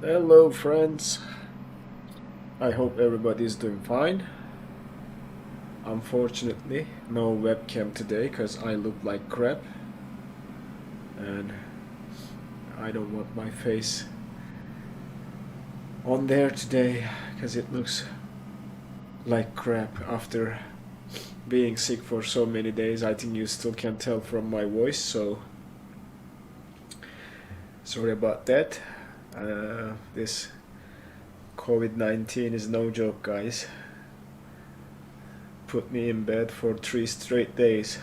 Hello friends, I hope everybody is doing fine. Unfortunately, no webcam today because I look like crap and I don't want my face on there today because it looks like crap after being sick for so many days. I think you still can tell from my voice, so sorry about that. This COVID-19 is no joke, guys. Put me in bed for 3 straight days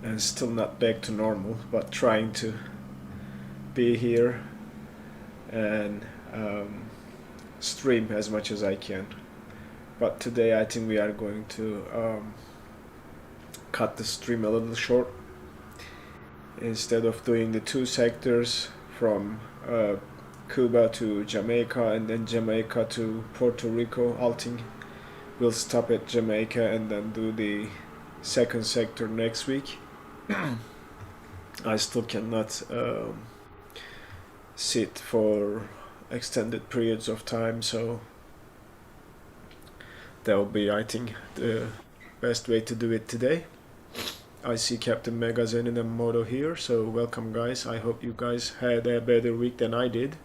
and still not back to normal, but trying to be here and stream as much as I can. But today I think we are going to cut the stream a little short. Instead of doing the 2 sectors from Cuba to Jamaica and then Jamaica to Puerto Rico, I think we'll stop at Jamaica and then do the 2nd sector next week. I still cannot sit for extended periods of time, so that will be, I think, the best way to do it today. I see Captainmegaxenon and Moto here, so welcome guys. I hope you guys had a better week than I did.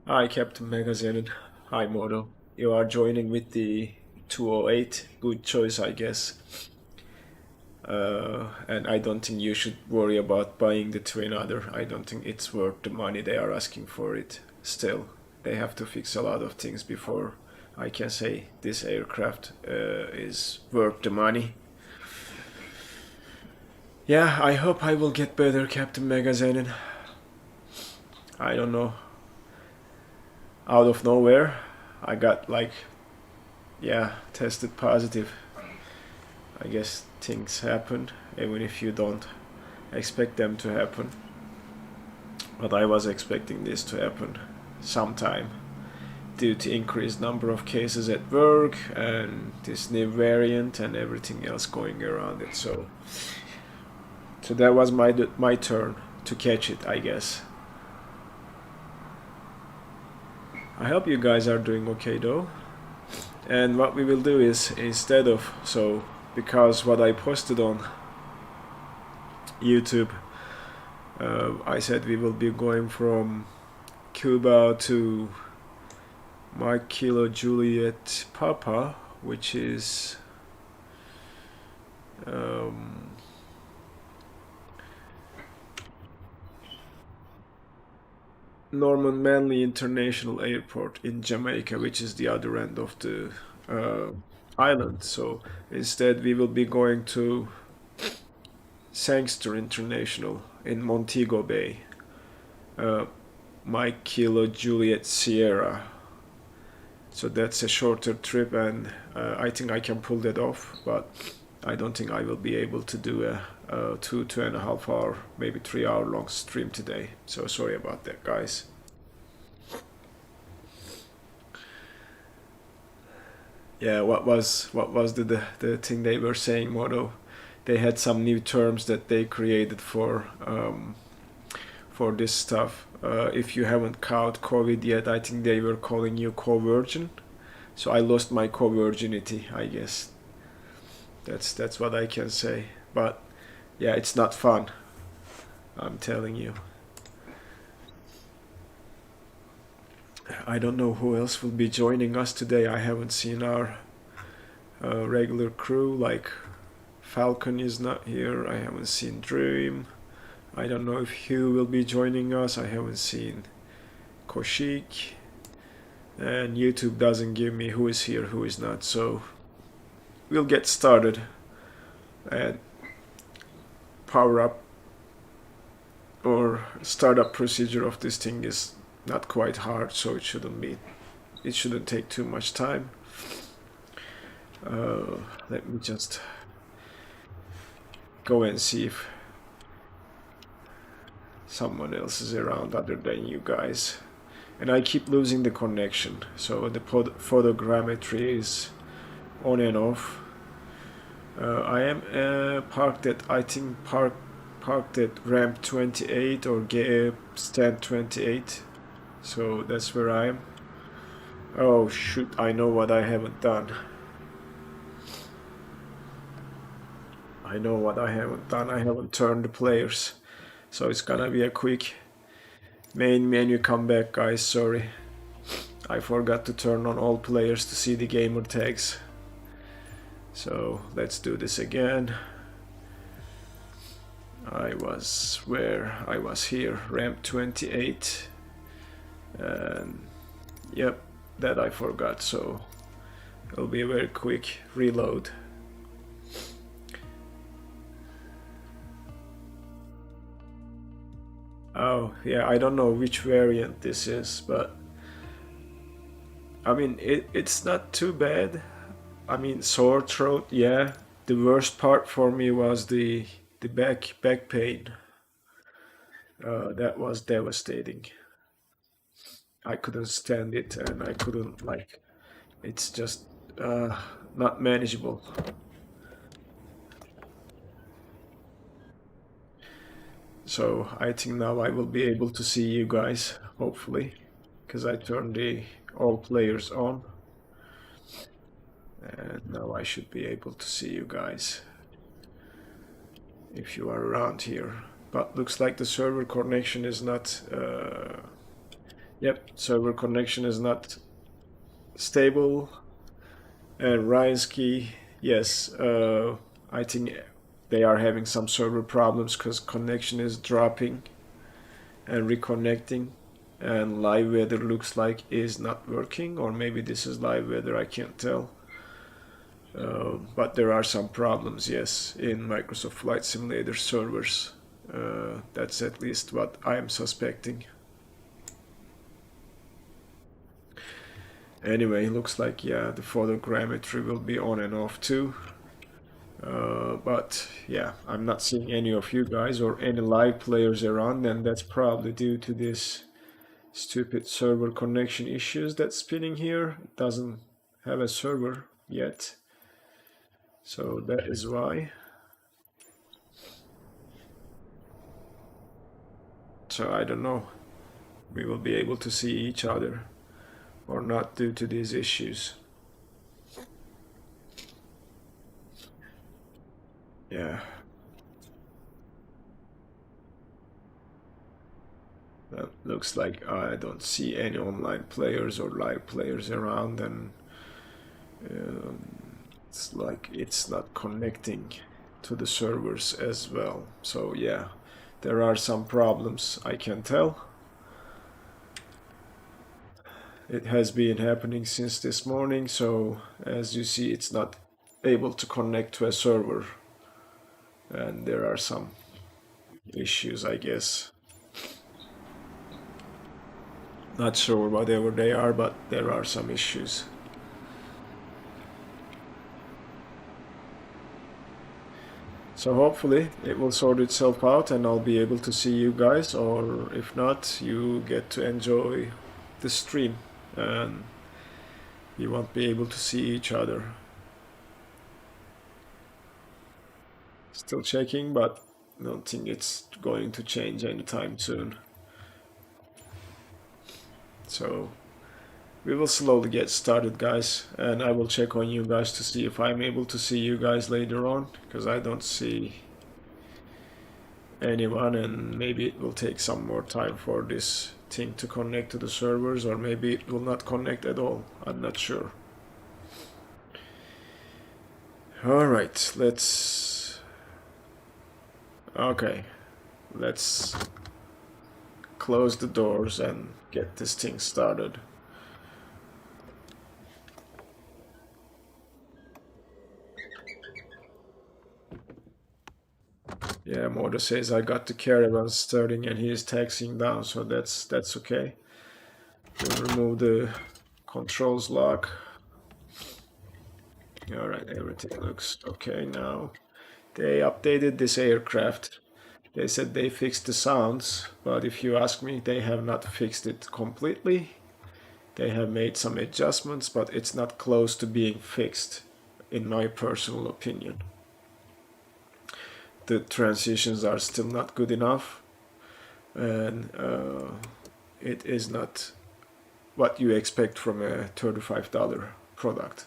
Hi Captainmegaxenon. Hi Moto. You are joining with the 208. Good choice, I guess. And I don't think you should worry about buying the Twin Otter. I don't think it's worth the money they are asking for it. Still, they have to fix a lot of things before I can say this aircraft is worth the money. Yeah, I hope I will get better, Captainmegaxenon. I don't know. Out of nowhere, I got tested positive. I guess things happen even if you don't expect them to happen. But I was expecting this to happen sometime due to increased number of cases at work and this new variant and everything else going around it. So that was my turn to catch it, I guess. I hope you guys are doing okay though. And what we will do is, instead of, because what I posted on YouTube, I said we will be going from Cuba to Mike Kilo Juliet Papa, which is Norman Manley International Airport in Jamaica, which is the other end of the island. So instead we will be going to Sangster International in Montego Bay. Mike Kilo Juliet Sierra. So that's a shorter trip, and I think I can pull that off, but I don't think I will be able to do a 2.5 hour, maybe 3 hour long stream today. So sorry about that, guys. Yeah, what was the thing they were saying, Moto? They had some new terms that they created for this stuff. If you haven't caught COVID yet, I think they were calling you co-virgin. So I lost my co-virginity, I guess. That's what I can say. But yeah, it's not fun, I'm telling you. I don't know who else will be joining us today. I haven't seen our regular crew, like Falcon is not here. I haven't seen Dream. I don't know if Hugh will be joining us. I haven't seen Koshik. And YouTube doesn't give me who is here, who is not. So we'll get started, and power up or startup procedure of this thing is not quite hard, so it shouldn't take too much time. Let me just go and see if someone else is around other than you guys. And I keep losing the connection, so the photogrammetry is on and off. I am parked at, I think, parked at ramp 28 or stand 28, so that's where I am. Oh shoot, I know what I haven't done. I haven't turned the players, so it's gonna be a quick main menu comeback, guys. Sorry, I forgot to turn on all players to see the gamer tags. So let's do this again. I was here, ramp 28, and yep, that I forgot, so it'll be a very quick reload. Oh yeah, I don't know which variant this is, but I mean it's not too bad. I mean, sore throat, yeah. The worst part for me was the back pain. That was devastating. I couldn't stand it, and I couldn't, like, it's just not manageable. So I think now I will be able to see you guys, hopefully, because I turned the all players on. And now I should be able to see you guys if you are around here. But looks like the server connection is not yep, server connection is not stable. And Ryansky, yes, I think they are having some server problems because connection is dropping and reconnecting, and live weather looks like is not working, or maybe this is live weather, I can't tell. But there are some problems, yes, in Microsoft Flight Simulator servers. That's at least what I am suspecting. Anyway, looks like, yeah, the photogrammetry will be on and off too. But yeah, I'm not seeing any of you guys or any live players around, and that's probably due to this stupid server connection issues that's spinning here. It doesn't have a server yet, so that is why. So I don't know, we will be able to see each other or not due to these issues. Yeah. That looks like I don't see any online players or live players around, and it's like it's not connecting to the servers as well. So yeah, there are some problems, I can tell. It has been happening since this morning, so as you see, it's not able to connect to a server, and there are some issues, I guess. Not sure whatever they are, but there are some issues. So hopefully it will sort itself out and I'll be able to see you guys, or if not, you get to enjoy the stream and you won't be able to see each other. Still checking, but I don't think it's going to change anytime soon. So we will slowly get started, guys, and I will check on you guys to see if I'm able to see you guys later on, because I don't see anyone, and maybe it will take some more time for this thing to connect to the servers, or maybe it will not connect at all. I'm not sure. Alright, let's close the doors and get this thing started. Yeah, Moto says I got the caravan starting and he is taxiing down, so that's okay. We'll remove the controls lock. Alright, everything looks okay now. They updated this aircraft. They said they fixed the sounds, but if you ask me, they have not fixed it completely. They have made some adjustments, but it's not close to being fixed, in my personal opinion. The transitions are still not good enough, and it is not what you expect from a $35 product.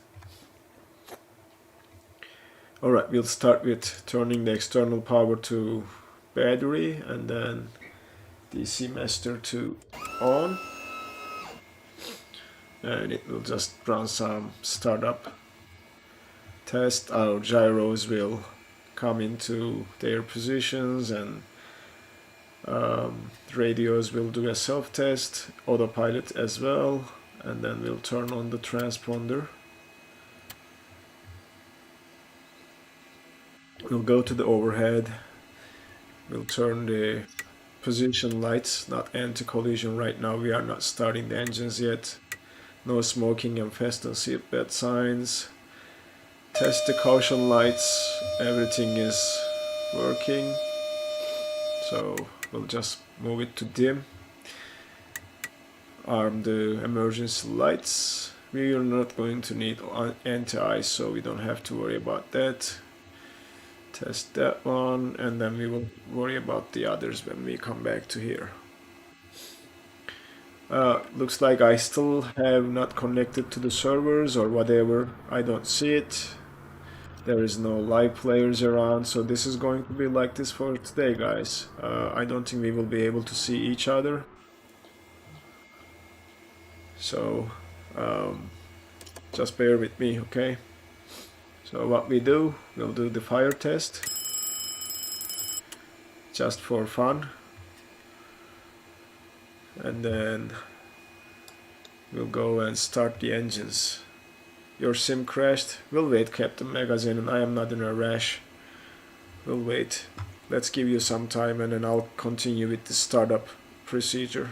Alright, we'll start with turning the external power to battery and then DC master to on, and it will just run some startup test. Our gyros will come into their positions, and radios will do a self-test, autopilot as well, and then we'll turn on the transponder. We'll go to the overhead, we'll turn the position lights, not anti-collision right now, we are not starting the engines yet. No smoking and fasten seatbelt signs. Test the caution lights, everything is working, so we'll just move it to dim. Arm the emergency lights. We are not going to need anti-ice, so we don't have to worry about that. Test that one, and then we will worry about the others when we come back to here. Looks like I still have not connected to the servers or whatever. I don't see it. There is no live players around, so this is going to be like this for today, guys. I don't think we will be able to see each other. So just bear with me, okay? So what we do, we'll do the fire test just for fun, and then we'll go and start the engines. Your sim crashed. We'll wait, Captainmegaxenon, I am not in a rush. We'll wait. Let's give you some time, and then I'll continue with the startup procedure.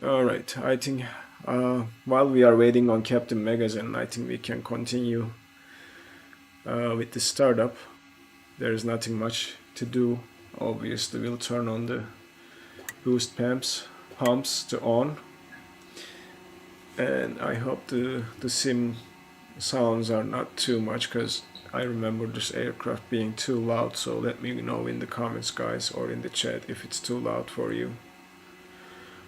Alright, I think while we are waiting on Captainmegaxenon, I think we can continue with the startup. There is nothing much to do. Obviously, we'll turn on the boost pumps to on, and I hope the sim sounds are not too much, because I remember this aircraft being too loud. So let me know in the comments, guys, or in the chat if it's too loud for you.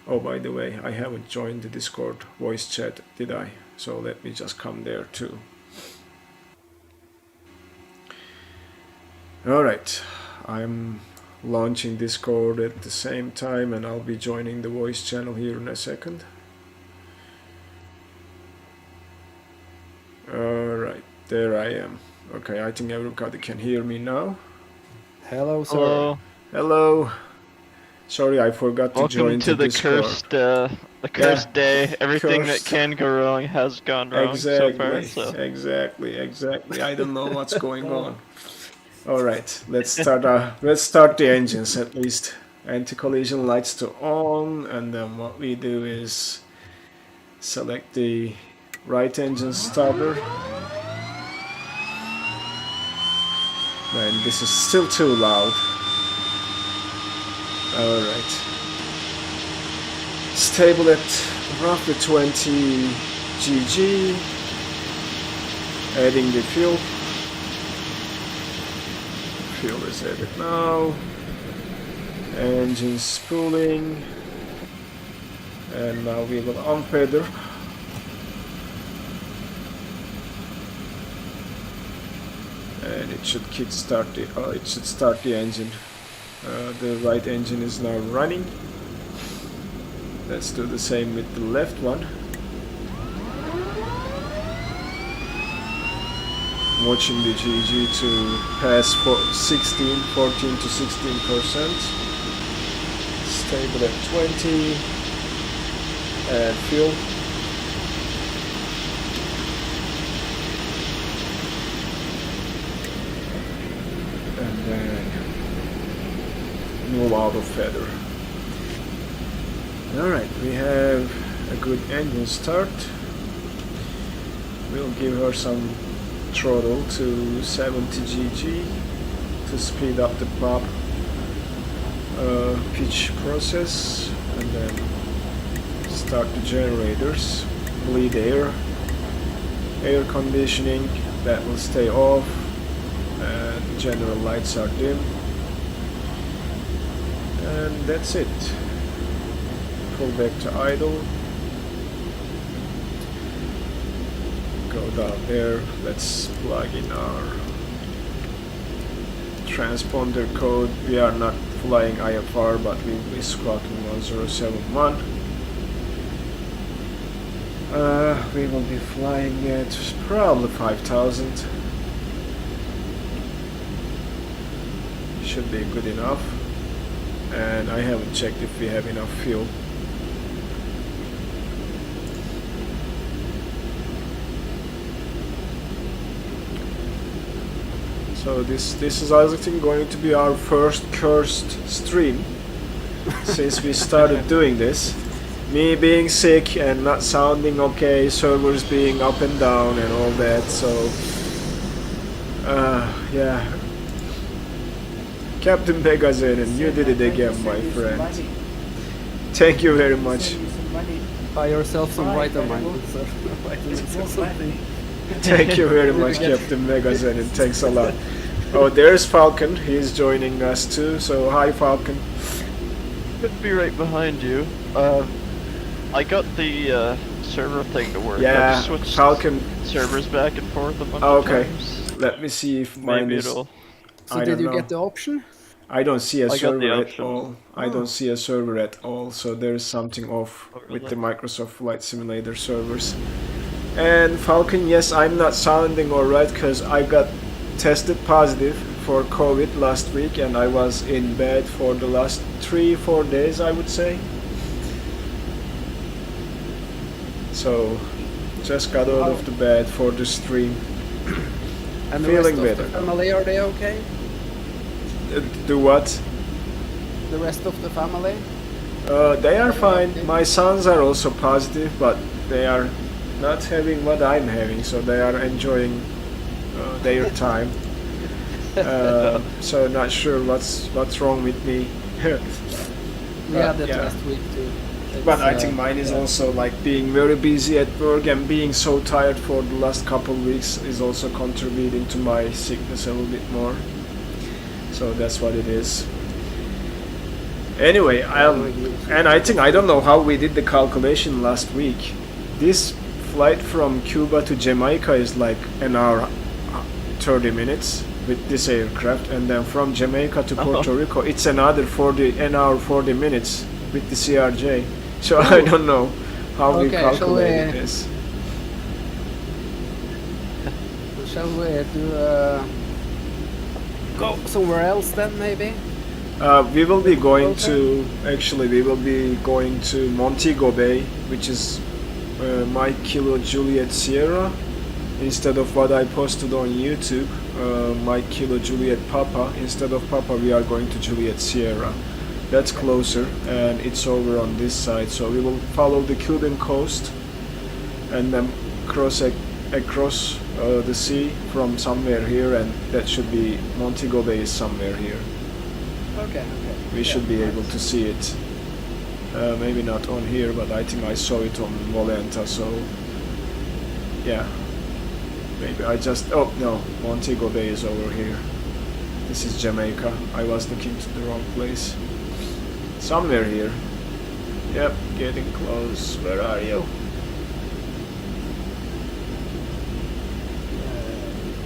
Oh, by the way, I haven't joined the Discord voice chat, did I? So let me just come there too. Alright, I'm launching Discord at the same time, and I'll be joining the voice channel here in a second. Alright, there I am. Okay, I think everybody can hear me now. Hello, sir. Hello. Hello. Sorry, I forgot to join the Discord. The cursed day. Everything cursed. that can go wrong has gone wrong so far. So. Exactly. I don't know what's going on. All right, let's start the engines at least. Anti-collision lights to on, and then what we do is select the right engine starter. Man, this is still too loud. Alright. Stable at roughly 20 GG. Adding the fuel. Fuel is added now. Engine spooling. And now we will unfeather. And it should kickstart it should start the engine. The right engine is now running. Let's do the same with the left one. Watching the GG to pass 14 to 16%. Stable at 20. Add fuel. And then move out of feather. Alright, we have a good engine start. We'll give her some throttle to 70 GG to speed up the pop pitch process, and then start the generators. Bleed air conditioning, that will stay off, and general lights are dim. And that's it. Pull back to idle. Go down there. Let's plug in our transponder code. We are not flying IFR, but we will be squawking 1071. We will be flying at probably 5000. Should be good enough. And I haven't checked if we have enough fuel. So this is, I think, going to be our first cursed stream since we started doing this. Me being sick and not sounding okay, servers being up and down and all that, so yeah. Captainmegaxenon, you did it again, my friend. Thank you very much. Buy yourself some vitamins, sir. Vitamins or something. Thank you very much, Captainmegaxenon. Thanks a lot. Oh, there's Falcon. He's joining us too. So hi, Falcon. Could be right behind you. I got the server thing to work. Yeah, I just switched Falcon. servers back and forth a bunch of Okay, times. let me see if mine Maybe is. it'll. So did you get the option? I don't see a I got the server at option. all. I don't see a server at all. So there's something off Oh, with the really? Microsoft Flight Simulator servers. And Falcon, yes, I'm not sounding alright because I got tested positive for COVID last week, and I was in bed for the last 3-4 days, I would say. So just got out of the bed for the stream. And the Feeling rest better. of the family, are they okay? Do what? The rest of the family? They are fine. My sons are also positive, but they are not having what I'm having, so they are enjoying their time. So not sure what's wrong with me. We had that yeah. last week too. But I think mine is also like being very busy at work and being so tired for the last couple of weeks is also contributing to my sickness a little bit more. So that's what it is. Anyway, and I think I don't know how we did the calculation last week. This flight from Cuba to Jamaica is like an hour 30 minutes with this aircraft, and then from Jamaica to Puerto Rico it's another an hour 40 minutes with the CRJ. So I don't know how we calculated this. Shall we go somewhere else then, maybe? We will be going to Montego Bay, which is Mike Kilo Juliet Sierra, instead of what I posted on YouTube, Mike Kilo Juliet Papa. Instead of Papa, we are going to Juliet Sierra. That's closer, and it's over on this side. So we will follow the Cuban coast and then cross across the sea from somewhere here, and that should be Montego Bay is somewhere here. Okay. We should be able to see it. Maybe not on here, but I think I saw it on Volenta, so yeah. Maybe I just... oh no, Montego Bay is over here. This is Jamaica. I was looking to the wrong place. Somewhere here. Yep, getting close. Where are you?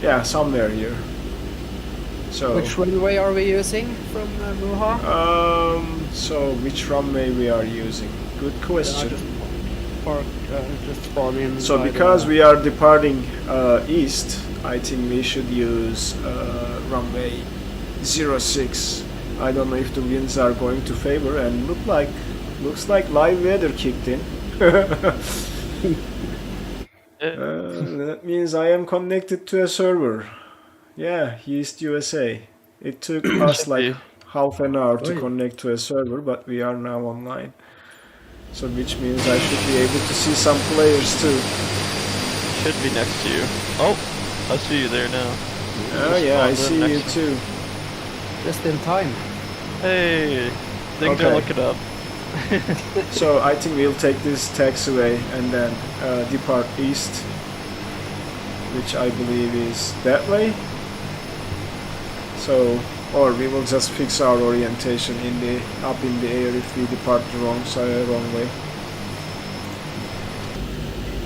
Yeah, somewhere here. So which runway are we using from MUHA? So which runway we are using? Good question. Just spawn in. So because we are departing east, I think we should use runway 06. I don't know if the winds are going to favor, and looks like live weather kicked in. That means I am connected to a server. Yeah, East USA. It took us like half an hour to connect to a server, but we are now online. So which means I should be able to see some players too. Should be next to you. Oh, I see you there now. Oh yeah, I see you too. Just in time. Hey, things are looking up. So I think we'll take this taxiway and then depart east, which I believe is that way. So, or we will just fix our orientation up in the air if we depart the wrong way.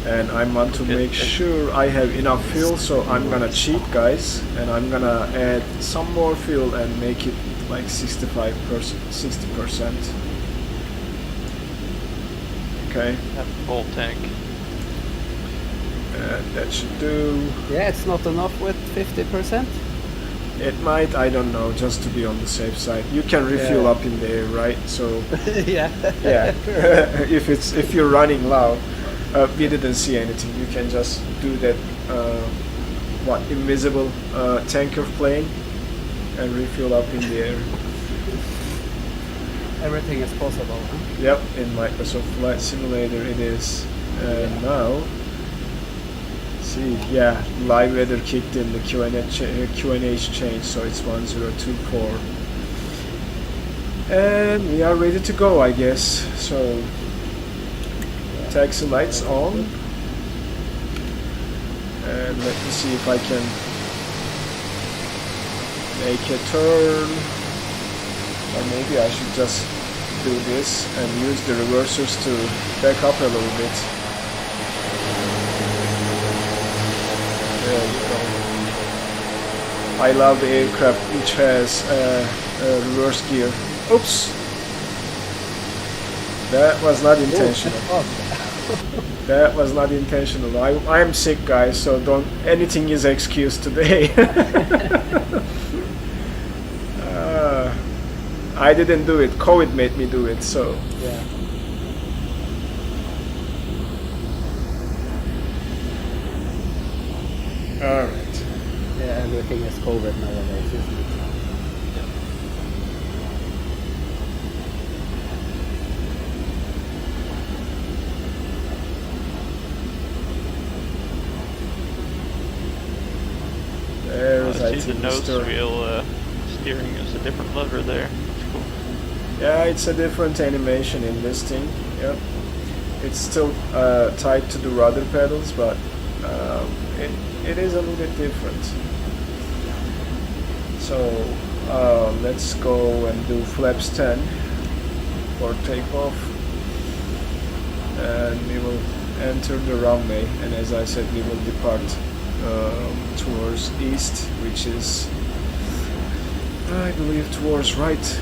And I want to make sure I have enough fuel, so I'm gonna cheat, guys, and I'm gonna add some more fuel and make it like 60%. Okay. Full tank. And that should do. Yeah, it's not enough with 50%. It might, I don't know, just to be on the safe side. You can refuel up in the air, right? So yeah. if you're running low, we didn't see anything. You can just do that invisible tanker plane and refuel up in the air. Everything is possible, huh? Yep, in Microsoft Flight Simulator it is. And now, see, yeah, live weather kicked in, the QNH changed, so it's 1024. And we are ready to go, I guess. So, taxi lights on. And let me see if I can make a turn. Or maybe I should just do this and use the reversers to back up a little bit. There you go. I love the aircraft which has a reverse gear. Oops! That was not intentional. That was not intentional. I am sick, guys, so anything is excuse today. I didn't do it. COVID made me do it, so. Yeah. Alright. Yeah, everything is COVID nowadays, isn't it? I see the think nose steering. wheel steering is a different lever there. It's cool. Yeah, it's a different animation in this thing. Yep. It's still tied to the rudder pedals, but it is a little bit different. So let's go and do flaps 10 for takeoff, and we will enter the runway, and as I said, we will depart towards east, which is, I believe, towards right,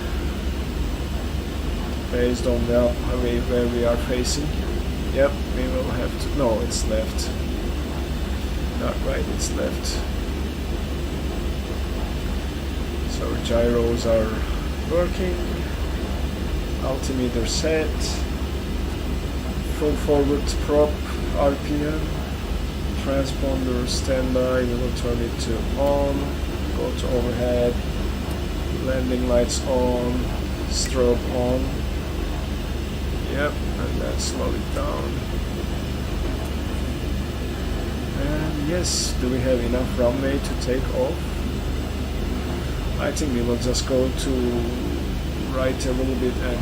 based on the way where we are facing. Yep, we will have to, no, it's left, not right, it's left. So gyros are working, altimeter set, full forward prop RPM, transponder standby, we will turn it to on, go to overhead, landing lights on, strobe on. Yep, and then slow it down. And yes, do we have enough runway to take off? I think we will just go to right a little bit and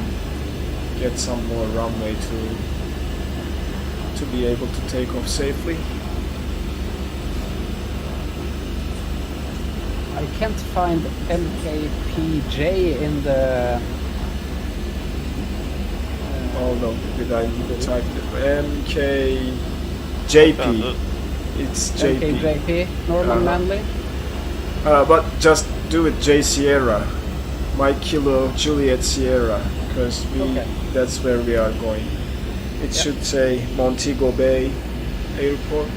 get some more runway to be able to take off safely. I can't find MKPJ in the... Hold on, did I type it? MKJP. It's JP. MKJP, Norman Manley. But just do it J Sierra, Mike Kilo Juliet Sierra, because that's where we are going. It should say Montego Bay Airport,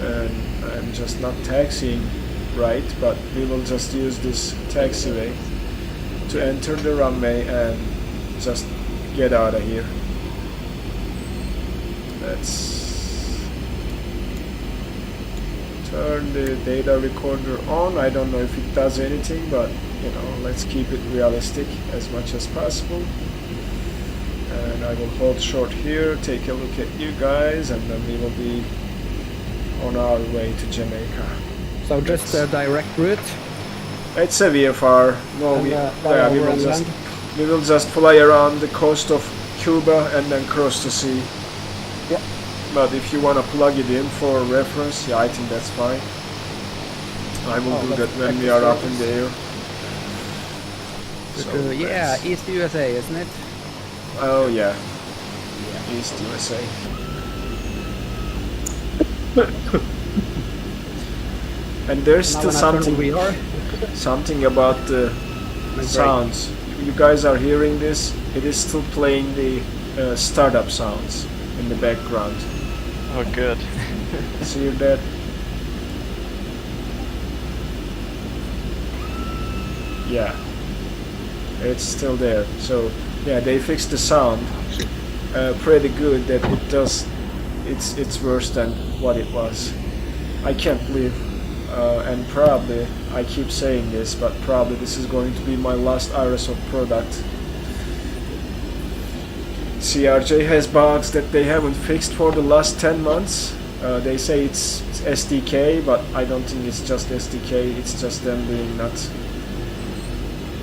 and I'm just not taxiing right, but we will just use this taxiway to enter the runway and just get out of here. Let's turn the data recorder on. I don't know if it does anything, but you know, let's keep it realistic as much as possible. And I will hold short here, take a look at you guys, and then we will be on our way to Jamaica. So just a direct route? It's a VFR. No, we will just fly around the coast of Cuba and then cross the sea. Yeah. But if you want to plug it in for reference, yeah, I think that's fine. I will do that when we are up in the air. So yeah, East USA, isn't it? Oh yeah, East USA. And there's still something about the sounds. You guys are hearing this? It is still playing the startup sounds in the background. Oh, good. See that? Yeah, it's still there. So yeah, they fixed the sound pretty good. That it does. It's worse than what it was. I can't believe, and probably I keep saying this, but probably this is going to be my last RSO product. CRJ has bugs that they haven't fixed for the last 10 months. They say it's SDK, but I don't think it's just SDK. It's just them being not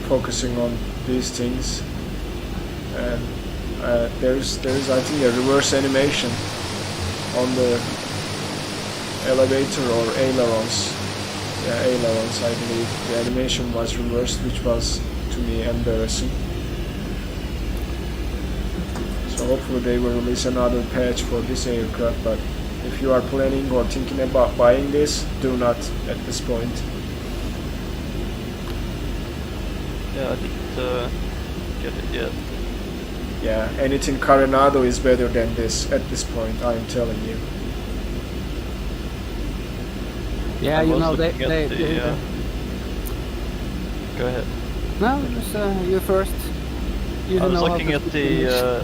focusing on these things. And there's I think a reverse animation on the elevator or ailerons. Yeah, ailerons, I believe. The animation was reversed, which was to me embarrassing. So hopefully they will release another patch for this aircraft, but if you are planning or thinking about buying this, do not at this point. Yeah, I didn't get it yet. Yeah, anything Coronado is better than this at this point, I'm telling you. Yeah, you know, they Go ahead. No, just you first. You I was know looking at the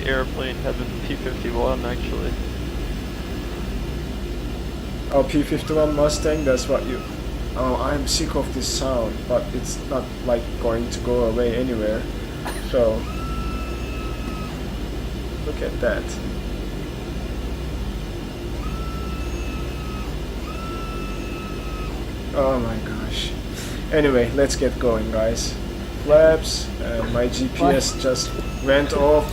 airplane having P-51 actually. Oh, P-51 Mustang, that's what you... Oh, I'm sick of this sound, but it's not like going to go away anywhere. So, look at that. Oh my gosh. Anyway, let's get going, guys. Flaps, and my GPS just went off.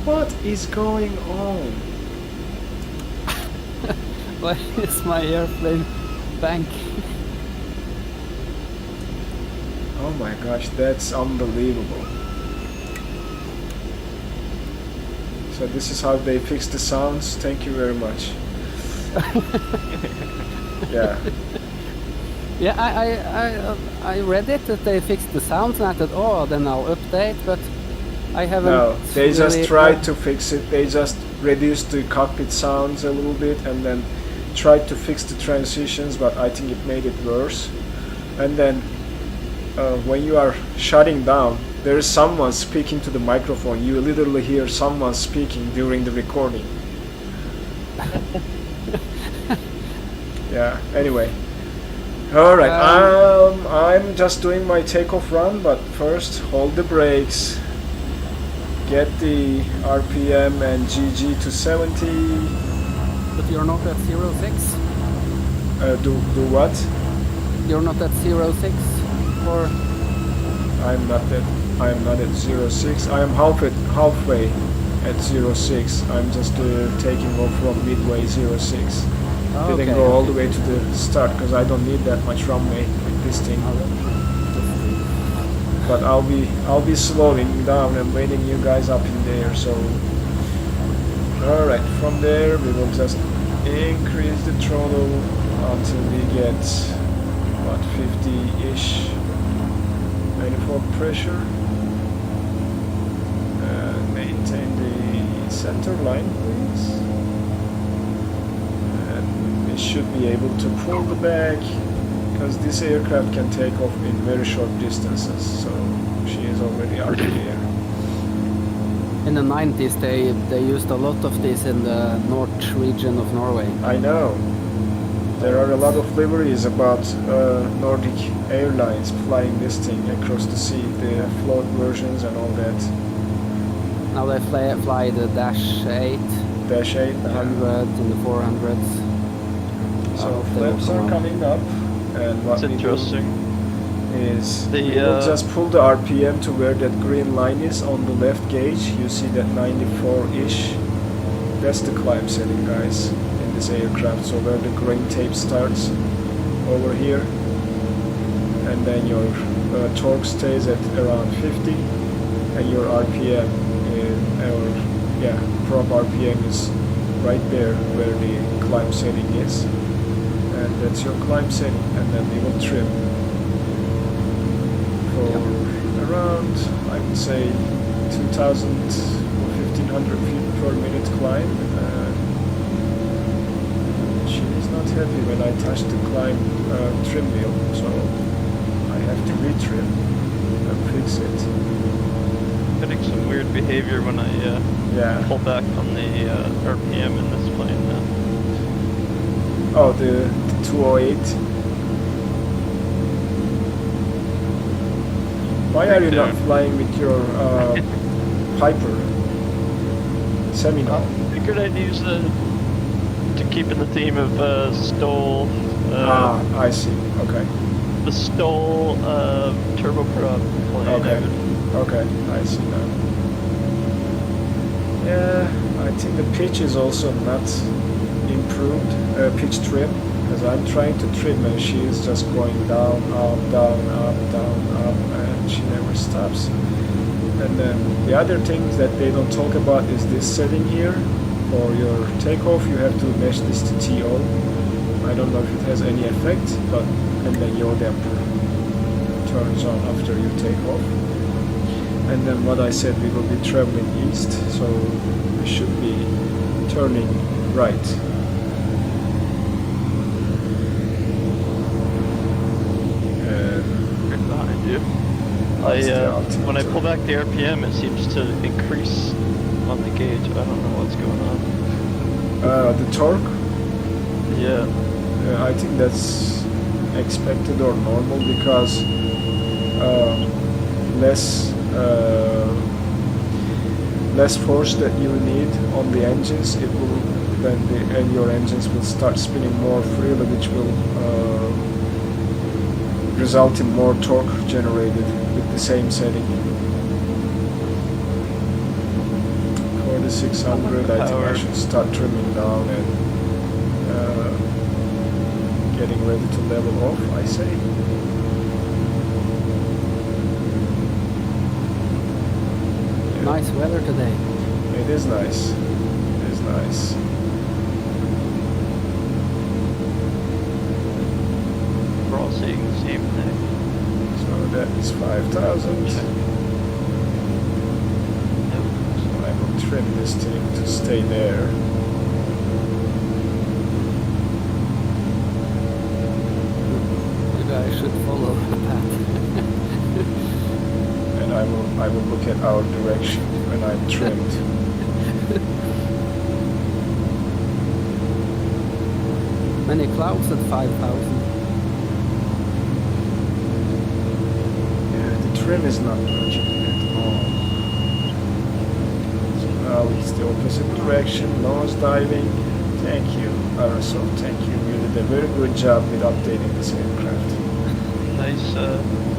What is going on? Why is my airplane bank? Oh my gosh, that's unbelievable. So this is how they fix the sounds. Thank you very much. Yeah. Yeah, I read it that they fixed the sounds, and I thought, oh, then I'll update, but I haven't. No, they just really tried to fix it. They just reduced the cockpit sounds a little bit and then tried to fix the transitions, but I think it made it worse. And then when you are shutting down, there is someone speaking to the microphone. You literally hear someone speaking during the recording. Yeah, anyway. Alright, I'm just doing my takeoff run, but first hold the brakes. Get the RPM and GG to 70. But you're not at 06? Do what? You're not at 06? Or I'm not at 06. I am halfway at 06. I'm just taking off from midway 06. Didn't go all the way to the start because I don't need that much runway with this thing. But I'll be slowing down and waiting you guys up in there. So alright, from there we will just increase the throttle until we get what, 50-ish manifold pressure, and maintain the center line, please. And we should be able to pull the back, because this aircraft can take off in very short distances, so she is already up in the air. in the 90s they used a lot of this in the north region of Norway. I know. There are a lot of liveries about Nordic airlines flying this thing across the sea, the float versions and all that. Now they fly the Dash 8, Dash 8, the 100 and the 400s. So flaps are coming up, and what It's we interesting. do is The, we will just pull the RPM to where that green line is on the left gauge. You see that 94-ish. That's the climb setting, guys, in this aircraft. So where the green tape starts over here, and then your torque stays at around 50, and your RPM prop RPM is right there where the climb setting is, and that's your climb setting. And then we will trim for around, I would say, 2,000 or 1,500 feet per minute climb. She is not happy when I touch the climb trim wheel, so I have to retrim and fix it. Getting some weird behavior when I pull back on the RPM in this plane now. Oh, the 208. Why are you not flying with your Piper Seminole? I figured I'd use to keep in the theme of Stoll. I see. Okay. The Stoll turboprop plane. Okay, I see now. Yeah, I think the pitch is also not improved, pitch trim, because I'm trying to trim and she is just going down, up, down, up, down, up, and she never stops. And then the other things that they don't talk about is this setting here. For your takeoff, you have to mesh this to TO. I don't know if it has any effect, but and then yaw damper turns on after you take off. And then what I said, we will be traveling east, so we should be turning right. Right behind you. When I pull back the RPM, it seems to increase on the gauge. I don't know what's going on. The torque? Yeah. I think that's expected or normal, because less force that you need on the engines, it will then and your engines will start spinning more freely, which will result in more torque generated with the same setting. 4600, I think I should start trimming down and getting ready to level off, I say. Yeah. Nice weather today. It is nice. It is nice. We're all seeing the same thing. So that is 5,000. So I will trim this thing to stay there. Maybe I should follow the path. And I will look at our direction when I'm trimmed. Many clouds at 5,000. Yeah, the trim is not budging at all. So now it's the opposite direction, nose diving. Thank you, Aerosol, thank you. You did a very good job with updating this aircraft. Nice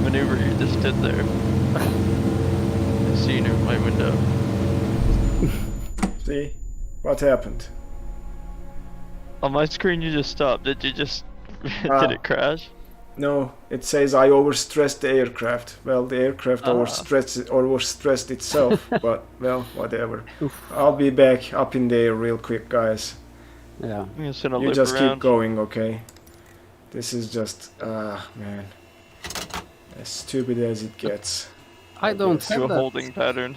maneuver you just did there. I see you in my window. See? What happened? On my screen you just stopped. Did you just... did it crash? No, it says I overstressed the aircraft. Well, the aircraft overstressed itself, but well, whatever. I'll be back up in the air real quick, guys. Yeah. I'm just gonna You loop just around. keep going, okay? This is just, man, as stupid as it gets. I don't Do have a that. holding pattern.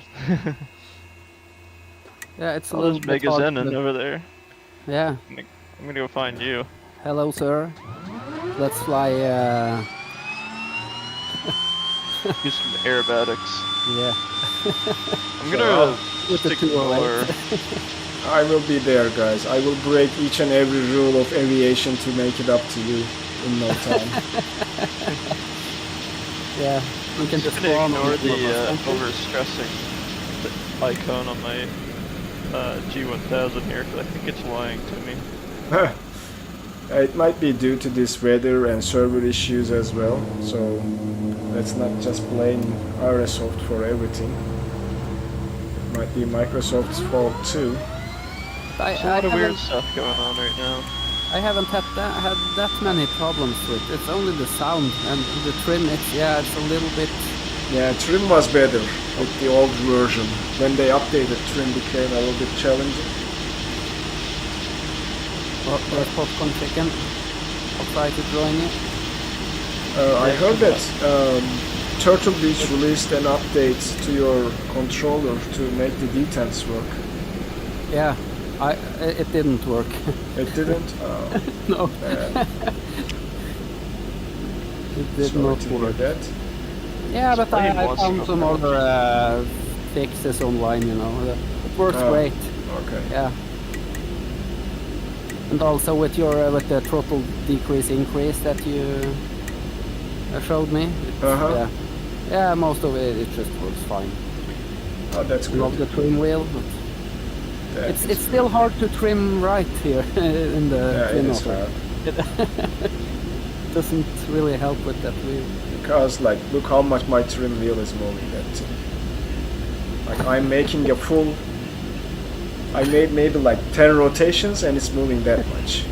Yeah, it's a Oh, little there's bit hard. MKJP over there. Yeah. I'm gonna go find you. Hello, sir. Let's fly. Do some aerobatics. Yeah. I'm gonna with the stick 208. more. I will be there, guys. I will break each and every rule of aviation to make it up to you in no time. Yeah. We can just I'm gonna go on ignore with the the overstressing icon on my G1000 here because I think it's lying to me. It might be due to this weather and server issues as well, so let's not just blame Microsoft for everything. It might be Microsoft's fault too. There's a lot of weird stuff going on right now. I haven't had that many problems with it. It's only the sound and the trim. It's a little bit. Yeah, trim was better with the old version. When they updated, trim became a little bit challenging. There's popcorn chicken. I'll try to join you. I heard that Turtle Beach released an update to your controller to make the detents work. Yeah, it didn't work. It didn't? No. Man. It did Sorry not to hear work. that. Yeah, but I wants to found go some forward. other fixes online, you know. It works great. Okay. Yeah. And also with your with the throttle decrease increase that you showed me. Yeah, most of it just works fine. Oh, that's good. Love the trim wheel, but That it's is still hard to trim right here in the Yeah, it Twin is Otter. hard. It doesn't really help with that wheel. Because, like, look how much my trim wheel is moving that thing. Like, I'm making a full... I made maybe like 10 rotations and it's moving that much.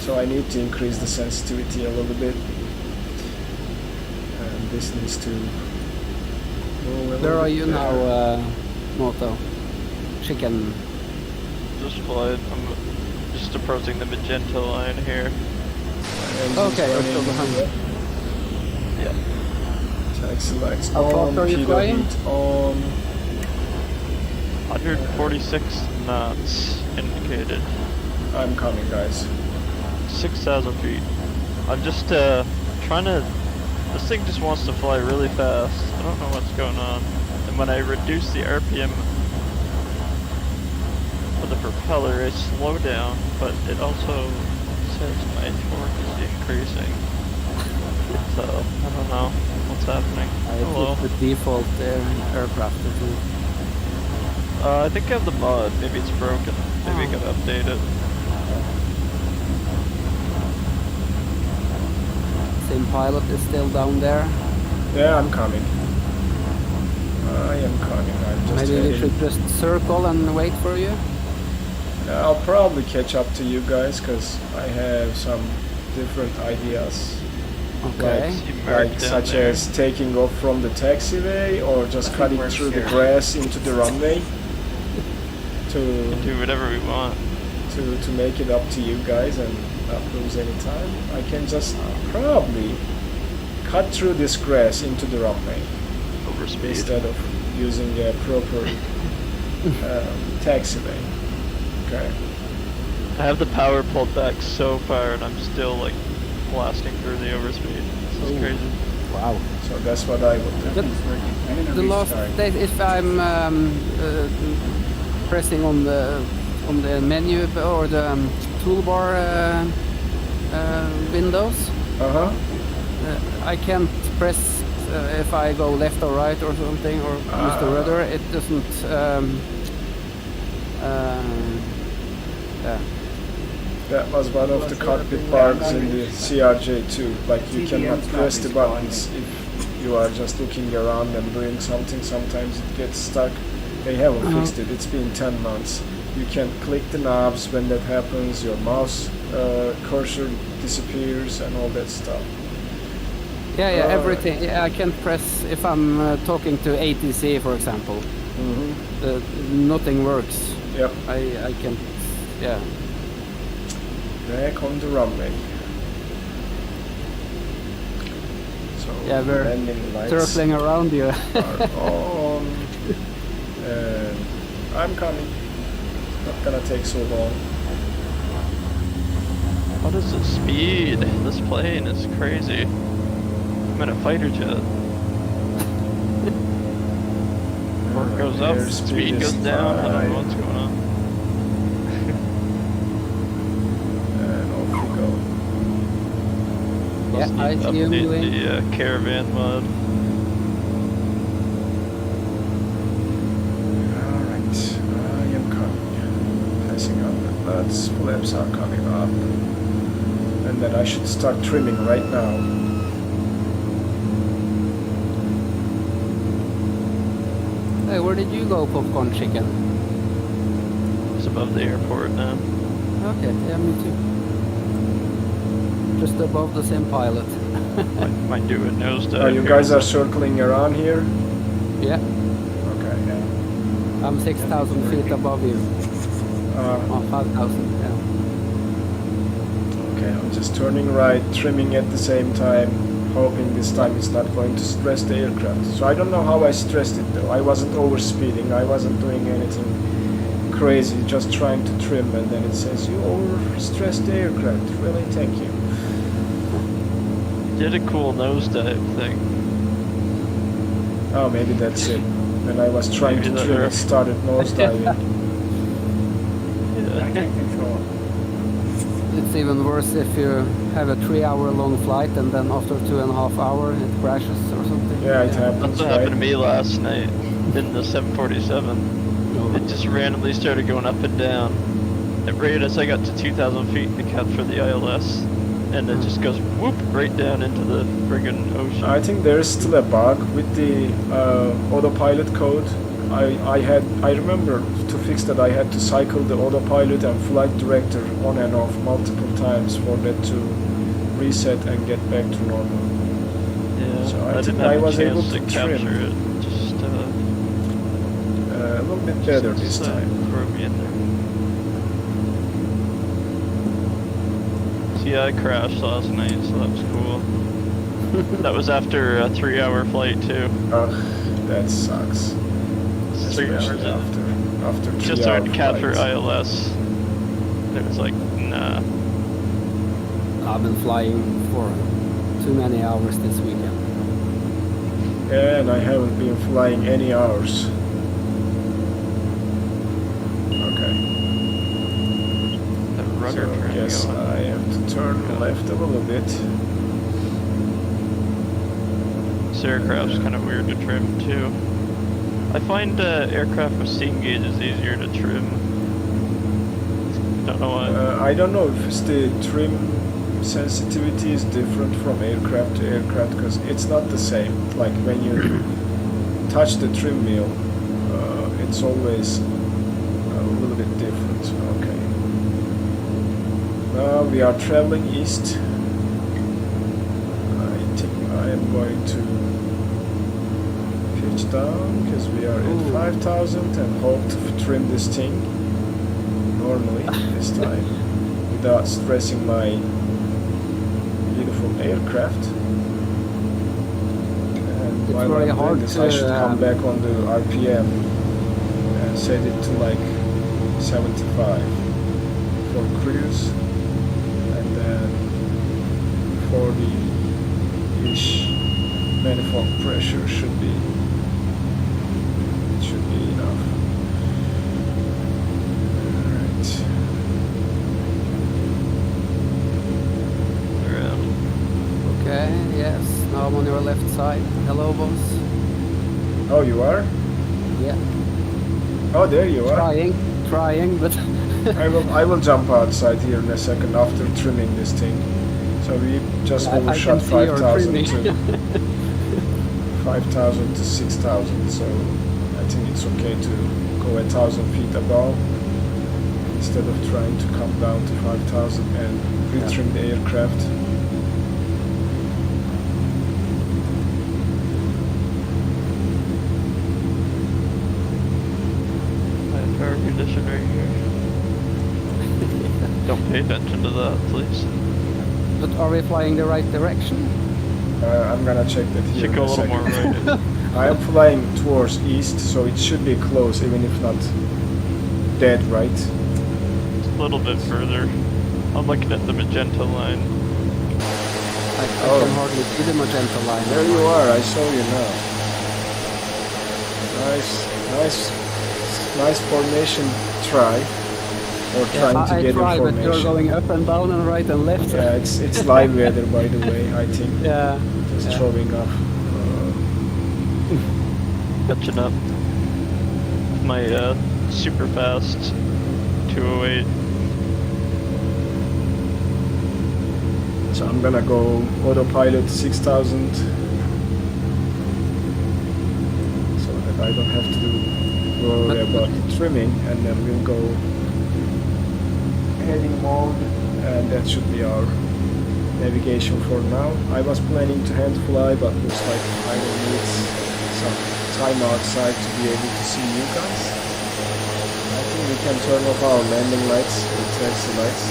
So I need to increase the sensitivity a little bit. And this needs to move a Where little are bit you better. now, Moto? Chicken. Just flight. I'm just approaching the magenta line here. Engine's Okay, I'm running. still behind you. Yeah. Taxi lights How on, fast are you P2 flying? heat on. 146 knots indicated. I'm coming, guys. 6,000 feet. I'm just trying to... This thing just wants to fly really fast. I don't know what's going on. And when I reduce the RPM for the propeller, it slowed down, but it also says my torque is increasing. So, I don't know what's happening. Hello. It's the default aircraft, isn't it? I think I have the mod. Maybe it's broken. Maybe I gotta update it. sim pilot is still down there. Yeah, I'm coming. I am coming. I'm just Maybe we heading. should just circle and wait for you. I'll probably catch up to you guys because I have some different ideas. Okay. Like such there. as taking off from the taxiway or just cutting through the grass into the runway to Do whatever we want. to make it up to you guys and not lose any time. I can just probably cut through this grass into the runway Over speed. instead of using a proper taxiway. Okay. I have the power pulled back so far and I'm still like blasting through the overspeed. This is crazy. Wow. So that's what I would do. The last days, if I'm pressing on the menu or the toolbar windows, I can't press if I go left or right or something or use the rudder. It doesn't. Yeah. That was one of the cockpit bugs in the CRJ too. Like you cannot press the buttons if you are just looking around and doing something. Sometimes it gets stuck. They haven't fixed it. It's been 10 months. You can click the knobs when that happens. Your mouse cursor disappears and all that stuff. Yeah, everything. Yeah, I can't press if I'm talking to ATC, for example. Nothing works. Yep. I can't. Yeah. Back on the runway. So Yeah, we're landing lights circling around you. are on, and I'm coming. Not gonna take so long. What is the speed? This plane is crazy. I'm in a fighter jet. Torque goes up, speed goes down, I don't know what's going on. And off we go. Yeah, I see you moving. The caravan mod. Alright, I am coming. Passing up the buds, flaps are coming up. And then I should start trimming right now. Hey, where did you go, Popcorn Chicken? It's above the airport now. Okay, yeah, me too. Just above the same pilot. Might do a nosedive. Oh, you guys are circling around here? Yeah, Okay, yeah. I'm 6,000 feet above you. Oh, 5,000, yeah. Okay, I'm just turning right, trimming at the same time, hoping this time it's not going to stress the aircraft. So I don't know how I stressed it though. I wasn't overspeeding, I wasn't doing anything crazy, just trying to trim, and then it says you overstressed the aircraft. Really, thank you. Did a cool nosedive thing. Oh, maybe that's it. When I was trying Maybe to that trim, it hurt. started nosediving. Yeah. It's even worse if you have a 3-hour long flight and then after 2.5 hours it crashes or something. Yeah, it happens, That's what happened to right? me last night in the 747. It just randomly started going up and down. Right as I got to 2,000 feet, it kept for the ILS, and it just goes whoop right down into the friggin' ocean. I think there's still a bug with the autopilot code. I remember to fix that I had to cycle the autopilot and flight director on and off multiple times for that to reset and get back to normal. Yeah, So I I think didn't I have was a able chance to to capture trim. it. Just A little bit better this time. Throw me in there. See, I crashed last night, so that was cool. That was after a 3-hour flight too. Ugh, that sucks. 3 hours Especially in. after 3 Just started to hour capture flight. ILS. And it was like, nah. I've been flying for too many hours this weekend. Yeah, and I haven't been flying any hours. Okay. The rudder So I trim guess going. I have to turn left a little bit. This aircraft's kind of weird to trim too. I find aircraft with steam gauges easier to trim. Don't know why. I don't know if it's the trim sensitivity is different from aircraft to aircraft because it's not the same. Like when you touch the trim wheel, it's always a little bit different. Okay. Now we are traveling east. I think I am going to pitch down because we are at 5,000 and hope to trim this thing normally this time without stressing my beautiful aircraft. And It's while very I'm doing hard this, to, I should come back on the RPM and set it to like 75 for cruise, and then 40-ish manifold pressure should be enough. Alright. Around. Okay, yes. Now I'm on your left side. Hello, boss. Oh, you are? Yeah. Oh, there you are. Trying, but I will jump outside here in a second after trimming this thing. So we just I overshot can see your 5,000 trimming. to 5,000 to 6,000. So I think it's okay to go 1,000 feet above instead of trying to come down to 5,000 and retrim the aircraft. Air conditioner right here. Don't pay attention to that, please. but are we flying the right direction? I'm gonna check that here. Should go a little more right. I am flying towards east, so it should be close, even if not dead right. It's a little bit further. I'm looking at the magenta line. I can hardly see the magenta line. There you are. I saw you now. Nice formation try. Or trying to get try, information. but you're going up and down and right and left. Yeah, it's live weather, by the way. I think. Yeah. Just showing off. Catching up. My super fast 208. So I'm gonna go autopilot 6,000, so that I don't have to worry about the trimming, and then we'll go heading mode, and that should be our navigation for now. I was planning to hand fly, but looks like I will need some time outside to be able to see you guys. I think we can turn off our landing lights, the taxi lights.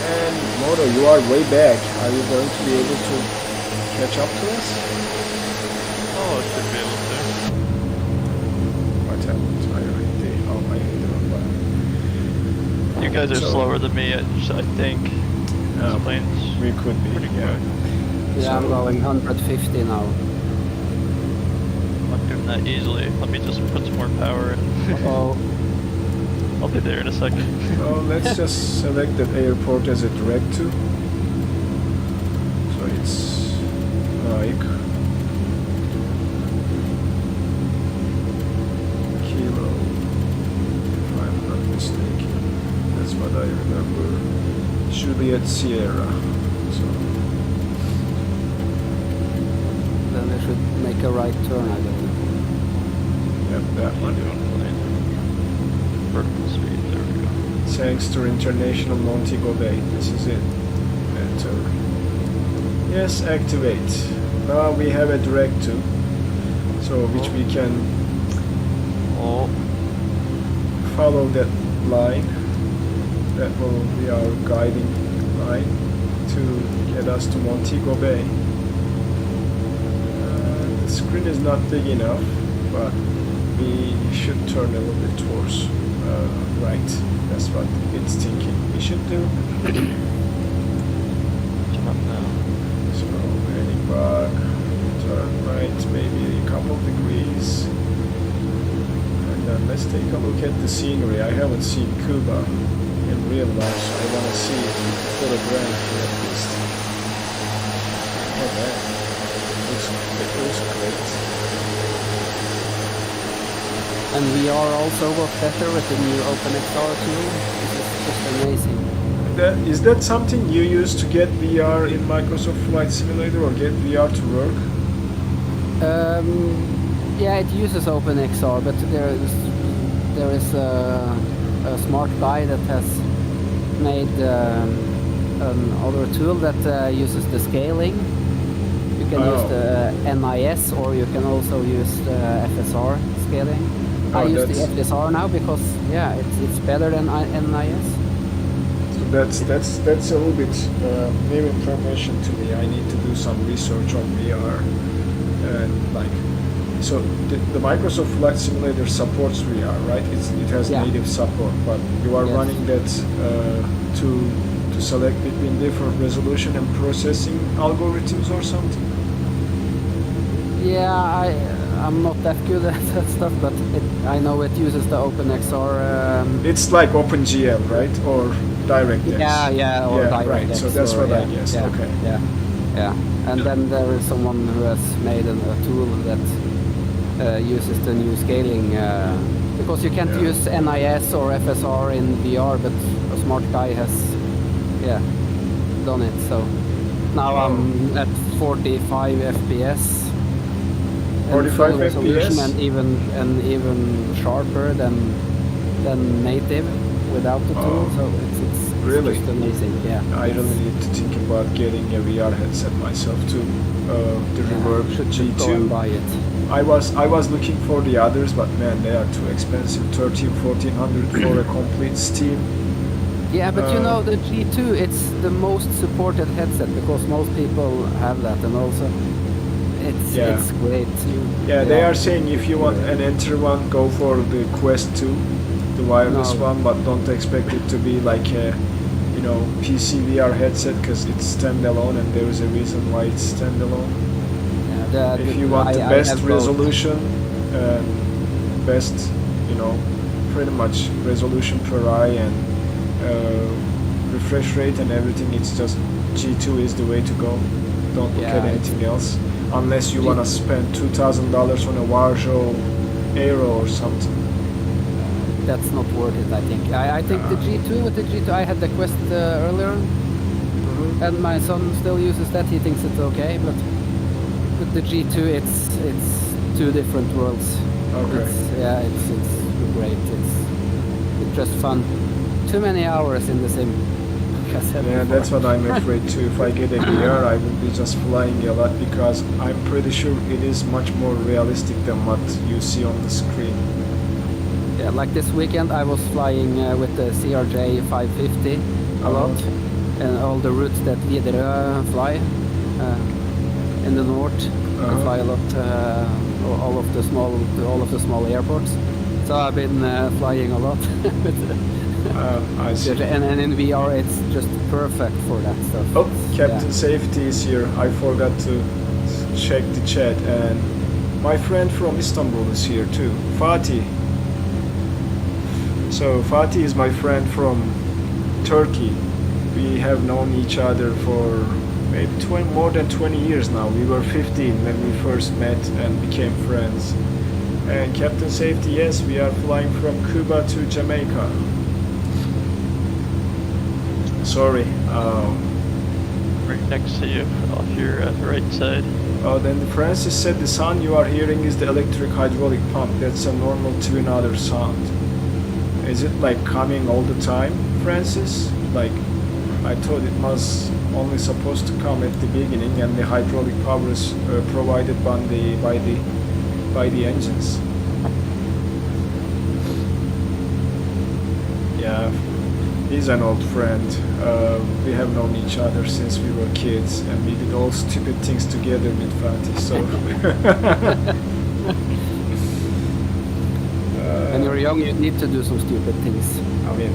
And Moto, you are way back. Are you going to be able to catch up to us? Oh, I should be able to. What happened? I hit the wrong button. You guys are So- slower than me, I think. This plane's We could be, pretty yeah. quick. Yeah, I'm going 150 now. I'm not doing that easily. Let me just put some more power in. Oh, I'll be there in a second. Well, let's just select that airport as a direct to. So it's like Kilo, if I'm not mistaken. That's what I remember. Juliet Sierra. So then we should make a right turn, I believe. yep, that one. Vertical speed, there we go. Thanks to International Montego Bay. This is it. Enter. Yes, activate. Now we have a direct to, so which we can follow that line. That will be our guiding line to get us to Montego Bay. The screen is not big enough, but we should turn a little bit towards right. That's what it's thinking we should do. Come up now. So heading back, turn right, maybe a couple degrees, and then let's take a look at the scenery. I haven't seen Cuba in real life, so I want to see it photographically at least. Oh man, it looks great. And we are also got better with the new OpenXR tool. This is just amazing. is that something you use to get VR in Microsoft Flight Simulator or get VR to work? Yeah, it uses OpenXR, but there is a smart guy that has made another tool that uses the scaling. You can use the NIS, or you can also use the FSR scaling. I use the FSR now because it's better than NIS. So that's a little bit new information to me. I need to do some research on VR and so the Microsoft Flight Simulator supports VR, right? It has native support, but you are running that to select between different resolution and processing algorithms or something. Yeah, I'm not that good at that stuff, but I know it uses the OpenXR. It's like OpenGL, right? Or DirectX. Yeah, or DirectX. Right. So that's what I guessed. Okay. Yeah. And then there is someone who has made a tool that uses the new scaling because you can't use NIS or FSR in VR, but a smart guy has done it. So now I'm at 45 FPS. 45 FPS and even sharper than native without the tool. So it's really just amazing. Yeah. I really need to think about getting a VR headset myself too. The Reverb G2. Go and buy it. I was looking for the others, but man, they are too expensive. 1,300-1,400 for a complete Steam. Yeah, but you know the G2, it's the most supported headset because most people have that, and also it's great. They are saying if you want an Enter one, go for the Quest 2, the wireless one, but don't expect it to be like a PC VR headset because it's standalone, and there is a reason why it's standalone. If you want the best resolution, best, pretty much resolution per eye and refresh rate and everything, it's just G2 is the way to go. Don't look at anything else. Unless you want to spend $2,000 on a Warjo Aero or something. That's not worth it, I think. I think the G2, I had the Quest earlier, and my son still uses that. He thinks it's okay, but with the G2, it's two different worlds. Okay. It's great. It's just fun. Too many hours in the sim. That's what I'm afraid too. If I get a VR, I will be just flying a lot because I'm pretty sure it is much more realistic than what you see on the screen. Yeah, like this weekend I was flying with the CRJ 550 a lot, and all the routes that Widerøe fly in the north. They fly a lot, all of the small airports. So I've been flying a lot. I see. And in VR, it's just perfect for that stuff. Oh, Captain Safety is here. I forgot to check the chat, and my friend from Istanbul is here too, Fatih. So Fatih is my friend from Turkey. We have known each other for maybe more than 20 years now. We were 15 when we first met and became friends. And Captain Safety, yes, we are flying from Cuba to Jamaica. Sorry. Right next to you, off your right side. Then Francis said the sound you are hearing is the electric hydraulic pump. That's a normal Twin Otter sound. Is it like coming all the time, Francis? Like, I thought it was only supposed to come at the beginning, and the hydraulic power is provided by the engines. Yeah. He's an old friend. We have known each other since we were kids, and we did all stupid things together with Fatih. So when you're young, you need to do some stupid things. I mean,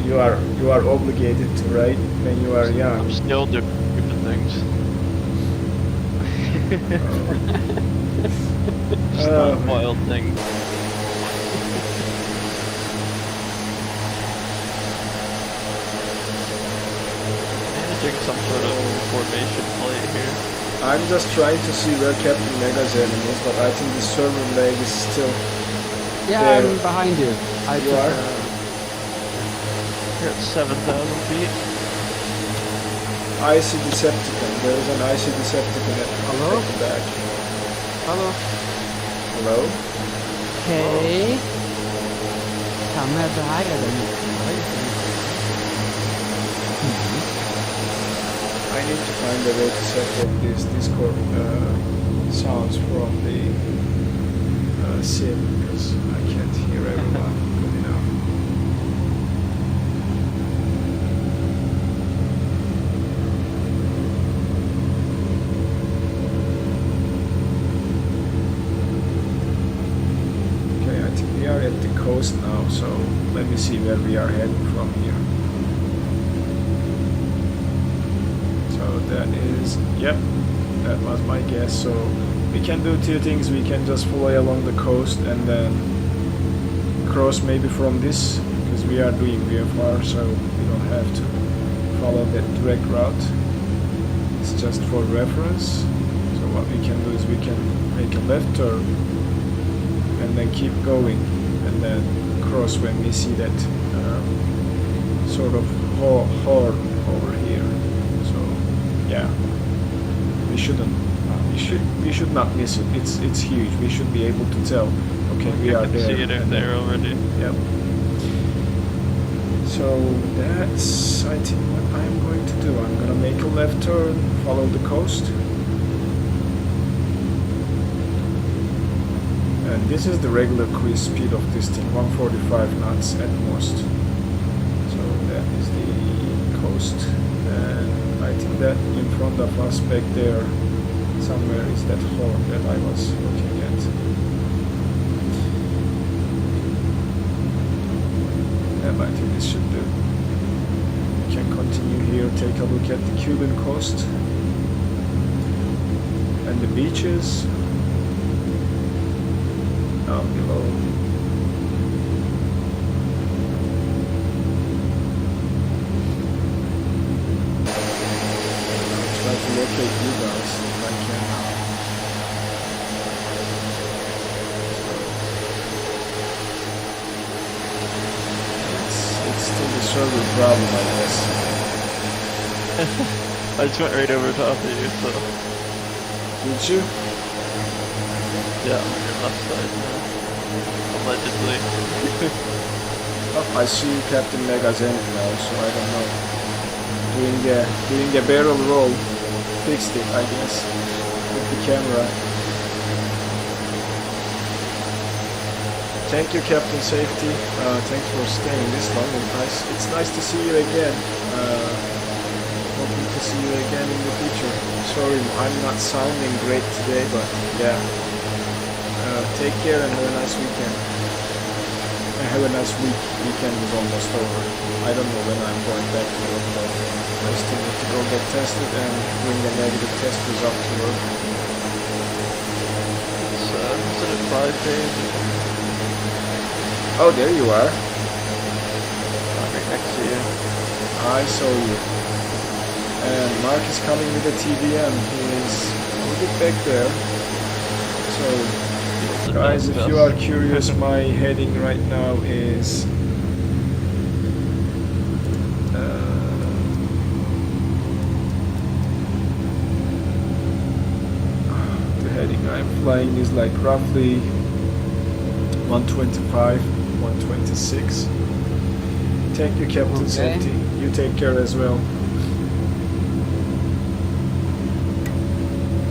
you are obligated to, right? When you are young. I'm still doing stupid things. It's not a wild thing. Some sort of formation play here. I'm just trying to see where Captainmegaxenon is, but I think the server leg is still there. I'm behind you. You are? You're at 7,000 feet. IC Decepticon. There's an IC Decepticon at Hello? the back. Hallå? Hello? Hej. Kan jag det här eller? I need to find a way to separate this Discord sounds from the sim because I can't hear everyone good enough. Okay, I think we are at the coast now, so let me see where we are heading from here. That is, yep, that was my guess. So we can do two things. We can just fly along the coast and then cross maybe from this, because we are doing VFR, so we don't have to follow that direct route. It's just for reference. So what we can do is we can make a left turn and then keep going and then cross when we see that sort of horn over here. Yeah, we shouldn't. We should not miss it. It's huge. We should be able to tell. Okay, we are there. See it if there already. Yep. So that's, I think, what I'm going to do. I'm gonna make a left turn, follow the coast, and this is the regular cruise speed of this thing, 145 knots at most. So that is the coast. And I think that in front of us back there somewhere is that horn that I was looking at. And I think this should do. We can continue here, take a look at the Cuban coast and the beaches down below. To locate you guys if I can. It's still the server problem, I guess. I just went right over top of you, so. Did you? Yeah, on your left side now. Allegedly. Oh, I see Captainmegaxenon now, so I don't know. Doing a barrel roll. Fixed it, I guess, with the camera. Thank you, Captain Safety. Thanks for staying this long. It's nice to see you again. Hoping to see you again in the future. Sorry, I'm not sounding great today, but yeah. Take care and have a nice weekend. Have a nice week. Weekend is almost over. I don't know when I'm going back to work, but I still need to go get tested and bring a negative test result to work. It's, is it 5 days? Oh, there you are. I'm right next to you. I saw you. And Mark is coming with a TVM. He is a little bit back there. So, guys, if you are curious, my heading right now is the heading I'm flying is like roughly 125, 126. Thank you, Captain Safety. You take care as well.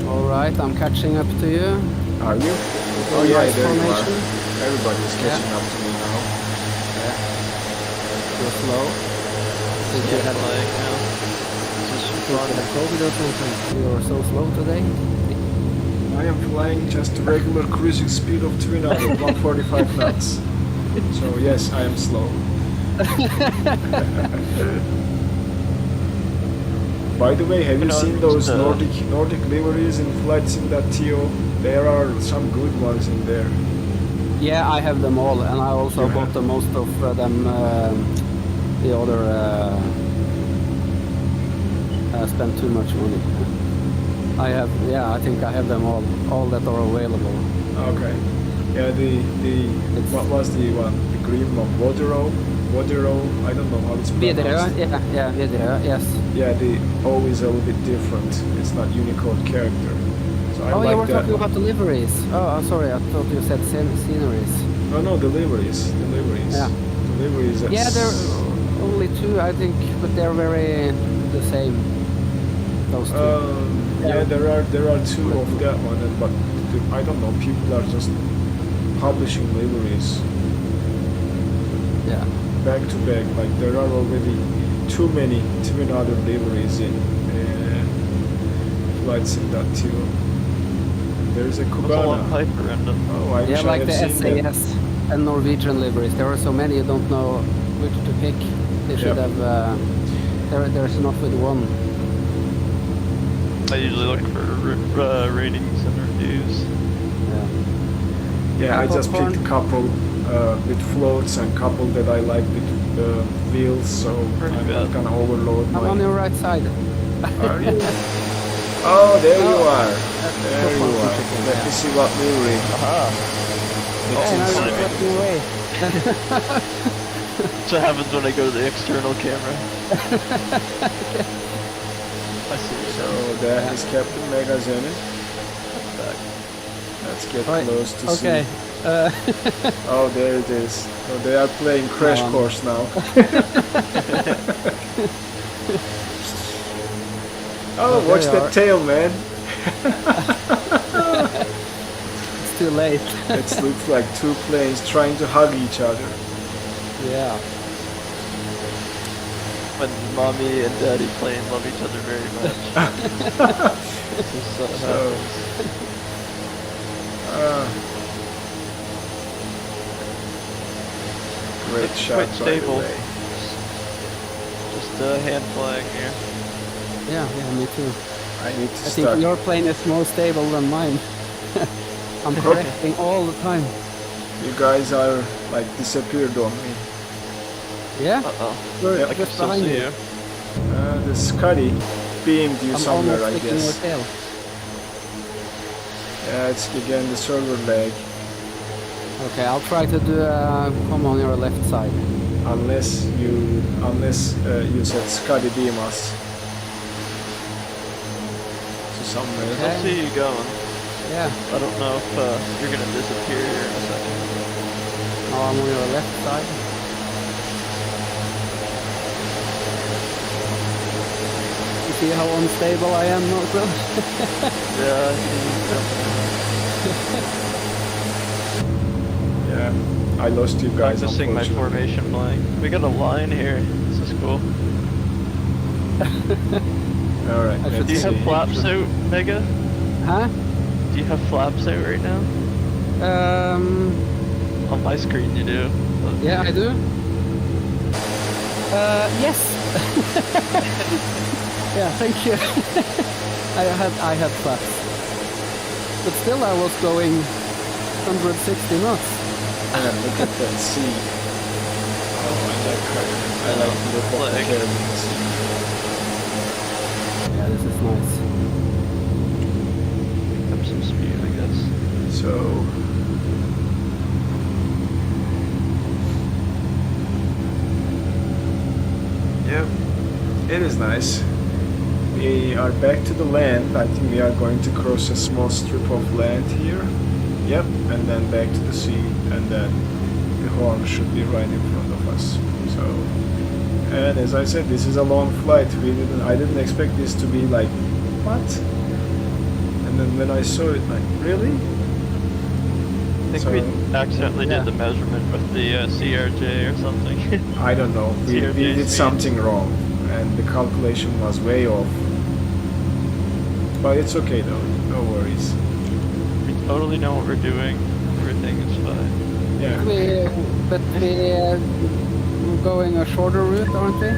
Alright, I'm catching up to you. Are you? Oh yeah, there you are. Everybody's catching up to me now. Yeah. You're slow. Think you had like COVID or something? You're so slow today? I am flying just a regular cruising speed of Twin Otter, 145 knots. So yes, I am slow. By the way, have you seen those Nordic liveries in Flightsim.to? There are some good ones in there. Yeah, I have them all, and I also bought the most of them. The other spent too much money. I have, yeah, I think I have them all that are available. Okay. Yeah, what was the one? The green one, Wateroo. Vodero, I don't know how it's Videre, pronounced. yeah, Videre, yes. Yeah, the O is a little bit different. It's not Unicode character. So I Oh, like you were that talking one. about deliveries. Oh, sorry, I thought you said sceneries. No, deliveries. Yeah. Deliveries. Yeah, there are only two, I think, but they're very the same. Those two. Yeah, there are two of that one, but I don't know. People are just publishing liveries Yeah. back to back. Like there are already too many Twin Otter liveries in Flight Sim 2. There's a What's a Cubana. long pipe around them? Oh, I Yeah, wish I like had the seen that. SAS and Norwegian liveries. There are so many you don't know which to pick. They should Yep. have. There's enough with one. I usually look for ratings and reviews. Yeah. Yeah, I just Popcorn. picked a couple with floats and couple that I like with wheels, so Pretty I'm bad. not gonna overload I'm on my... your right side. Are you? Oh, there you Oh, are. There you popcorn are. chicken, Let yeah. me see what livery. Aha! Oh, now It's you're inside. getting away. That's what happens when I go to the external camera. I see you. So that is Captain Megaxenon. Back. Let's get Right, close to okay. see. Oh, there it is. So they are playing Crash No. Course now. Oh, there watch you that are. tail, man. It's too late. It looks like two planes trying to hug each other. Yeah. When mommy and daddy play and love each other very much. This is what So, happens. Great It's shot, quite by stable. the way. Just hand flying here. Yeah, me too. I need to I think start. your plane is more stable than mine. I'm correcting all the time. You guys are like disappeared on me. Yeah? Uh-oh. We're Yep. I can just still behind see you. you. The Scuddy beamed you I'm somewhere, almost I sticking your guess. tail. Yeah, it's again the server lag. Okay, I'll try to do come on your left side. Unless you said Scuddy beam us to somewhere. Okay. I'll see you going. Yeah. I don't know if you're gonna disappear here in a second. Now I'm on your left side. You see how unstable I am, also? Yeah, he's jumping Yeah, I lost you around. guys. Practicing my unfortunately. formation flying. We got a line here. This is cool. All right, I should let's Do you have see. flaps out, Mega? Huh? Do you have flaps out right now? On my screen you do. Yeah, I do. Yes. Yeah, thank you. I had flaps, but still I was going 160 knots. Man, look at that sea. Oh, I like to look at the Flag. Caribbean Sea. Yeah, this is nice. Pick up some speed, I guess. So, yeah, it is nice. We are back to the land. I think we are going to cross a small strip of land here. Yep, and then back to the sea, and then the horn should be right in front of us. So, and as I said, this is a long flight. I didn't expect this to be like, what? And then when I saw it, like, really? I think So, we accidentally yeah. did the measurement with the CRJ or something. I don't know. We CRJ did speed. something wrong, and the calculation was way off. But it's okay though. No worries. We totally know what we're doing. Everything is fine. Yeah. We're going a shorter route, aren't we?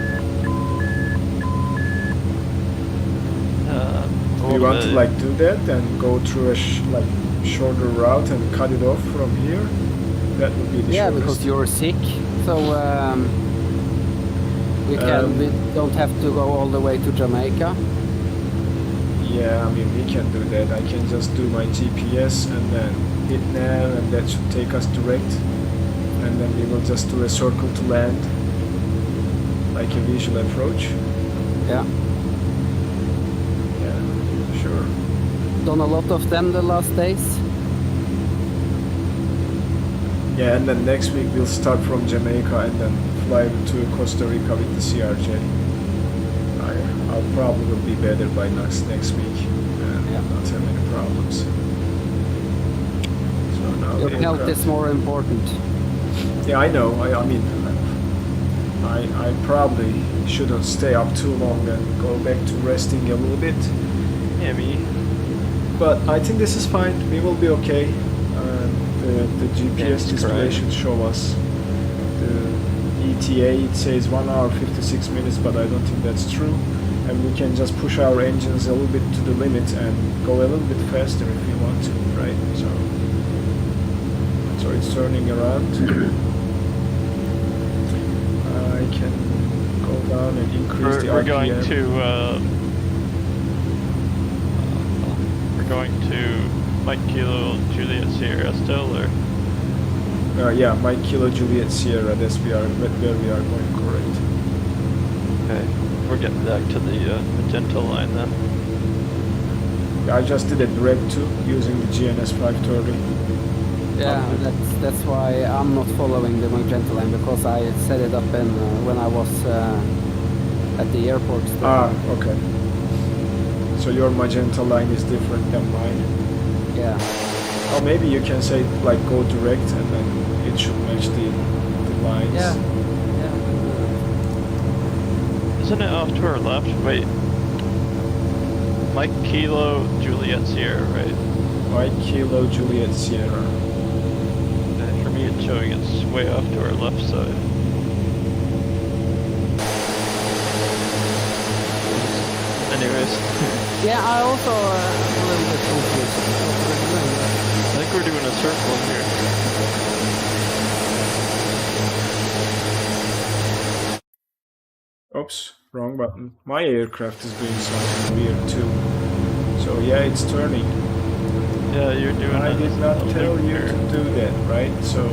Do you want to like do that and go through a shorter route and cut it off from here? That would be the Yeah, shortest. because you're sick, so we don't have to go all the way to Jamaica. Yeah, I mean we can do that. I can just do my GPS and then hit nav, and that should take us direct. And then we will just do a circle to land. like a visual approach. Yeah. Yeah, sure. Done a lot of them the last days. Yeah, and then next week we'll start from Jamaica and then fly to Costa Rica with the CRJ. I'll probably will be better by next week and not have any problems. So now Your health is more important. Yeah, I know. I mean, I probably shouldn't stay up too long and go back to resting a little bit. Yeah, me. But I think this is fine. We will be okay. The GPS display should show us the ETA. It says 1 hour 56 minutes, but I don't think that's true. And we can just push our engines a little bit to the limit and go a little bit faster if we want to, right? So it's turning around. I can go down and increase the RPM. We're going to Mike Kilo Juliet Sierra still, or? Yeah, Mike Kilo Juliet Sierra. That's where we are going, correct. Okay, we're getting back to the magenta line then. Yeah, I just did a direct to using the GNS 530. Yeah, that's why I'm not following the magenta line, because I set it up when I was at the airport. Ah, okay. So your magenta line is different than mine. Yeah. Or maybe you can say like go direct and then it should match the lines. Yeah. Isn't it off to our left? Wait. Mike Kilo Juliet Sierra, right? Mike Kilo Juliet Sierra. And for me it's showing it's way off to our left side. Anyways. Yeah, I also a little bit confused. I think we're doing a circle here. Oops, wrong button. My aircraft is doing something weird too. So yeah, it's turning. Yeah, you're doing I did not tell you to do that, right? So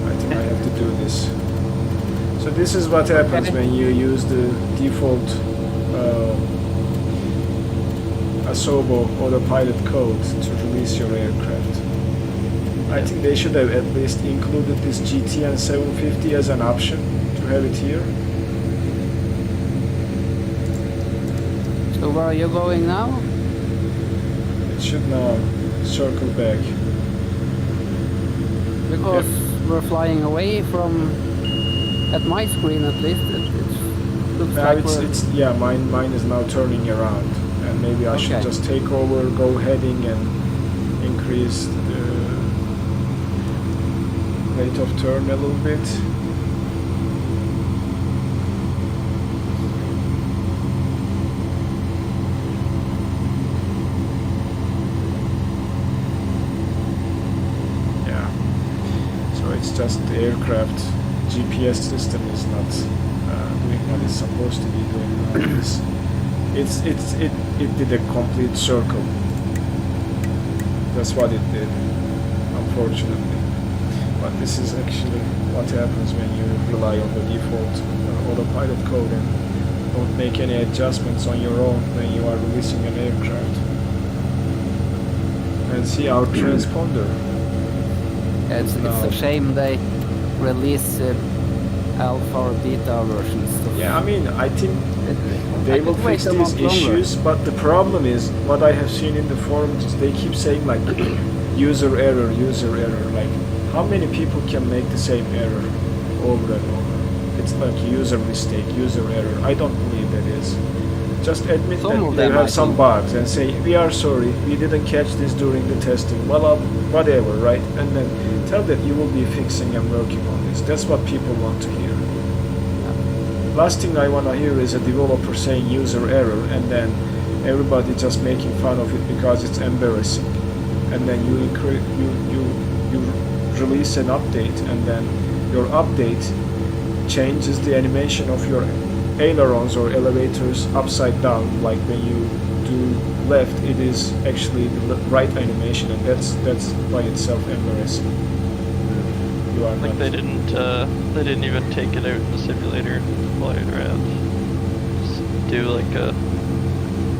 I think I have to do this. So this is what happens when you use the default Asobo autopilot code to release your aircraft. I think they should have at least included this GTN 750 as an option to have it here. So where are you going now? It should now circle back. Because we're flying away from, at my screen at least, it looks Now like yeah, mine is now turning around, and maybe I should just take over, go heading, and increase the rate of turn a little bit. Yeah, so it's just the aircraft GPS system is not doing what it's supposed to be doing nowadays. It did a complete circle. That's what it did, unfortunately. But this is actually what happens when you rely on the default autopilot code and don't make any adjustments on your own when you are releasing an aircraft. And see our transponder. It's a shame they release alpha or beta versions. Yeah, I mean, I think they will fix these issues, but the problem is, what I have seen in the forums, they keep saying like user error, like how many people can make the same error over and over? It's like user mistake, user error. I don't believe that is. Just admit that they have some bugs and say, we are sorry, we didn't catch this during the testing, well, whatever, right? And then tell that you will be fixing and working on this. That's what people want to hear. Last thing I want to hear is a developer saying user error and then everybody just making fun of it because it's embarrassing. And then you release an update and then your update changes the animation of your ailerons or elevators upside down. Like when you do left, it is actually the right animation, and that's by itself embarrassing. You you are Like not. they didn't even take it out in the simulator and fly it around. Just do like a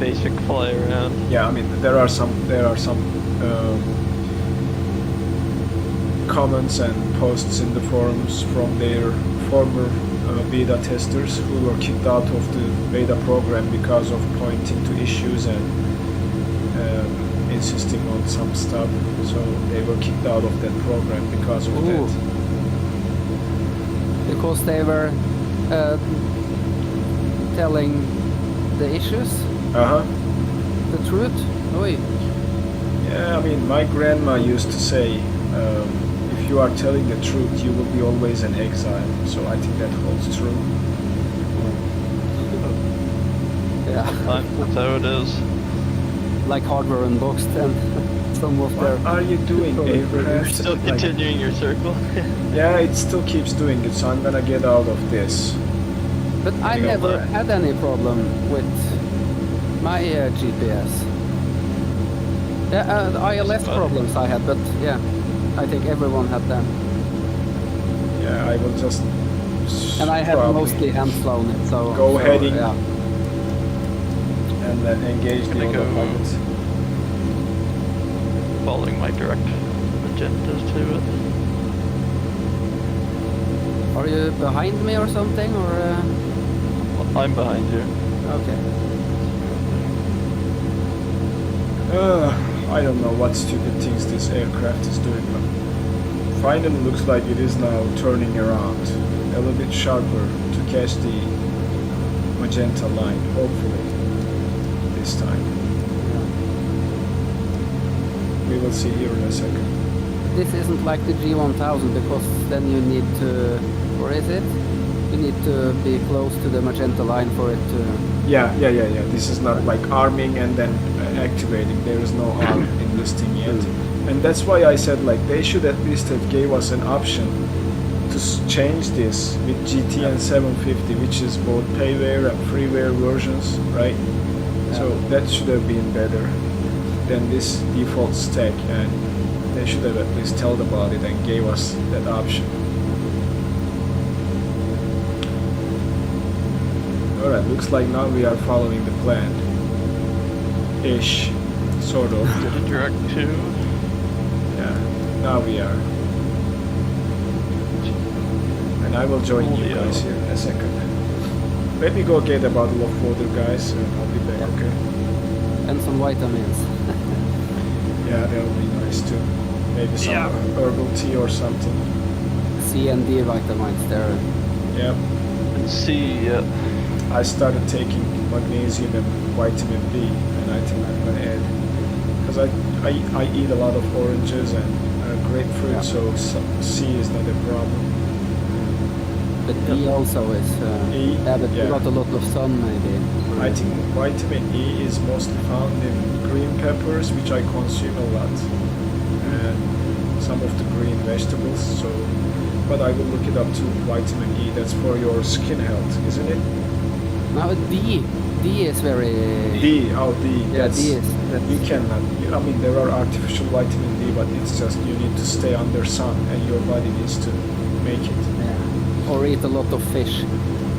basic fly around. Yeah, I mean there are some comments and posts in the forums from their former beta testers who were kicked out of the beta program because of pointing to issues and insisting on some stuff. So they were kicked out of that program because of that. Because they were telling the issues, the truth. Oi. Yeah, I mean, my grandma used to say, if you are telling the truth, you will be always an exile. So I think that holds true. Yeah. That's how it is. Like Hardware Unboxed and some of their... What are you doing, Abraham? Still continuing your circle. Yeah, it still keeps doing it, so I'm gonna get out of this. But I never had any problem with my GPS. Yeah, ILS problems I had, but yeah, I think everyone had them. Yeah, I will just... And I have probably mostly hand-flown it, so... go heading. Yeah. And then engage the autopilot. Following my direct agendas to it. Are you behind me or something, or...? I'm behind you. Okay. I don't know what stupid things this aircraft is doing, but finally looks like it is now turning around a little bit sharper to catch the magenta line, hopefully, this time. We will see here in a second. This isn't like the G1000, because then you need to... Or is it? You need to be close to the magenta line for it to... Yeah. This is not like arming and then activating. There is no arm in this thing yet. And that's why I said like they should at least have gave us an option to change this with GTN 750, which is both payware and freeware versions, right? Yeah. So that should have been better than this default stack, and they should have at least told about it and gave us that option. Alright, looks like now we are following the plan. Ish. Sort of. Did a direct to. Yeah, now we are. And I will join you guys here in a second. Let me go get a bottle of water, guys, and I'll be back, okay? And some vitamins. Yeah, that would be nice too. Maybe some herbal tea or something. C and D vitamins there. Yep. And C, I started taking magnesium and vitamin B, and I think I'm gonna add, because I eat a lot of oranges and grapefruit, so C is not a problem. But E also is... E? Yeah, but Yeah. you got a lot of sun maybe. I think vitamin E is mostly found in green peppers, which I consume a lot, and some of the green vegetables. So, but I will look it up too. Vitamin E, that's for your skin health, isn't it? No, D. D is very... D. Oh, D. Yeah, That's, D is... you cannot. I mean, there are artificial vitamin D, but it's just you need to stay under sun, and your body needs to make it. Yeah. Or eat a lot of fish.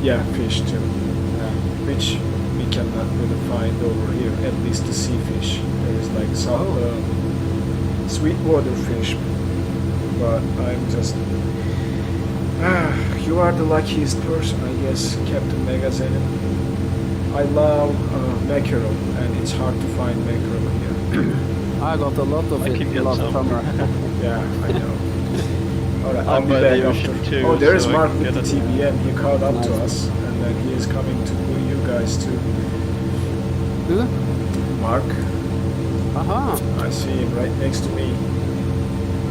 Yeah, fish too, Yeah. which we cannot really find over here. At least the sea fish. There is like some sweetwater fish, but I'm just. You are the luckiest person, I guess, Captainmegaxenon. I love mackerel, and it's hard to find mackerel here. I got a lot of I it can get last some. summer. Yeah, I know. Alright, I'll I'm be by back the after. ocean too, Oh, there is so I Mark can with the get it. TBM. He caught up to Nice. us, and then he is coming to you guys too. Who? Mark, Aha. I see him right next to me.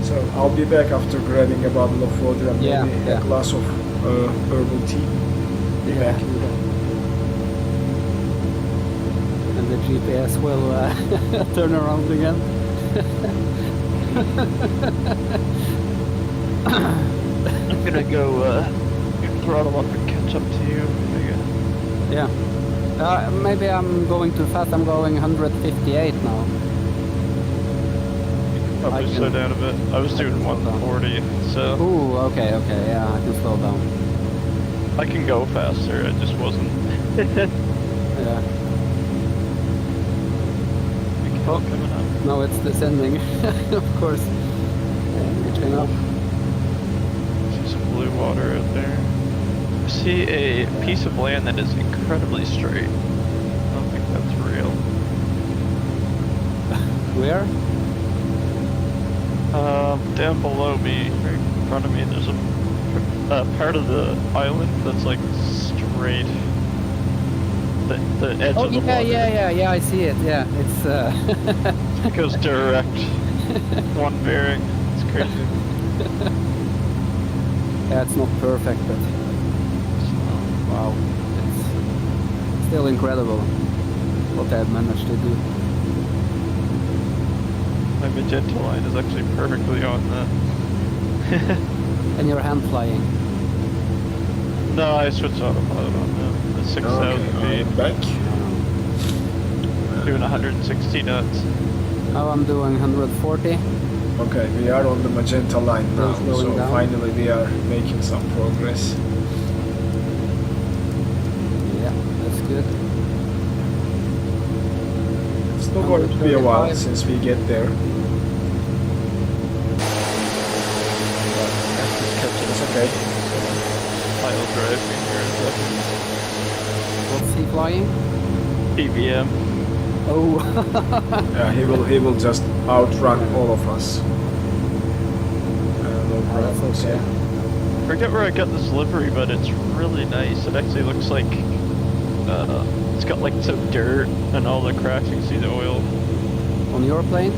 So I'll be back after grabbing a bottle of water and Yeah, maybe yeah. a glass of herbal tea. Be back. And the GPS will turn around again. I'm gonna go throttle up and catch up to you. Yeah. Maybe I'm going too fast. I'm going 158 now. Probably slow down a bit. I was doing 140, so... Ooh, okay, yeah, I can slow down. I can go faster, I just wasn't. Yeah. Oh, coming up. No, it's descending, of course. Reaching up. See some blue water out there. I see a piece of land that is incredibly straight. I don't think that's real. Where? Down below me, right in front of me, there's a part of the island that's like straight. The edge of the water. Yeah, I see it, yeah. It's It goes direct. One bearing. It's crazy. Yeah, it's not perfect, but wow, it's still incredible what they've managed to do. My magenta line is actually perfectly on that. And your hand flying. No, I switched autopilot on now. At 6,000 feet. I'm back. Doing 160 knots. Now I'm doing 140. Okay, we are on the magenta line now, Slowing so down. finally we are making some progress. Yeah, that's good. It's not going to be a while 135. since we get there. It's okay. Pile driving here in a second. What's he flying? PVM. Oh. Yeah, he will just outrun all of us. No That's problems. okay. I forget where I got this livery, but it's really nice. It actually looks like it's got like some dirt and all the cracks. You can see the oil. On your plane?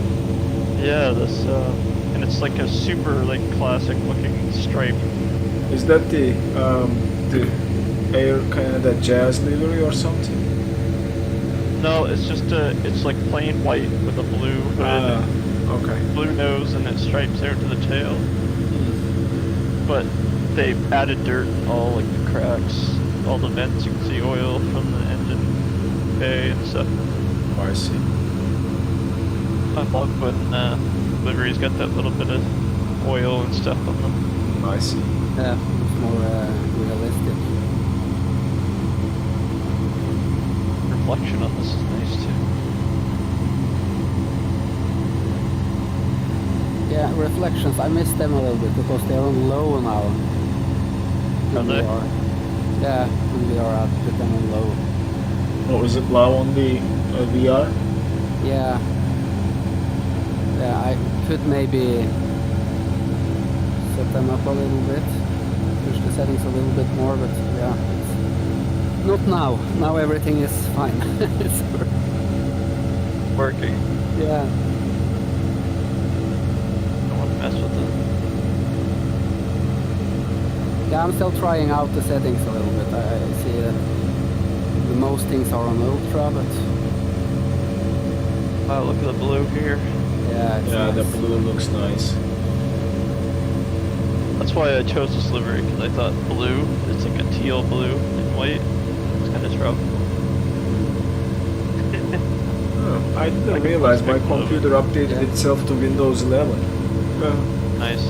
Yeah, this and it's like a super like classic looking stripe. Is that the Air Canada Jazz livery or something? No, it's just it's like plain white with a blue hood, Okay. blue nose, and it stripes out to the tail. But they added dirt, all like the cracks, all the vents. You can see oil from the engine bay and stuff. I see. I love when livery's got that little bit of oil and stuff on them. I see. Yeah, it's more realistic. Reflection on this is nice too. Yeah, reflections, I miss them a little bit because they're on low now. Are they? Yeah, when we are at put them on low. Oh, is it low on the VR? Yeah. Yeah, I could maybe set them up a little bit. Push the settings a little bit more, but yeah, it's not now. Now everything is fine. It's Working. yeah. Don't want to mess with it. Yeah, I'm still trying out the settings a little bit. I see that the most things are on ultra, but Wow, look at the blue here. yeah, it's Yeah, nice. the blue looks nice. That's why I chose this livery, because I thought blue, it's like a teal blue and white. It's kind of tropical. Oh, I didn't Like a realize my plastic glove. computer updated Yeah. itself to Windows 11. Nice.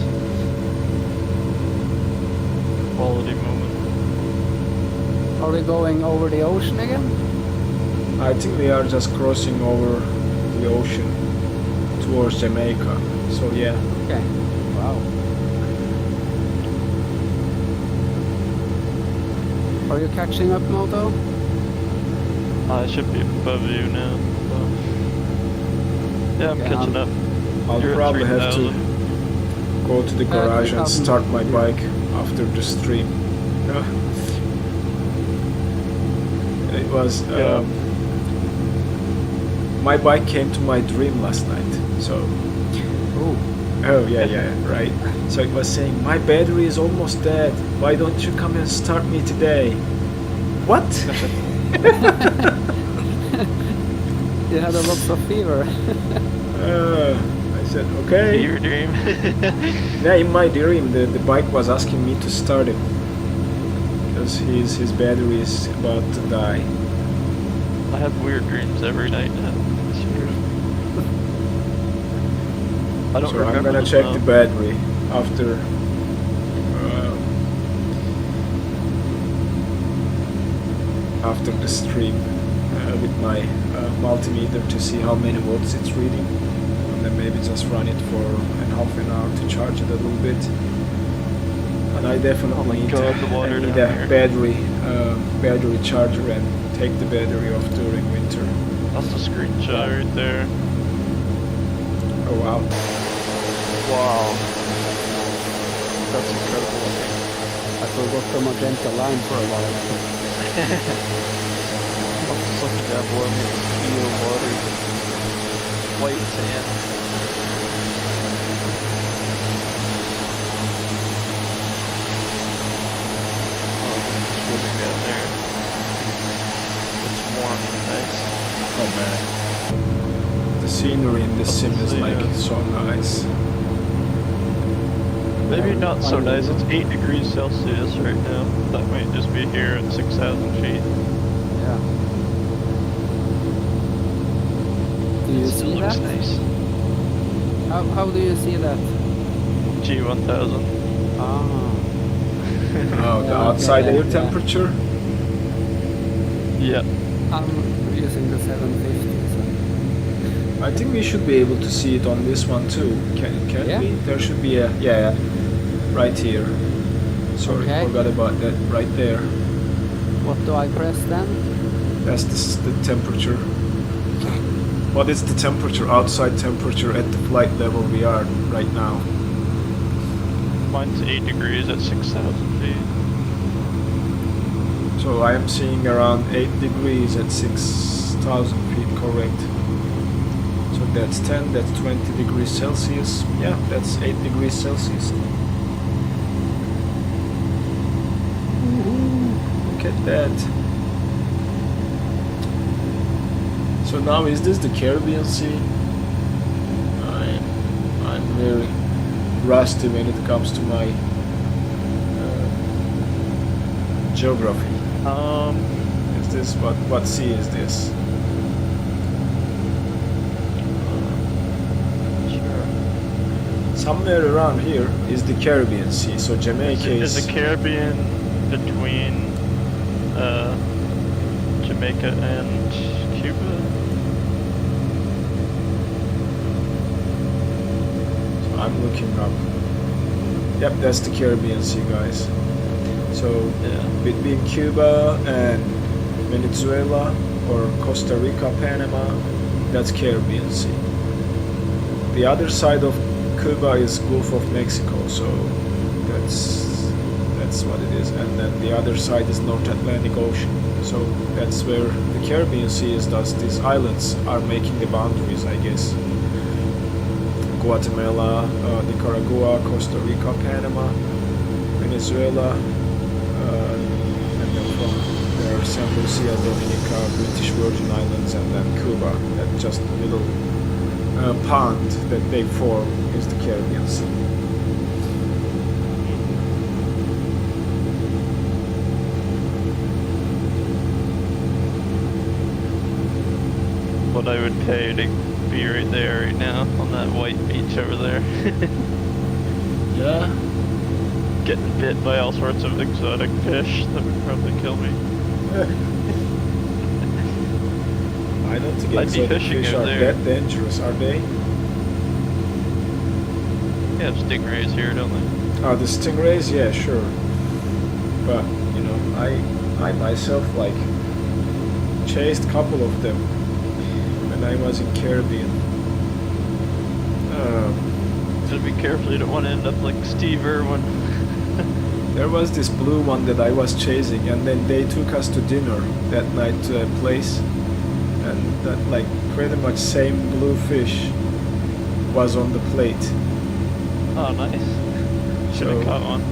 Quality moment. Are we going over the ocean again? I think we are just crossing over the ocean towards Jamaica. So yeah. Okay. Wow. Are you catching up, Moto? I should be above you now. So. Yeah, I'm Okay, catching up. I'll You're at probably have to 3,000. go to the garage and 3,000. start my bike after the stream. It was my bike came to my dream last night. So Oh, yeah, right. So it was saying my battery is almost dead. Why don't you come and start me today? What? you had a lot of fever. I said okay. Your dream. Yeah, in my dream, the bike was asking me to start it because his battery is about to die. I have weird dreams every night now. It's weird. I don't So remember I'm gonna this check now. the battery after the stream with my multimeter to see how many watts it's reading, and then maybe just run it for half an hour to charge it a little bit. And I definitely need, God, the water I need down a here. battery charger and take the battery off during winter. That's a screenshot right there. Oh wow. Wow. That's incredible looking. I forgot the magenta line for a while. I'm just looking down below me at the steel water. White sand. Oh, it's swimming down there. It's warm and nice. Oh man. The scenery in this sim is like so nice. Maybe not so nice, it's 8 degrees Celsius right now. That might just be here at 6,000 feet. Yeah. Do you It still see looks that? nice. How do you see that? G1000. Ah. Oh, the Yeah, outside okay, air yeah. temperature? Yeah. I'm using the 750. I think we should be able to see it on this one too. Can Yeah. we? There should be a yeah, right here. Sorry, Okay. forgot about that. Right there. What do I press then? That's the temperature. What is the temperature, outside temperature at the flight level we are right now? Mine's 8 degrees at 6,000 feet. So I am seeing around 8 degrees at 6,000 feet, correct. So that's 10, that's 20 degrees Celsius. Yeah, that's 8 degrees Celsius. Look at that. So now is this the Caribbean Sea? I'm very rusty when it comes to my geography. Is this what sea is this? Sure. Somewhere around here is the Caribbean Sea. So Jamaica Is is the Caribbean between Jamaica and Cuba? I'm looking up. Yep, that's the Caribbean Sea, guys. So Yeah. between Cuba and Venezuela or Costa Rica, Panama, that's Caribbean Sea. The other side of Cuba is Gulf of Mexico, so that's what it is. And then the other side is North Atlantic Ocean. So that's where the Caribbean Sea is. Thus, these islands are making the boundaries, I guess. Guatemala, Nicaragua, Costa Rica, Panama, Venezuela, and then from there San Lucia, Dominica, British Virgin Islands, and then Cuba. That just little pond that they form is the Caribbean Sea. What I would pay to be right there right now on that white beach over there. Yeah. Getting bit by all sorts of exotic fish that would probably kill me. I don't think I'd be exotic fishing fish over are there. that dangerous, are they? They have stingrays here, don't they? Oh, the stingrays, yeah, sure. But you know, I myself like chased a couple of them when I was in Caribbean. So be careful, you don't want to end up like Steve Irwin. There was this blue one that I was chasing, and then they took us to dinner that night to a place, and that like pretty much same blue fish was on the plate. Oh, nice. Should have So- caught one.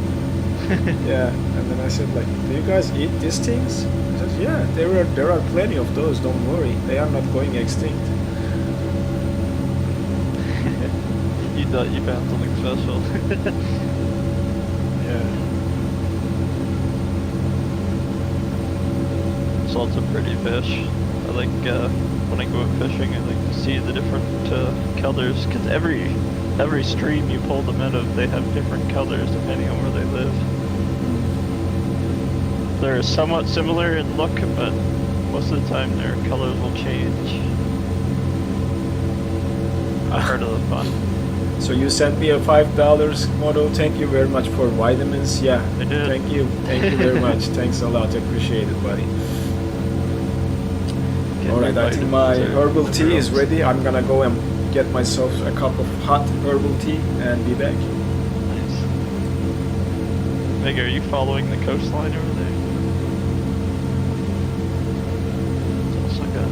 Yeah, and then I said like, do you guys eat these things? He says, yeah, there are plenty of those, don't worry, they are not going extinct. You thought you found something special. Yeah. Salt's a pretty fish. I like when I go out fishing. I like to see the different colors, because every stream you pull them out of, they have different colors depending on where they live. They're somewhat similar in look, but most of the time their colors will change. Part of the fun. So you sent me a $5 Moto. Thank you very much for vitamins. Yeah, I did. Thank you very much. Thanks a lot. I appreciate it, buddy. Alright, I think my herbal tea is ready. I'm gonna go and get myself a cup of hot herbal tea and be back. Nice. Meg, are you following the coastline over there? It's also good.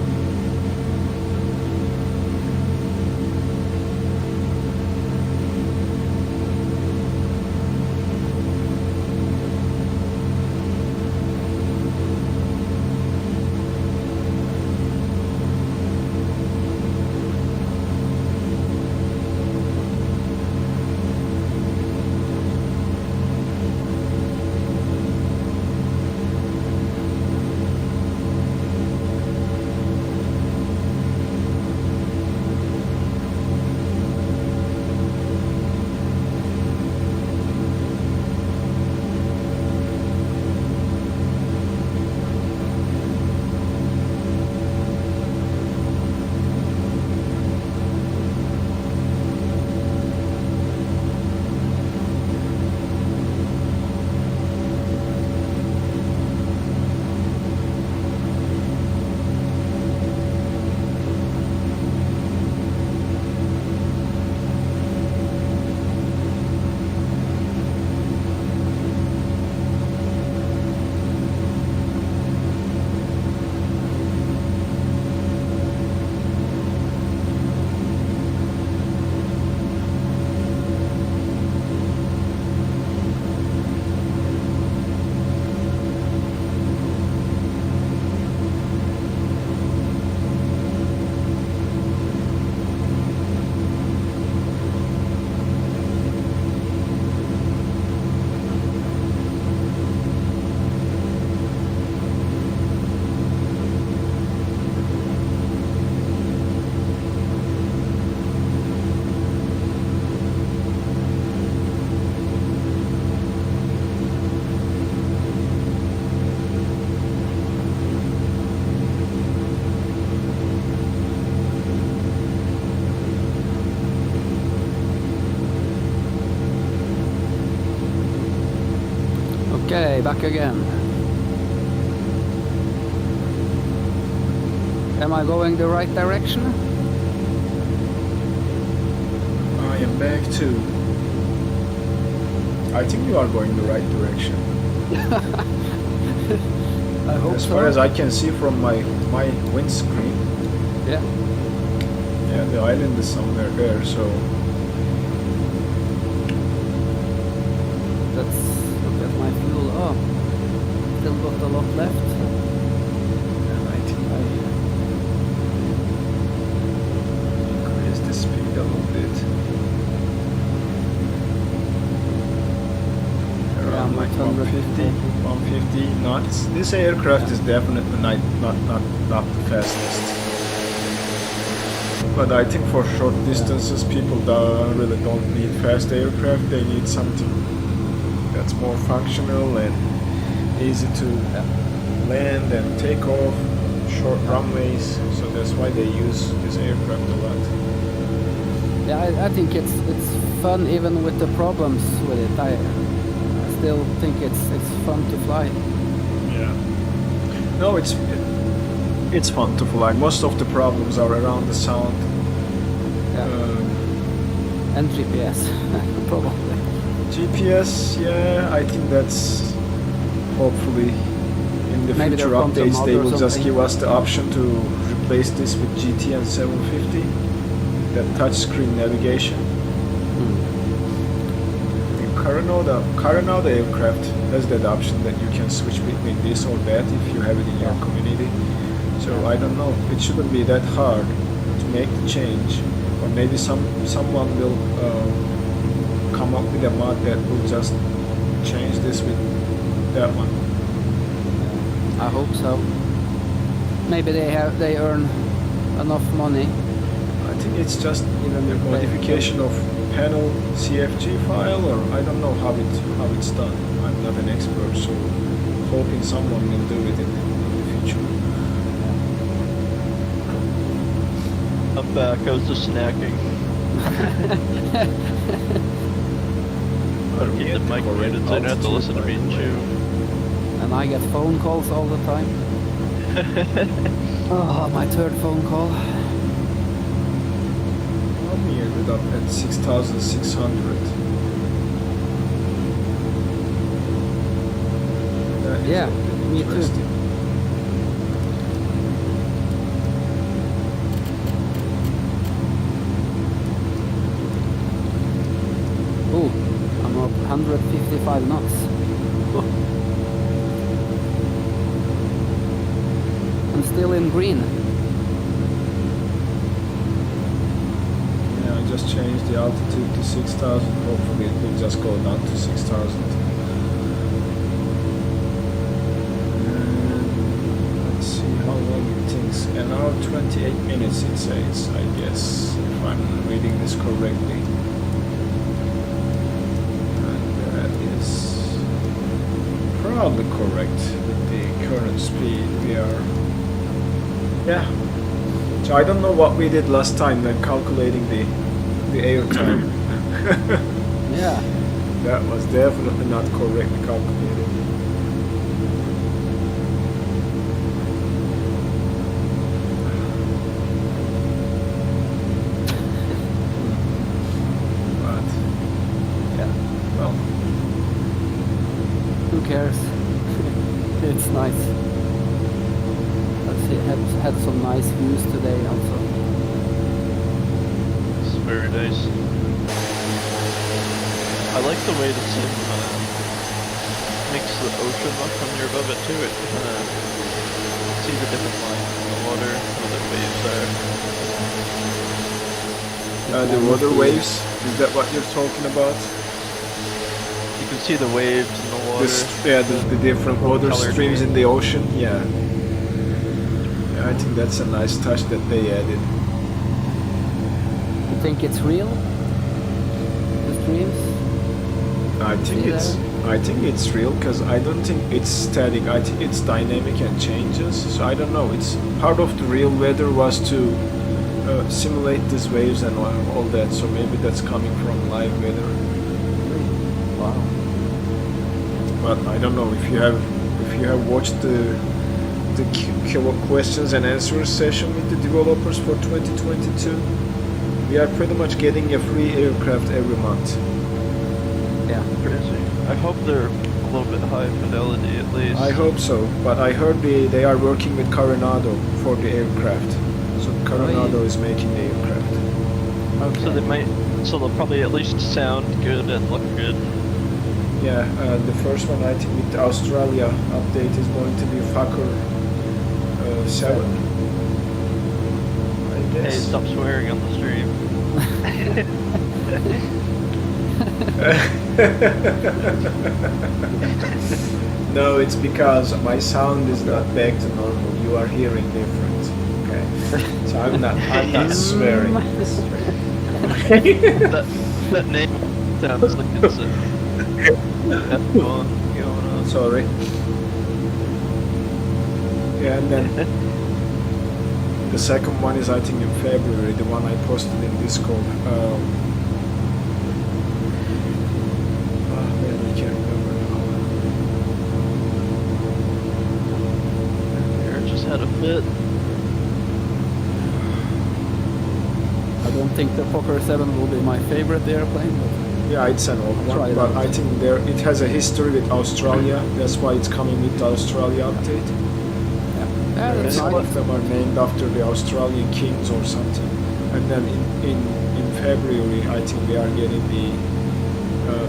Okay, back again. Am I going the right direction? I am back too. I think you are going the right direction. I hope as so. far as I can see from my windscreen. Yeah. Yeah, the island is somewhere there, so Let's look at my fuel. Oh, still got a lot left. and I think I increase the speed a little bit. Around like 150 knots. This aircraft is definitely not the fastest. But I think for short distances, people really don't need fast aircraft. They need something that's more functional and easy to land and take off, short runways. So that's why they use this aircraft a lot. Yeah, I think it's fun even with the problems with it. I still think it's fun to fly. Yeah. No, it's fun to fly. Most of the problems are around the sound. Yeah. And GPS, probably. GPS, yeah, I think that's hopefully in the Maybe future they'll come to updates they mod or will just something. give us the option to replace this with GT and 750, that touchscreen navigation. Current aircraft has that option that you can switch between this or that if you have it in your community. So I don't know, it shouldn't be that hard to make the change, or maybe someone will come up with a mod that will just change this with that one. I hope so. Maybe they earn enough money. I think it's just Even a if they- modification of panel CFG file, or I don't know how it's done. I'm not an expert, so hoping someone will do it in the future. I'm back. I was just snacking. Gotta keep the mic muted so I don't have to listen to me chew. And I get phone calls all the time. Oh, my third phone call. I'm ended up at 6,600. That is Yeah, a bit me too. interesting. Oh, I'm up 155 knots. I'm still in green. Yeah, I just changed the altitude to 6,000. Hopefully it will just go down to 6,000. And let's see how long it takes. An hour 28 minutes it says, I guess, if I'm reading this correctly. And that is probably correct with the current speed we are. Yeah. So I don't know what we did last time when calculating the air time. Yeah. That was definitely not correctly calculated. But yeah, well, Who cares? It's nice. Let's see, had some nice views today also. It's very nice. I like the way the sim makes the ocean look when you're above it too. It kind of see the different lines in the water, where the waves are. the water waves, is that what you're talking about? You can see the waves in the water. The different water Colored streams waves. in the ocean, yeah. I think that's a nice touch that they added. You think it's real? The streams? I think it's real because I don't think it's static. I think it's dynamic and changes. So I don't know. It's part of the real weather was to simulate these waves and all that. So maybe that's coming from live weather. Wow. But I don't know if you have watched the questions and answers session with the developers for 2022. We are pretty much getting a free aircraft every month. Yeah. Crazy. I hope they're a little bit high fidelity at least. I hope so, but I heard they are working with Coronado for the aircraft. So Coronado is making the aircraft. Okay. So they'll probably at least sound good and look good. Yeah, the first one I think with the Australia update is going to be Fokker 7. I Hey, guess. stop swearing on the stream. No, it's because my sound is not back to normal. You are hearing different. Okay, so I'm not swearing. that name sounds like it's a F1 going on. Sorry. Yeah, and then the second one is I think in February. The one I posted in Discord. Man, I can't remember now. Here, just had a fit. I don't think the Fokker 7 will be my favorite airplane, but Yeah, it's an old Try one, it but out. I think it has a history with Australia. That's why it's coming with the Australia update. yeah, that's Some nice. of them are named after the Australian kings or something. And then in February, I think we are getting the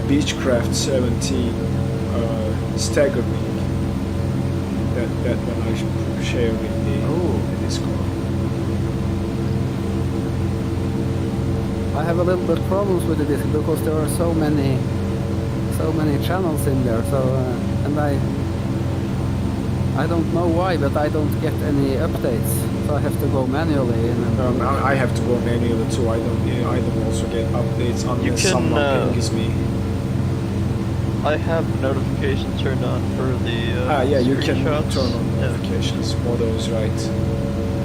Beechcraft 17 Stagger Wing. That one I should share in the Discord. I have a little bit problems with this because there are so many channels in there. So and I don't know why, but I don't get any updates. So I have to go manually. I have to go manually too. I don't also get updates unless someone pinks me. I have notifications turned on for the yeah, you can screenshots. turn on notifications. Modo is right.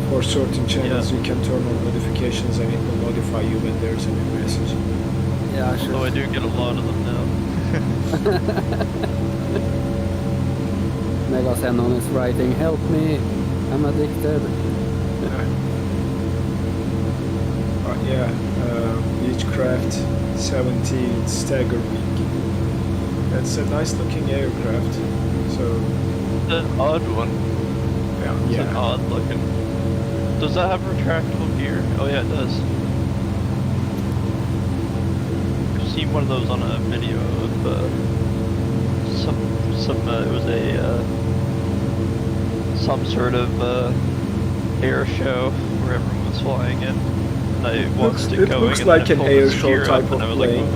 For certain channels, you can turn on notifications and it will notify you when there's a new message. Yeah, sure. Although I do get a lot of them now. MegaXenon is writing, help me, I'm addicted. But yeah, Beechcraft 17 Stagger Week. That's a nice looking aircraft. So An odd one. yeah, It's an odd looking. Does that have retractable gear? Oh yeah, it does. I've seen one of those on a video of it was a some sort of air show where everyone was flying in. And I watched it going. Looks like an air show type of plane. plane.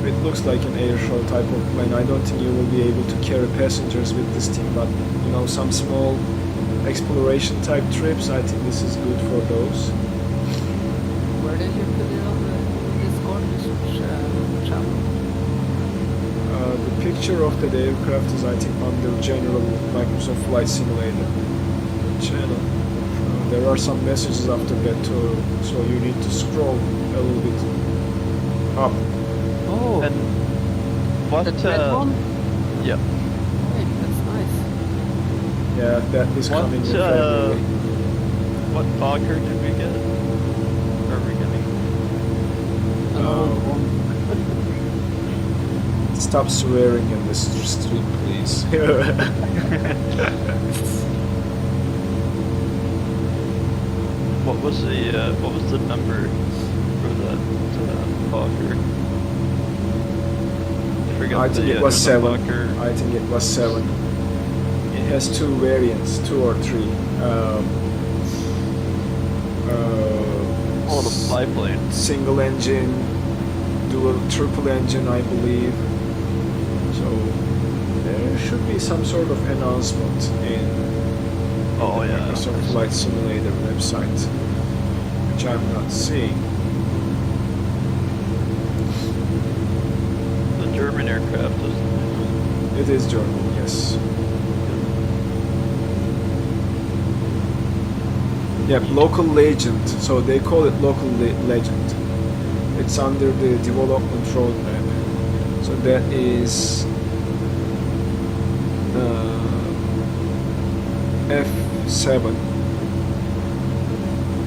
It looks like an air show type of plane. I don't think you will be able to carry passengers with this thing, but you know, some small exploration type trips, I think this is good for those. Where did you put it on the Discord channel? The picture of that aircraft is, I think, under general Microsoft Flight Simulator channel. There are some messages after that too, so you need to scroll a little bit up. Oh, And what? the red one? Yeah. Hey, that's nice. Yeah, that is coming in February. What Fokker did we get? Are we getting? An old one. Stop swearing in this stream, please. What was the number for that Fokker? I forgot. I think the, it was the 7. Fokker. I think it was 7. It has 2 variants, 2 or 3. Oh, the biplane. Single engine, triple engine, I believe. So there should be some sort of announcement in Oh yeah. Microsoft Flight Simulator website, which I'm not seeing. The German aircraft is. It is German, yes. Yeah, local legend. So they call it local legend. It's under the development roadmap. So that is F7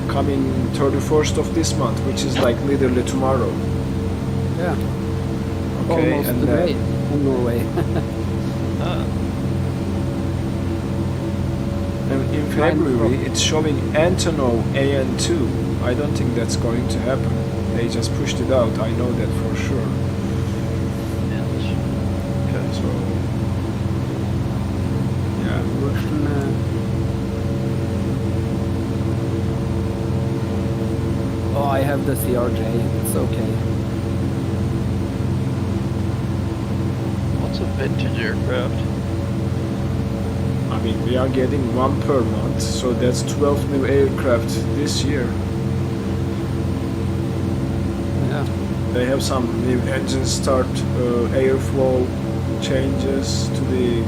coming 31st of this month, which is like literally tomorrow. Yeah. Okay, Almost and today in Norway. And in February, it's showing Antonov AN2. I don't think that's going to happen. They just pushed it out. I know that for sure. Okay. So, yeah. Russian. Oh, I have the CRJ. It's okay. What's a vintage aircraft? I mean, we are getting 1 per month, so that's 12 new aircraft this year. Yeah. They have some new engine start, airflow changes to the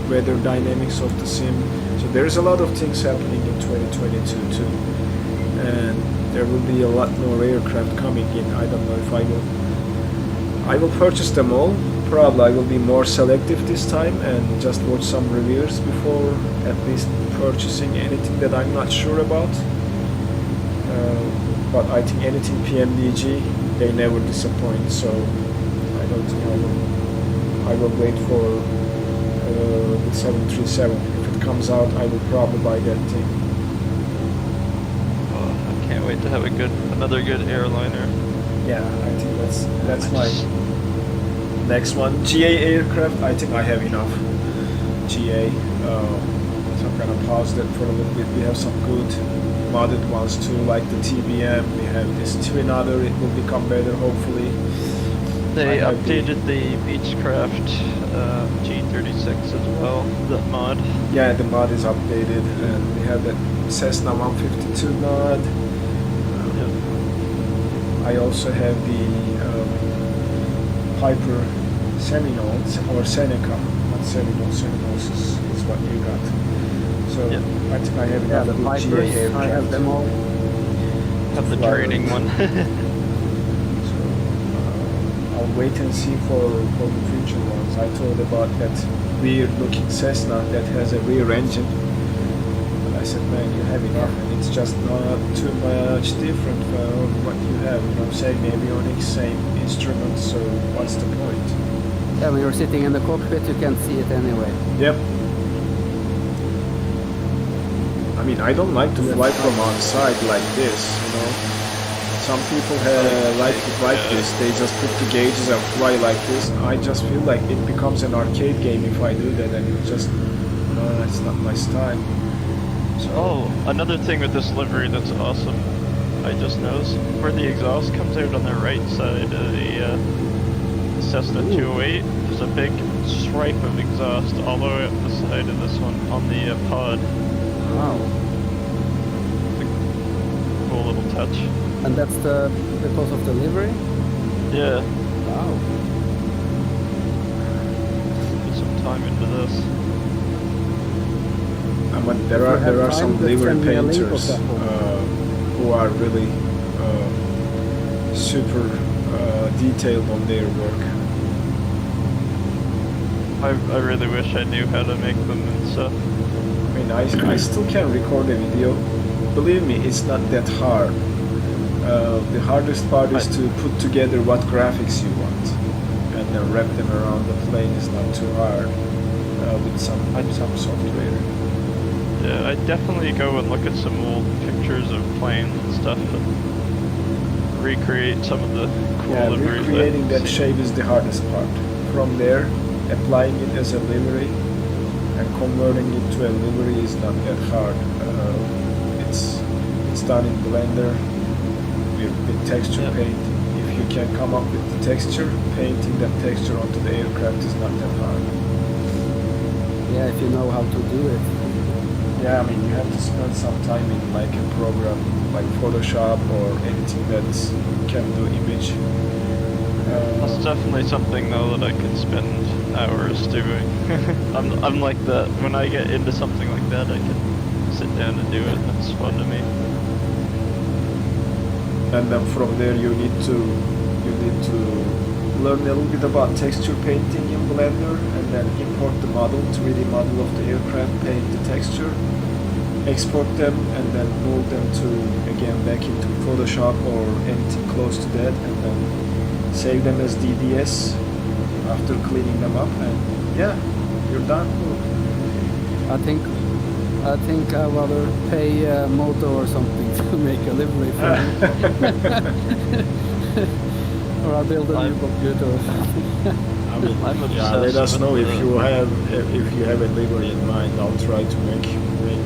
weather dynamics of the sim. So there's a lot of things happening in 2022 too. And there will be a lot more aircraft coming in. I don't know if I will purchase them all. Probably I will be more selective this time and just watch some reviews before at least purchasing anything that I'm not sure about. But I think anything PMDG, they never disappoint, so I don't think I will wait for the 737. If it comes out, I will probably buy that thing. Oh, I can't wait to have another good airliner. Yeah, I think that's my next one. GA aircraft, I think I have enough. GA, so I'm gonna pause that for a little bit. We have some good modded ones too, like the TBM. We have this Twin Otter, it will become better hopefully. They updated the Beechcraft G36 as well, that mod. Yeah, the mod is updated, and we have that Cessna 152 mod. I also have the Piper Seminoles or Seneca, not Seminoles. Seminoles is what you got. So I think I have enough the good Pipers, GA aircraft. I have them all. Have the training one. So I'll wait and see for the future ones. I told about that weird looking Cessna that has a rear engine. And I said, man, you have enough, and it's just not too much different from what you have. You know what I'm saying? Avionics, same instruments, so what's the point? Yeah, when you're sitting in the cockpit, you can't see it anyway. Yep. I mean, I don't like to fly from outside like this, you know. Some people like this. They just put the gauges and fly like this. I just feel like it becomes an arcade game if I do that, and it just, it's not my style. So, Oh, another thing with this livery that's awesome, I just noticed, where the exhaust comes out on the right side of the Cessna 208, there's a big stripe of exhaust all the way up the side of this one on the pod. Wow. It's a cool little touch. And that's because of the livery? Yeah, Wow. put some time into this. but there are some livery painters who are really super detailed on their work. I really wish I knew how to make them and stuff. I mean, I still can record a video. Believe me, it's not that hard. The hardest part is to put together what graphics you want and then wrap them around the plane is not too hard with some software. Yeah, I definitely go and look at some old pictures of planes and stuff and recreate some of the cool liveries. Recreating that shape is the hardest part. From there, applying it as a livery and converting it to a livery is not that hard. It's done in Blender with texture paint. If you can come up with the texture, painting that texture onto the aircraft is not that hard. Yeah, if you know how to do it. Yeah, I mean, you have to spend some time in like a program like Photoshop or anything that can do image. That's definitely something though that I can spend hours doing. I'm like that. When I get into something like that, I can sit down and do it. It's fun to me. And then from there, you need to learn a little bit about texture painting in Blender, and then import the model, 3D model of the aircraft, paint the texture, export them, and then move them to again back into Photoshop or anything close to that, and then save them as DDS after cleaning them up, and yeah, you're done. I think I'd rather pay Moto or something to make a livery for me. Or I'll build a new computer or something. I'm obsessed let us know with if you have a livery in mind. I'll try to make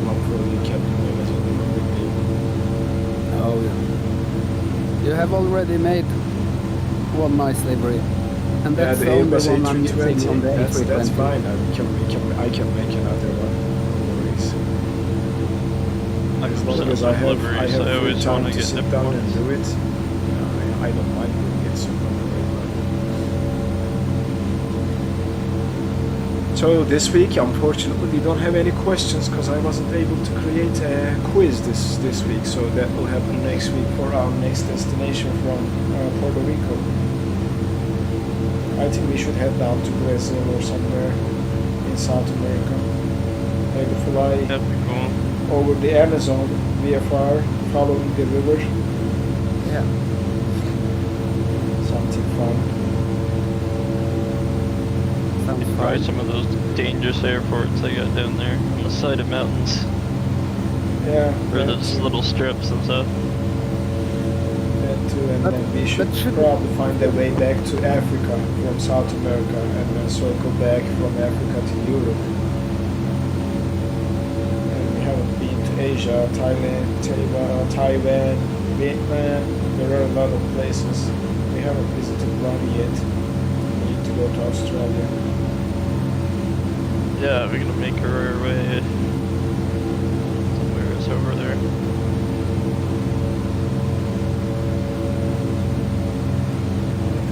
one for the Captainmegaxenon. Oh yeah. You have already made one nice livery. And that's the the only Airbus one I'm using on the A320. That's A320. fine. I can make another one. No worries. As long as I have free time to sit down and do it, I don't mind doing it super regular. So this week, unfortunately, we don't have any questions because I wasn't able to create a quiz this week. So that will happen next week for our next destination from Puerto Rico. I think we should head down to Brazil or somewhere in South America. Maybe fly That'd be cool. over the Amazon VFR, following the river. Yeah. Something fun. Sounds Try fun. some of those dangerous airports they got down there on the side of mountains. Yeah. Or that those too. little strips and stuff. That too, and then we should probably find a way back to Africa from South America, and then circle back from Africa to Europe. And we haven't been to Asia, Thailand, Taiwan, Vietnam. There are a lot of places. We haven't visited one yet. We need to go to Australia. Yeah, we're gonna make our way somewhere us over there.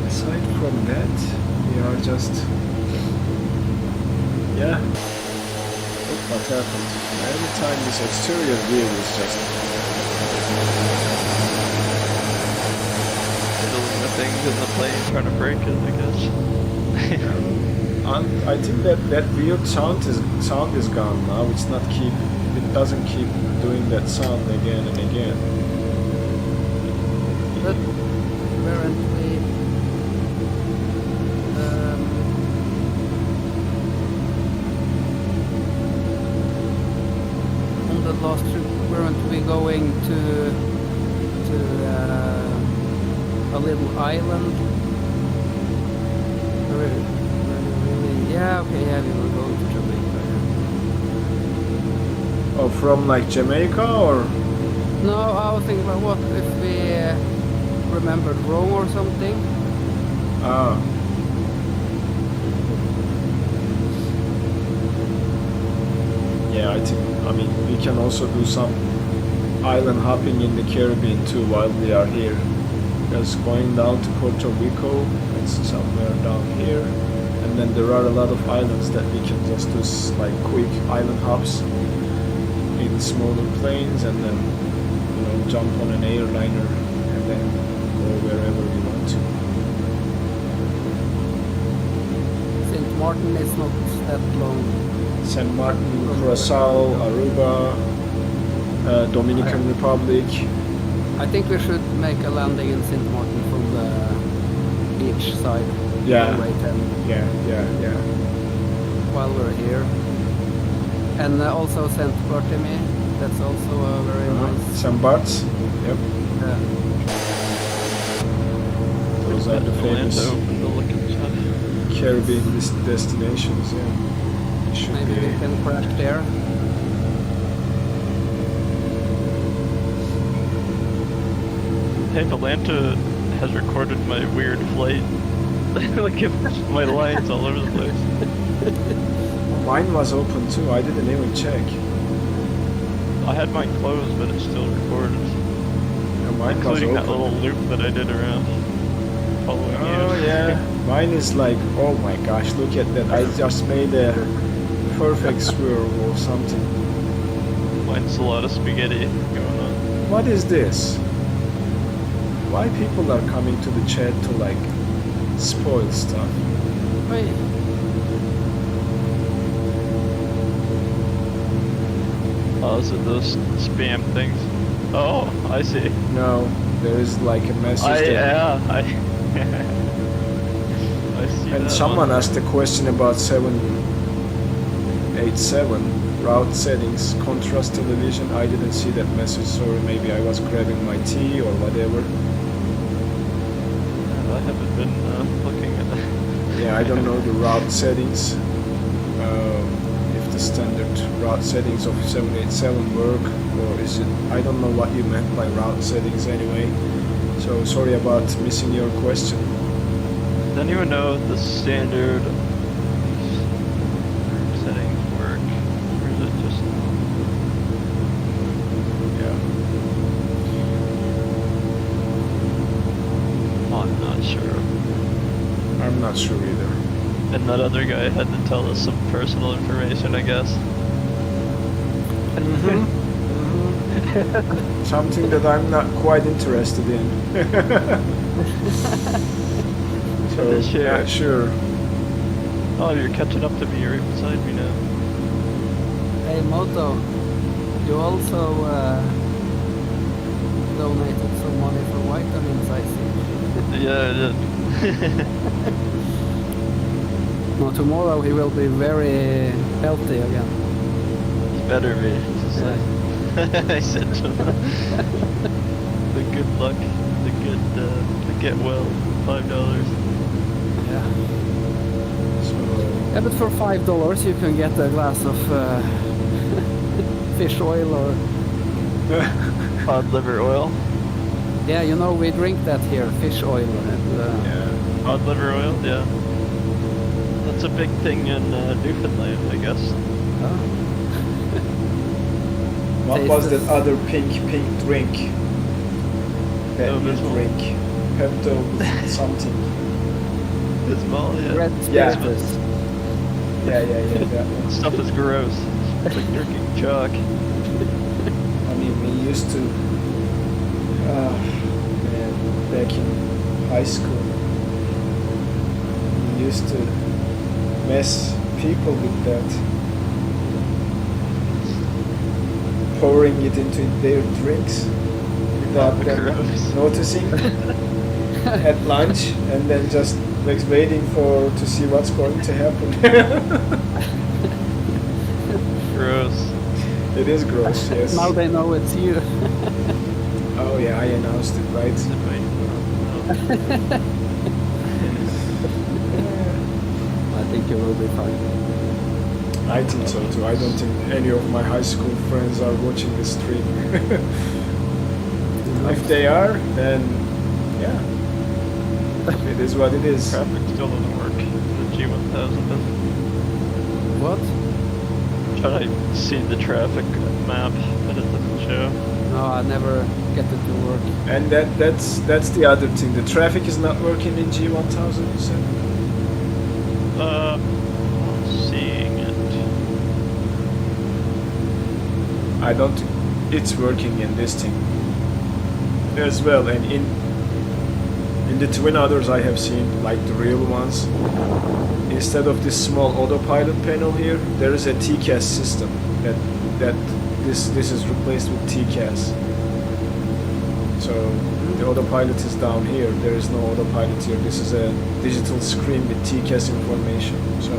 Aside from that, we are just... Yeah. Look what happened. Every time this exterior view is just... Building the things in the plane, trying to break it, I guess. I think that weird sound is gone now. It's not it doesn't keep doing that sound again and again. But apparently, on the last trip, weren't we going to a little island? Yeah, okay, yeah, we will go to Jamaica. Oh, from like Jamaica or? No, I was thinking about what if we remembered wrong or something. Ah. Yeah, I mean, we can also do some island hopping in the Caribbean too while we are here. Because going down to Puerto Rico, it's somewhere down here. And then there are a lot of islands that we can just do like quick island hops in smaller planes and then, you know, jump on an airliner and then go wherever we want to. St. Martin is not that long. St. Martin, Curacao, Aruba, Dominican Republic. I think we should make a landing in St. Martin from the beach side. Yeah. Yeah. Yeah. While we're here. And also St. Barthélemy, that's also a very nice... St. Bart's, yep. Yeah. Those are the famous Caribbean destinations, yeah. Maybe we can crash there. Hey, Atlanta has recorded my weird flight. Like, my lines all over the place. Mine was open too, I didn't even check. I had mine closed, but it's still recorded. Yeah, mine including was that open. little loop that I did around following you. Oh yeah, mine is like, oh my gosh, look at that. I just made a perfect swirl or something. Mine's a lot of spaghetti going on. What is this? Why people are coming to the chat to like spoil stuff? Wait. Oh, is it those spam things? Oh, I see. No, there is like a message I that... I see. And that someone one. asked a question about 787 route settings, contrast television. I didn't see that message, sorry, maybe I was grabbing my tea or whatever. I haven't been looking at that. Yeah, I don't know the route settings. If the standard route settings of 787 work, or is it... I don't know what you meant by route settings anyway. So sorry about missing your question. Does anyone know if the standard settings work? Or is it just... Yeah. I'm not sure. I'm not sure either. And that other guy had to tell us some personal information, I guess. Something that I'm not quite interested in. So, Sure. yeah, sure. Oh, you're catching up to me. You're right beside me now. Hey Moto, you also donated some money for vitamins, I see. Yeah, I did. No, tomorrow he will be very healthy again. It's better be. I said to him. The good luck, the get well, $5. Yeah. So, Yeah, but for $5 you can get a glass of fish oil or... Cod liver oil. Yeah, you know, we drink that here, fish oil. And, yeah. Cod liver oil, yeah. That's a big thing in Newfoundland, I guess. What was that other pink drink? That Oh, new Bismol. drink. Pepto something. Bismol, yeah. Red Yeah. spiritus. Yeah, that one. Stuff is gross. It's like drinking chalk. I mean, we used to, man, back in high school, we used to mess people with that, pouring it into their drinks without them Gross. noticing at lunch, and then just like waiting to see what's going to happen. Gross. It is gross, yes. Now they know it's you. Oh yeah, I announced it, right? I think you will be fine. I think so too. I don't think any of my high school friends are watching this stream. If they are, then yeah, it is what it is. Traffic still doesn't work. The G1000 doesn't. What? Trying to see the traffic map, but it doesn't show. No, I never get it to work. And that's the other thing. The traffic is not working in G1000. You said? Not seeing it. I don't think it's working in this thing as well. And in the Twin Otters I have seen, like the real ones, instead of this small autopilot panel here, there is a TCAS system that this is replaced with TCAS. So the autopilot is down here. There is no autopilot here. This is a digital screen with TCAS information. So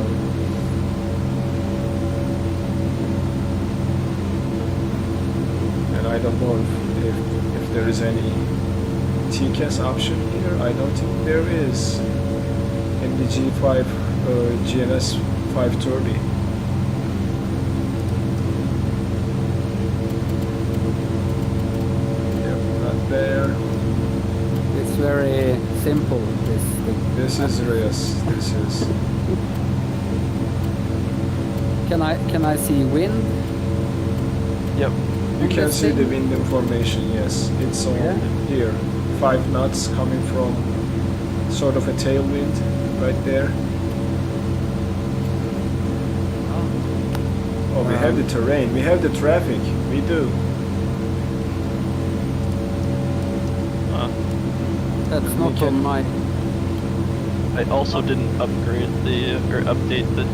and I don't know if there is any TCAS option here. I don't think there is in the G5 GNS 530. Yep, not there. It's very simple, this thing. This is yes. This is. Can I see wind? You Yep. can This see the thing? wind information. Yes, it's on Yeah. here. 5 knots coming from sort of a tailwind right there. Oh, we have the terrain. We have the traffic. We do. That's not can- on my... I also didn't upgrade or update the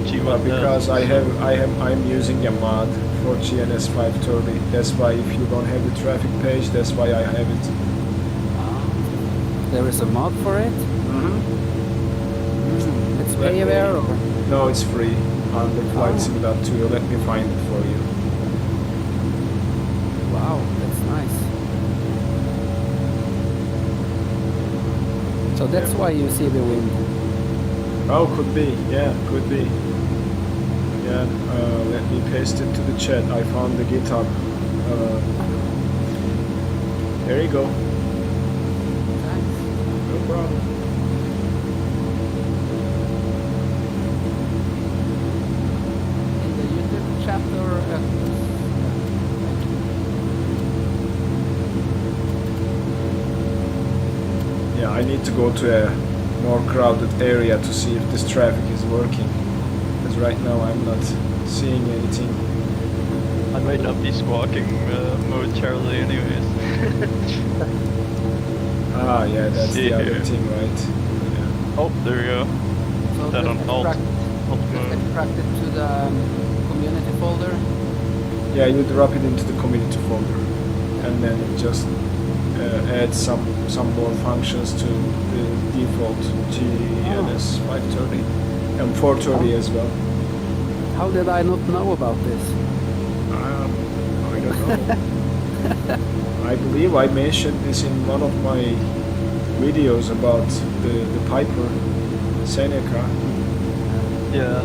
G1000. Well, because I'm using a mod for GNS 530. That's why if you don't have the traffic page, that's why I have it. There is a mod for it? It's Let me- payware or... No, it's free on the Flight Simulator 2. Let me find it for you. Wow, that's nice. So that's Yeah. why you see the wind. Oh, could be. Yeah, could be. Yeah, let me paste it to the chat. I found the GitHub. There you go. Thanks. No problem. In the YouTube chapter... Yeah, I need to go to a more crowded area to see if this traffic is working. Because right now I'm not seeing anything. I might not be squawking momentarily anyways. Ah, yeah, that's See the other here. thing, right? Yeah. Oh, there we go. So That just on alt. extract- Alt just mode. extract it to the community folder. Yeah, you drop it into the community folder, and then it just adds some more functions to the default GNS 530 and 430 as well. How did I not know about this? I don't know. I believe I mentioned this in one of my videos about the Piper Seneca. Yeah.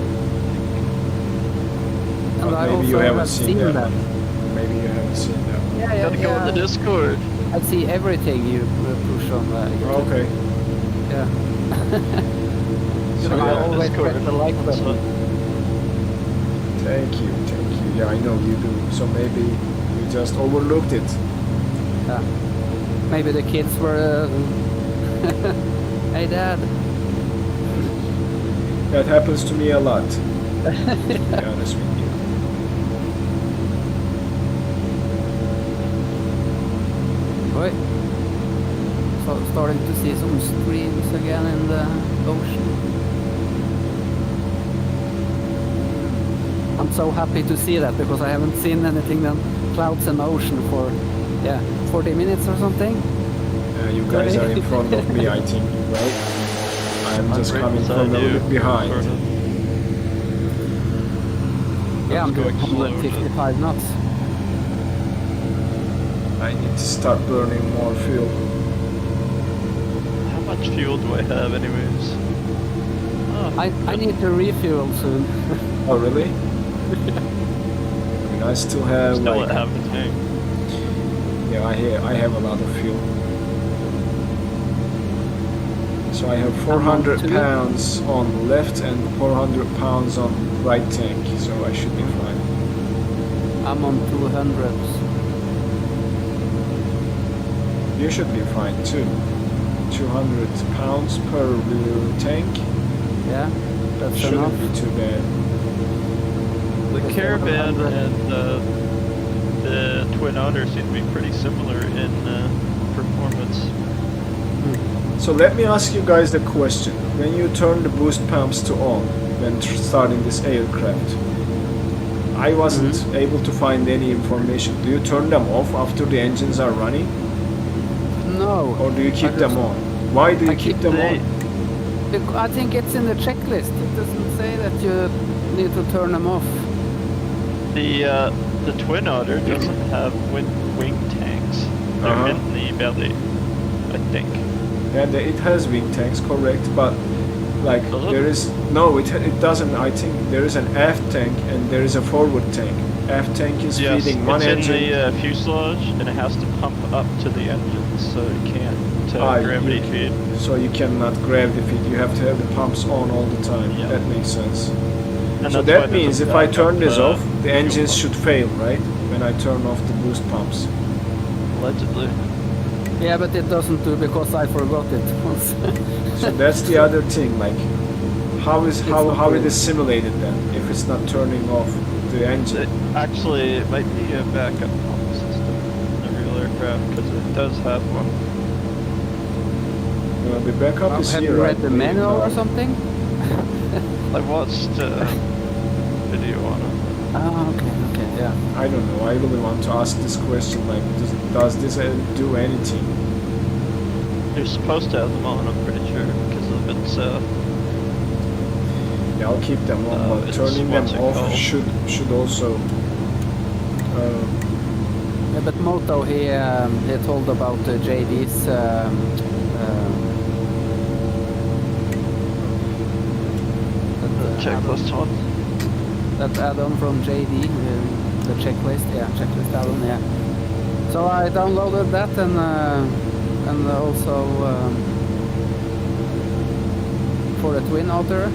And But I maybe you also haven't have seen that one. Maybe you haven't seen that one. Yeah, Gotta go in the Discord. I see everything you push on YouTube. Okay. Yeah. So I yeah, always Discord. press the like button. Thank you. Yeah, I know you do. So maybe you just overlooked it. Yeah. Maybe the kids were. Hey, Dad. That happens to me a lot. To be honest with you. Right. So starting to see some streams again in the ocean. I'm so happy to see that because I haven't seen anything than clouds and ocean for 40 minutes or something. You guys are in front of me, I think, right? I'm just coming from a little bit behind. Sort of. Yeah, I'm doing going slow, 155 knots. I need to start burning more fuel. How much fuel do I have anyways? Oh, I need to refuel soon. Oh, really? I mean, I still have still like... at half the tank. Yeah, I have a lot of fuel. So I have 400 pounds on left and 400 pounds on right tank, so I should be fine. I'm on 200s. You should be fine too. 200 pounds per tank. Yeah, that's Shouldn't enough. be too bad. The Caravan and the Twin Otter seem to be pretty similar in performance. So let me ask you guys the question. When you turn the boost pumps to on when starting this aircraft, I wasn't able to find any information. Do you turn them off after the engines are running? No. Or do you keep them on? Why do you keep them on? I think it's in the checklist. It doesn't say that you need to turn them off. The Twin Otter doesn't have wing tanks. They're in the belly, I think. Yeah, it has wing tanks, correct, but like there is no, it doesn't. I think there is an aft tank and there is a forward tank. Aft tank is feeding one engine. It's in the fuselage and it has to pump up to the engine, so you can't gravity feed. So you cannot gravity feed. You have to have the pumps on all the time. Yeah. That makes sense. And so that means if I turn this off, the engines should fail, right? When I turn off the boost pumps. Allegedly. Yeah, but it doesn't do because I forgot it once. So that's the other thing. Like, how it is simulated then if it's not turning off the engine? Actually, it might be a backup pump system in the real aircraft because it does have one. The backup is have here. you read the manual or something? I watched a video on it. Oh, okay, yeah. I don't know. I really want to ask this question. Like, does this do anything? You're supposed to have them on, I'm pretty sure, because of its. Yeah, I'll keep them on, but turning them off should also. Yeah, but Moto he told about JD's. Checklist one. That add-on from JD, the checklist, checklist add-on, So I downloaded that and also for the Twin Otter,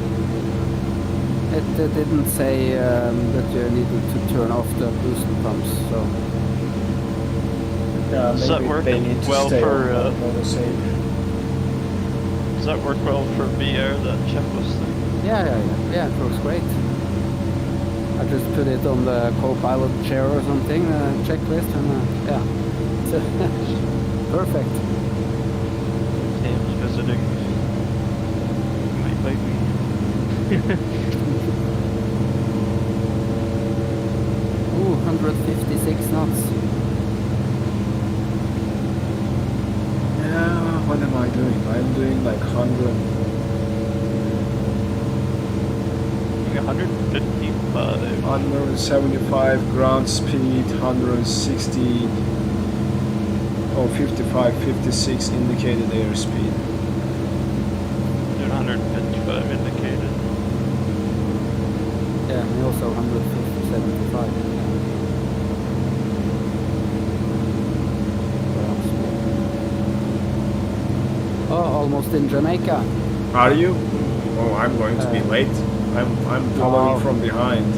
it didn't say that you needed to turn off the boost pumps. So yeah, does that work well for? Does that work well for VR? That checklist thing? Yeah, it works great. I just put it on the co-pilot chair or something, checklist, and perfect. Sam's visiting. Might bite me. Ooh, 156 knots. Yeah, what am I doing? I'm doing like 100. 155. 175 ground speed, 160, 55, 56 indicated airspeed. 155 indicated. Yeah, and also 175. Oh, almost in Jamaica. Are you? Oh, I'm going to be late. I'm following from behind.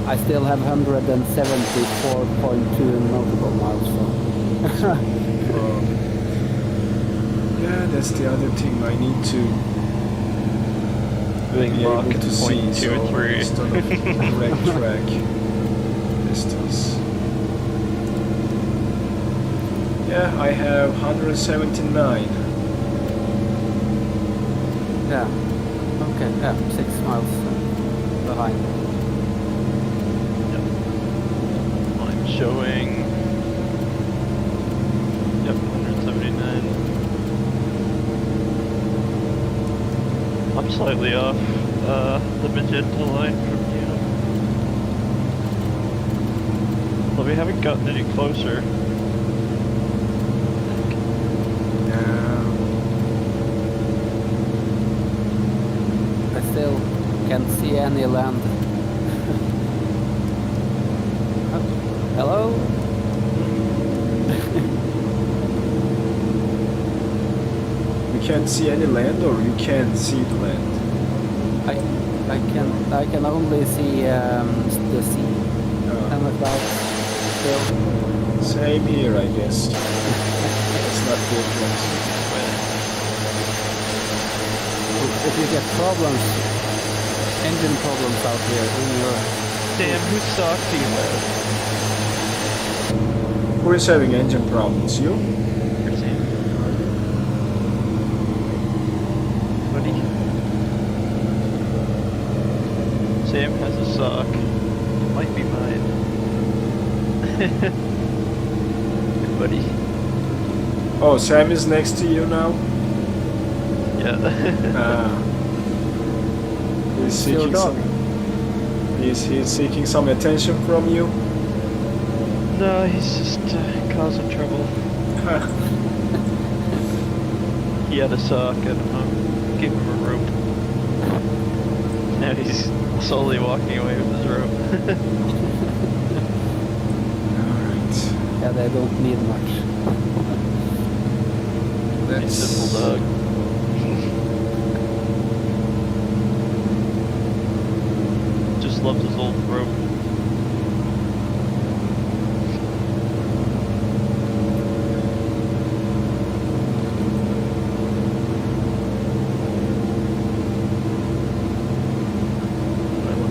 I still have 174.2 notable miles. So. Yeah, that's the other thing I need to Doing be Mach able to see. 0.23. Instead of correct track distance. Yeah, I have 179. Yeah. Okay. Yeah, 6 miles behind. Yep. I'm showing. Yep, 179. I'm slightly off the magenta line from you. Well, we haven't gotten any closer. I still can't see any land. Oh, hello? You can't see any land, or you can't see the land? I can only see the sea and the clouds still. Same here, I guess. It's not good. If you get problems, engine problems out here, then you're... Damn, whose sock do you have? Who is having engine problems? You? Sam has a sock. It might be mine. Buddy. Oh, Sam is next to you now? Yeah. He's seeking he's seeking some attention from you? No, he's just causing trouble. He had a sock, I don't know. Gave him a rope. Now he's slowly walking away with his rope. Alright. Yeah, they don't need much. He's a simple dog. Just loves his old rope.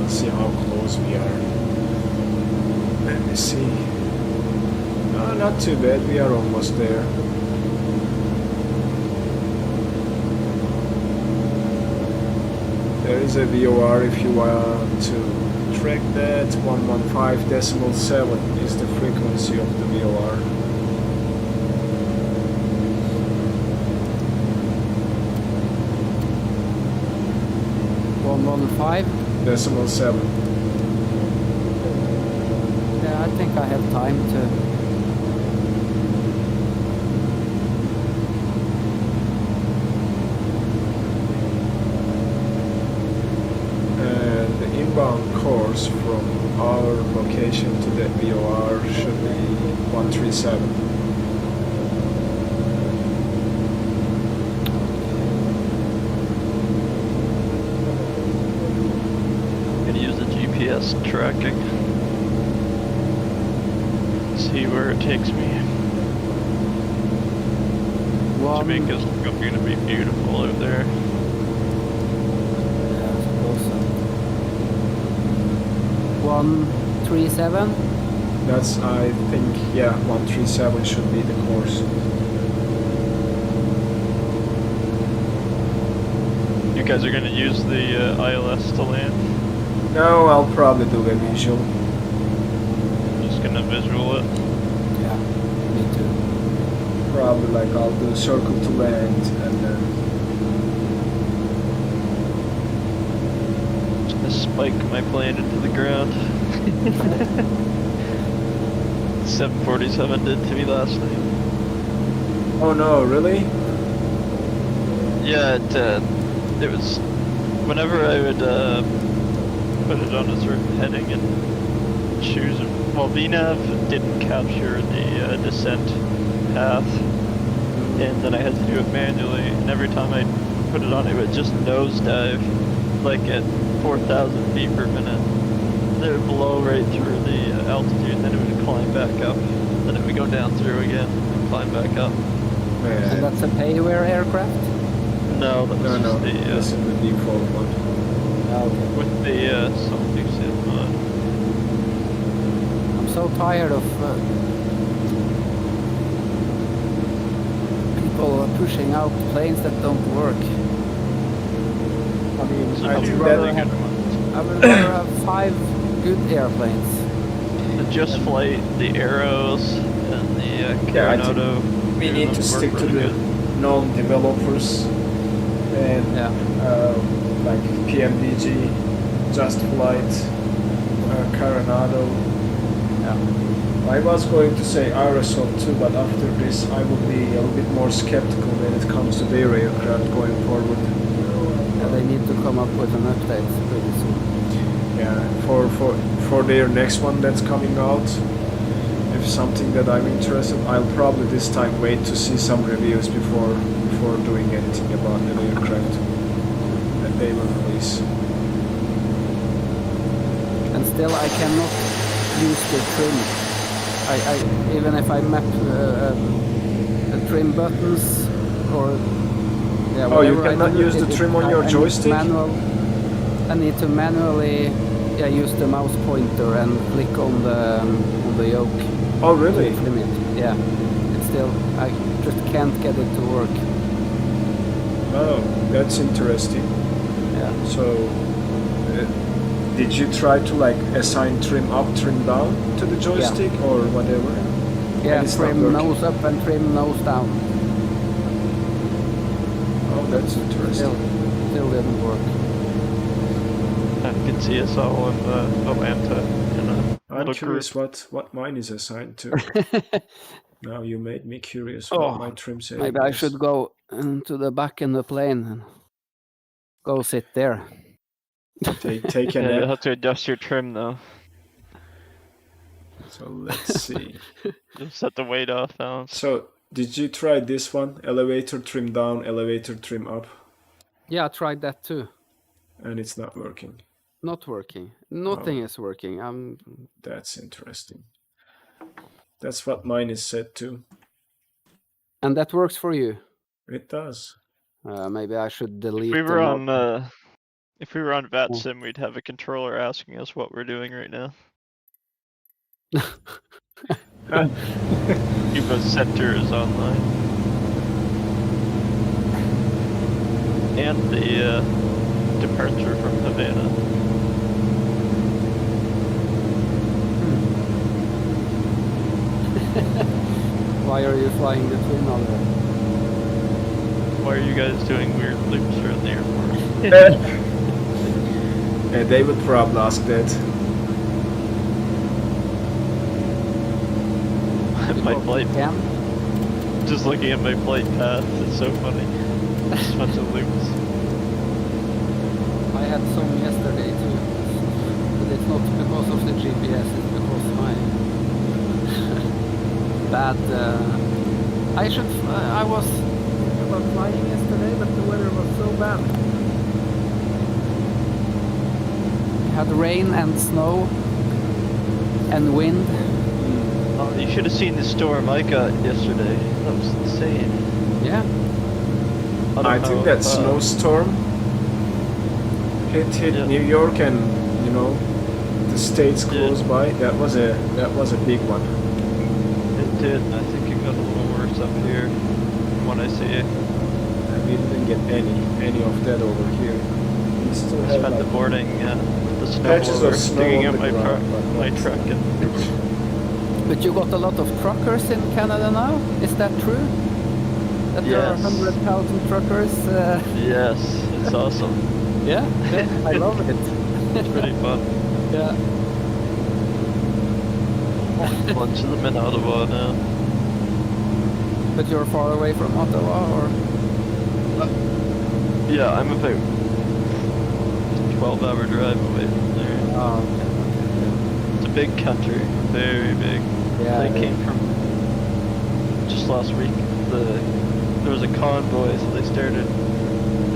See how close we are. Let me see. Oh, not too bad, we are almost there. There is a VOR if you want to track that. 115.7 is the frequency of the VOR. Decimal 7. Yeah, I think I have time to... And the inbound course from our location to the VOR should be 137. GPS tracking. See where it takes me. Jamaica's going to be beautiful out there. Yeah, I suppose so. 137? That's, I think, yeah, 137 should be the course. You guys are going to use the ILS to land? No, I'll probably do a visual. Just gonna visual it? Yeah, me too. Probably like I'll do circle to land and then... I spike my plane into the ground. 747 did to me last night. Oh no, really? Yeah, it was... Whenever I would put it on a certain heading and choose... Well, VNav didn't capture the descent path, and then I had to do it manually, and every time I put it on, it would just nosedive, like at 4,000 feet per minute. They would blow right through the altitude, then it would climb back up. Then it would go down through again and climb back up. And that's a payware aircraft? No, that was No, just the, this is the default one. Okay. with the something on. I'm so tired of people pushing out planes that don't work. I mean, So I it's think really that good ones. I would rather have 5 good airplanes. The Just Flight, the Arrows, and the Yeah, I think Coronado. we need to stick to the known developers and Yeah. like PMDG, Just Flight, Coronado. Yeah. I was going to say aerosol too, but after this I will be a little bit more skeptical when it comes to their aircraft going forward. Yeah, they need to come up with an update pretty soon. Yeah, for their next one that's coming out, if something that I'm interested, I'll probably this time wait to see some reviews before doing anything about the aircraft that they will release. And still I cannot use the trim. I even if I map the trim buttons or yeah, Oh, you whatever I cannot do, use the trim on your joystick? I need to manually use the mouse pointer and click on the yoke. Oh, really? To trim it. Yeah. It's still I just can't get it to work. Oh, that's interesting. Yeah. So, did you try to like assign trim up, trim down to the joystick or whatever? Yeah, And it's not trim working? nose up and trim nose down. Oh, that's interesting. Still didn't work. I can see us all in Atlanta in a I'm little curious group. what mine is assigned to. Now you made me curious Oh, what my trim setting Maybe I is. should go into the back in the plane and go sit there. Take a Yeah, you'll nap. have to adjust your trim though. So let's see. You'll set the weight off balance. So did you try this one? Elevator trim down, elevator trim up, Yeah, I tried that too. and it's not working. Not working. Nothing is working. That's interesting. That's what mine is set to. And that works for you. It does. Maybe I should delete. If we were them all. on VATSIM, we'd have a controller asking us what we're doing right now. Cuba Center is online. And the departure from Havana. Why are you flying the Twin Otter? Why are you guys doing weird loops around the airport? They would probably ask that. My flight, Cam? just looking at my flight path, it's so funny. Just a bunch of loops. I had some yesterday too. But it's not because of the GPS, it's because my bad. I was about flying yesterday, but the weather was so bad. We had rain and snow and wind. Oh, you should have seen the storm I got yesterday. That was insane. Yeah. I think that snowstorm hit Yeah. New York and the states close by. That was a big one. It did. I think it got a little worse up here from what I see. And we didn't get any of that over here. We still I have spent the like morning the patches of snowblower snow digging on up the my ground, but my not- truck and But you got a lot of truckers in Canada now? Is that true? That there are Yes. 100,000 truckers? yes, it's awesome. Yeah, I love it. It's pretty fun. Yeah. A bunch of them in Ottawa now. But you're far away from Ottawa, or? Yeah, I'm about 12-hour drive away from there. Oh, It's a big country, very big. yeah. They came from just last week. There was a convoy, so they started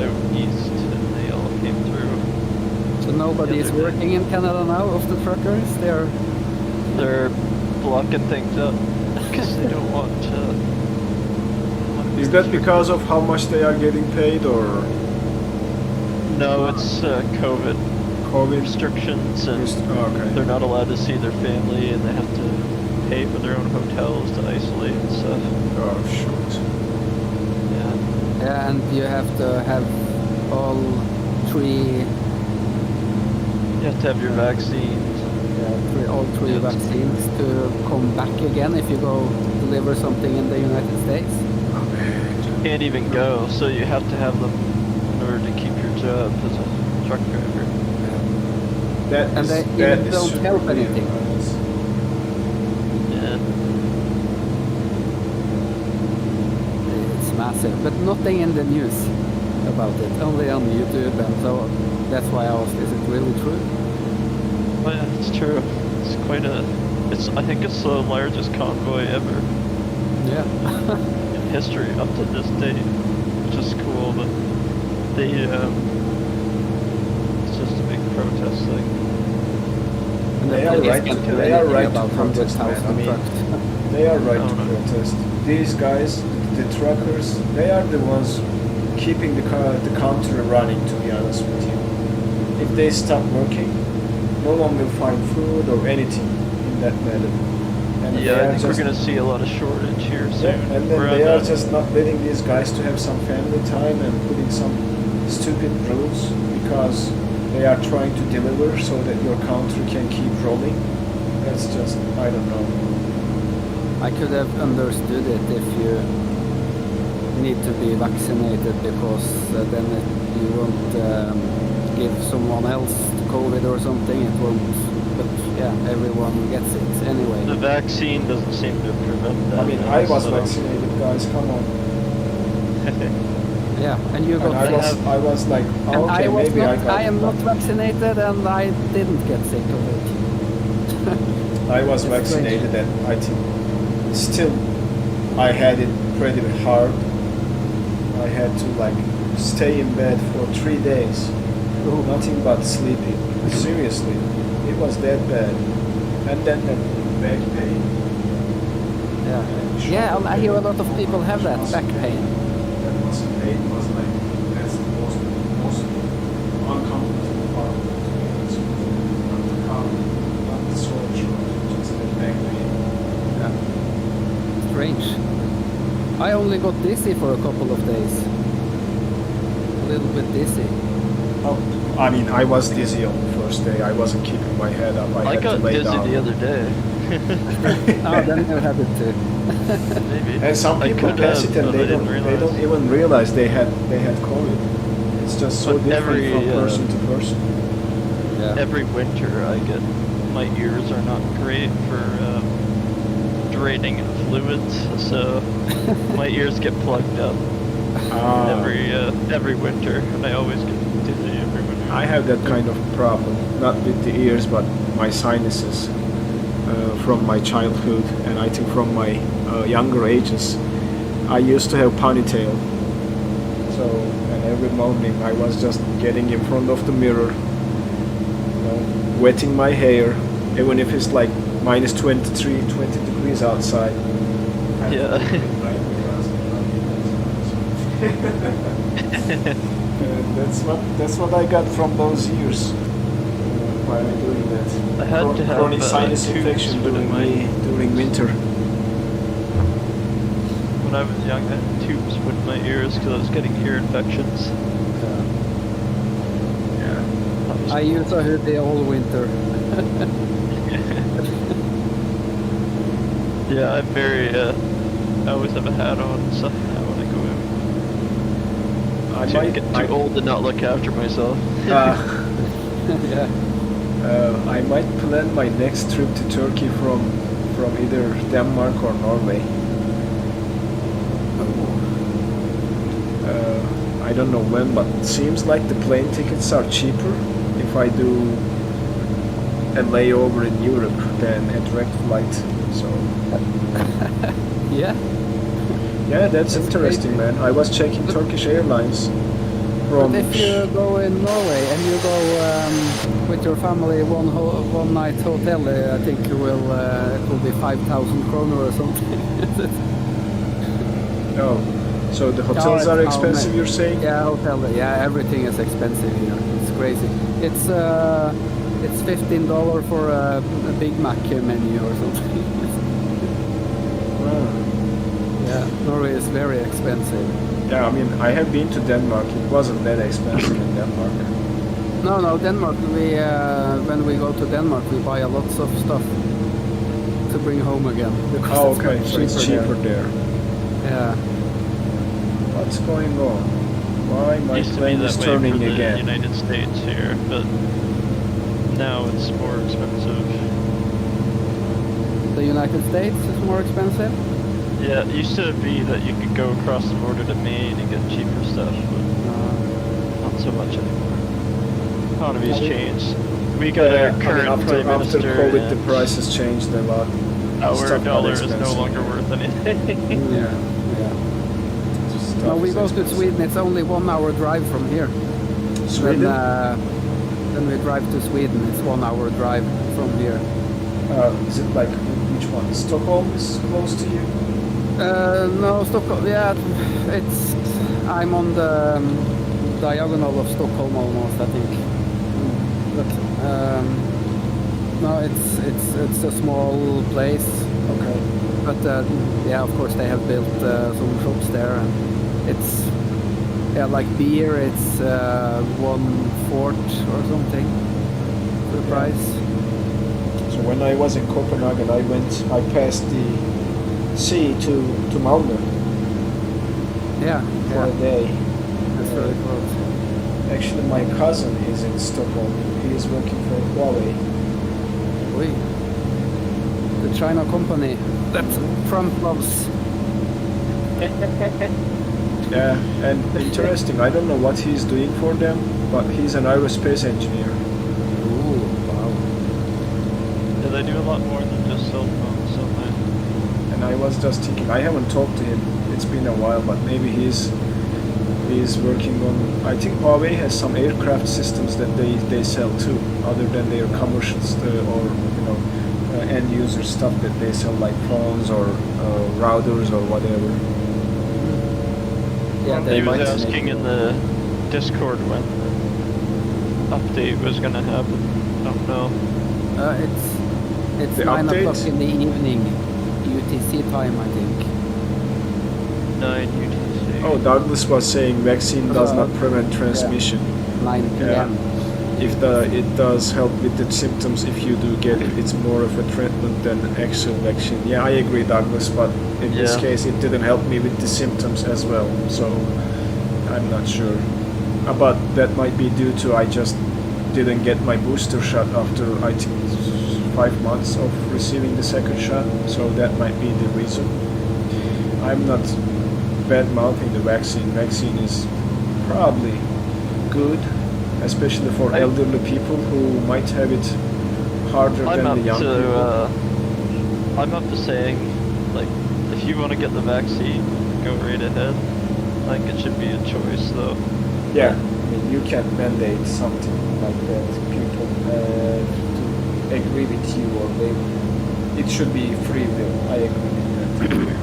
out east, and they all came through. So So nobody is working in Canada now of the truckers? They're blocking things up because they don't want to. Is that because of how much they are getting paid, or? No, it's COVID. COVID Restrictions, and okay. they're not allowed to see their family, and they have to pay for their own hotels to isolate and stuff. Oh shoot. Yeah. Yeah, and you have to have all three. You have to have your vaccines. All three vaccines to come back again if you go deliver something in the United States. You can't even go, so you have to have them in order to keep your job as a truck driver. And they don't help anything. Yeah. It's massive, but nothing in the news about it, only on YouTube, and so that's why I asked, is it really true? Oh yeah, it's true. It's quite a. I think it's the largest convoy ever Yeah. in history up to this date, which is cool. But it's just a big protest thing. And They are right to protest, man. I mean, they are right to protest. These guys, the truckers, they are the ones keeping the country running, to be honest with you. If they stop working, no one will find food or anything in that matter. And Yeah, I think we're going to see a lot of shortage here soon. Yeah, and then they are just not letting these guys to have some family time and putting some stupid rules because they are trying to deliver so that your country can keep rolling. That's just, I don't know. I could have understood it if you need to be vaccinated because then you won't give someone else COVID or something. It won't. But yeah, everyone gets it anyway. The vaccine doesn't seem to prevent that. I mean, I was vaccinated, guys. Come on. Yeah, and you got and I was like, oh, okay, maybe I got I am not vaccinated, and I didn't get sick of it. I was vaccinated, and I think still I had it pretty hard. I had to like stay in bed for 3 days, nothing but sleeping. Seriously, it was that bad. And then that back pain. Yeah, I hear a lot of people have that back pain. That was pain was like that's the most uncomfortable part of it. Not the car, not the sore throat, just the back pain. Yeah. Strange. I only got dizzy for a couple of days. A little bit dizzy. Oh, I mean, I was dizzy on the first day. I wasn't keeping my head up. I had got to lay dizzy down. the other day. Oh, then you had it too. Maybe. And some people catch it and they don't even realize they had COVID. It's just so different from person to person. Yeah. Every winter I get, my ears are not great for draining of fluids, so my ears get plugged up every winter, and I always get dizzy every winter. I have that kind of problem, not with the ears, but my sinuses from my childhood, and I think from my younger ages. I used to have ponytail, so and every morning I was just getting in front of the mirror, wetting my hair, even if it's like minus 23, 20 degrees outside. Yeah. And that's what I got from those years while doing that. I had to have chronic sinus infection during winter. When I was young, I had tubes put in my ears because I was getting ear infections. I use a hoodie all winter. Yeah, I'm very, I always have a hat on and stuff when I go in. I get too old to not look after myself. Yeah. I might plan my next trip to Turkey from either Denmark or Norway. I don't know when, but it seems like the plane tickets are cheaper if I do a layover in Europe than a direct flight. So Yeah. Yeah, that's interesting, man. I was checking Turkish Airlines. from... But if you go in Norway and you go with your family one night hotel, I think it will be 5,000 kroner or something. Oh, so the hotels are expensive, you're saying? Yeah, everything is expensive here. It's crazy. It's $15 for a Big Mac menu or something. Wow. Yeah, Norway is very expensive. Yeah, I mean, I have been to Denmark. It wasn't that expensive in Denmark. No, Denmark. When we go to Denmark, we buy a lots of stuff to bring home again. Oh, okay, so it's cheaper there. Yeah. What's going on? Why my plane is turning for the again? United States here, but now it's more expensive. The United States is more expensive? Yeah, it used to be that you could go across the border to Maine and get cheaper stuff, but not so much anymore. Economy's changed. We got our current Prime after Minister, COVID, the prices changed a lot. our dollar is no longer worth anything. Yeah. No, we go to Sweden. It's only 1 hour drive from here. Sweden? Then we drive to Sweden. It's 1 hour drive from here. Is it like, which one? Stockholm is close to you? No, Stockholm. Yeah, I'm on the diagonal of Stockholm almost, I think. But no, it's a small place. Okay. But yeah, of course they have built some shops there, and it's like beer. It's 1/4 or something. The price. So when I was in Copenhagen, I passed the sea to Malmö. Yeah. For a day. That's really close. Actually, my cousin is in Stockholm. He is working for Huawei. Oui. The China company that Trump loves. Yeah, and interesting. I don't know what he's doing for them, but he's an aerospace engineer. Ooh, wow. Yeah, they do a lot more than just cell phones, don't they? And I was just thinking, I haven't talked to him. It's been a while, but maybe he's working on. I think Huawei has some aircraft systems that they sell too, other than their commercial or end user stuff that they sell, like phones or routers or whatever. Yeah, He was asking in the Discord when the update was gonna happen. Don't know. It's The 9 update? o'clock in the evening, UTC time, I think. 9 UTC. Oh, Douglas was saying vaccine does not prevent transmission. 9 p.m. If it does help with the symptoms, if you do get it, it's more of a treatment than actual vaccine. Yeah, I agree, Douglas, but in this case, it didn't help me with the symptoms as well, so I'm not sure. But that might be due to I just didn't get my booster shot after, I think, 5 months of receiving the second shot, so that might be the reason. I'm not bad-mouthing the vaccine. Vaccine is probably good, especially for elderly people who might have it harder than the young people. I'm up to saying, like, if you want to get the vaccine, go right ahead. I think it should be a choice, though. Yeah, I mean, you can't mandate something like that. People to agree with you, or it should be free will. I agree with that.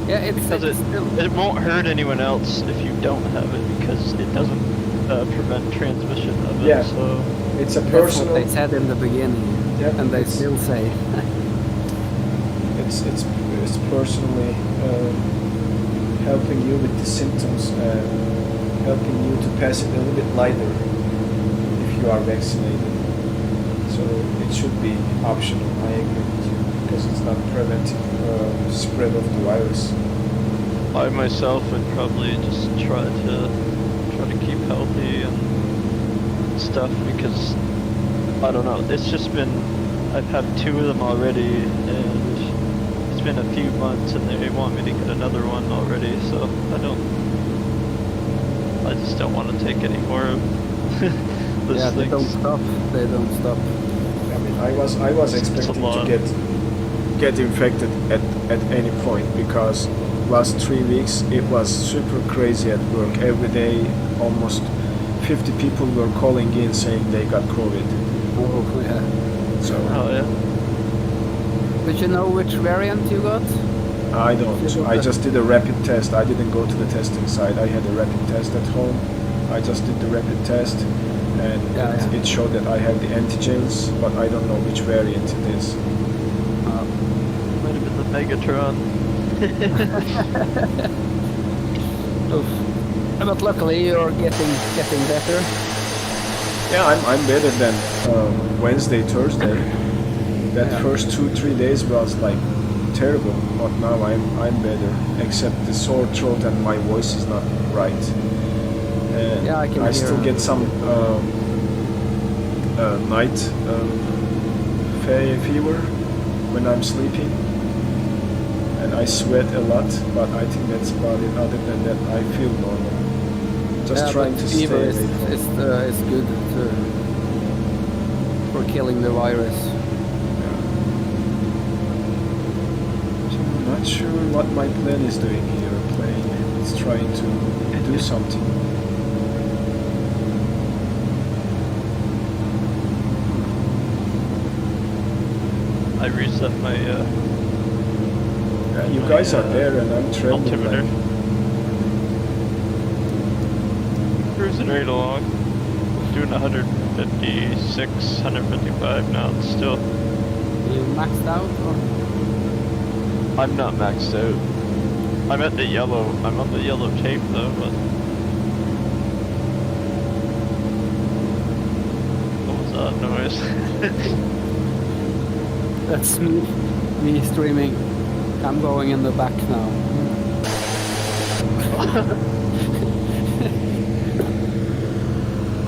Yeah, because it won't hurt anyone else if you don't have it, because it doesn't prevent transmission of it. Yeah, so it's a That's personal. what they said in the beginning, and they still say. It's personally helping you with the symptoms and helping you to pass it a little bit lighter if you are vaccinated. So it should be optional. I agree with you, because it's not preventing spread of the virus. I myself would probably just try to keep healthy and stuff, because I don't know, it's just been, I've had 2 of them already, and it's been a few months and they want me to get another one already, so I just don't want to take any more of this Yeah, they don't stop. They don't stop. I mean, I was expecting to get infected at any point, because last 3 weeks, it was super crazy at work. Every day, almost 50 people were calling in saying they got COVID. Oh, yeah. So Oh yeah. But you know which variant you got? I don't. I just did a rapid test. I didn't go to the testing site. I had a rapid test at home. I just did the rapid test, and it showed that I have the antigens, but I don't know which variant it is. Might have been the Megatron. Oof. But luckily you're getting better. Yeah, I'm better than Wednesday, Thursday. That first 2-3 days was like terrible, but now I'm better. Except the sore throat and my voice is not right. And Yeah, I can hear still get some night fever when I'm sleeping, and I sweat a lot. But I think that's about it. Other than that, I feel normal. Just trying to stay fever away. is good for killing the virus. So I'm not sure what my plane is doing here. It's trying to do something. I reset my Yeah, you guys are there, and I'm traveling. altimeter. Like, Cruising right along. Doing 156, 155 now. It's still. You maxed out or? I'm not maxed out. I'm at the yellow. I'm on the yellow tape though, but. What was that noise? That's me streaming. I'm going in the back now.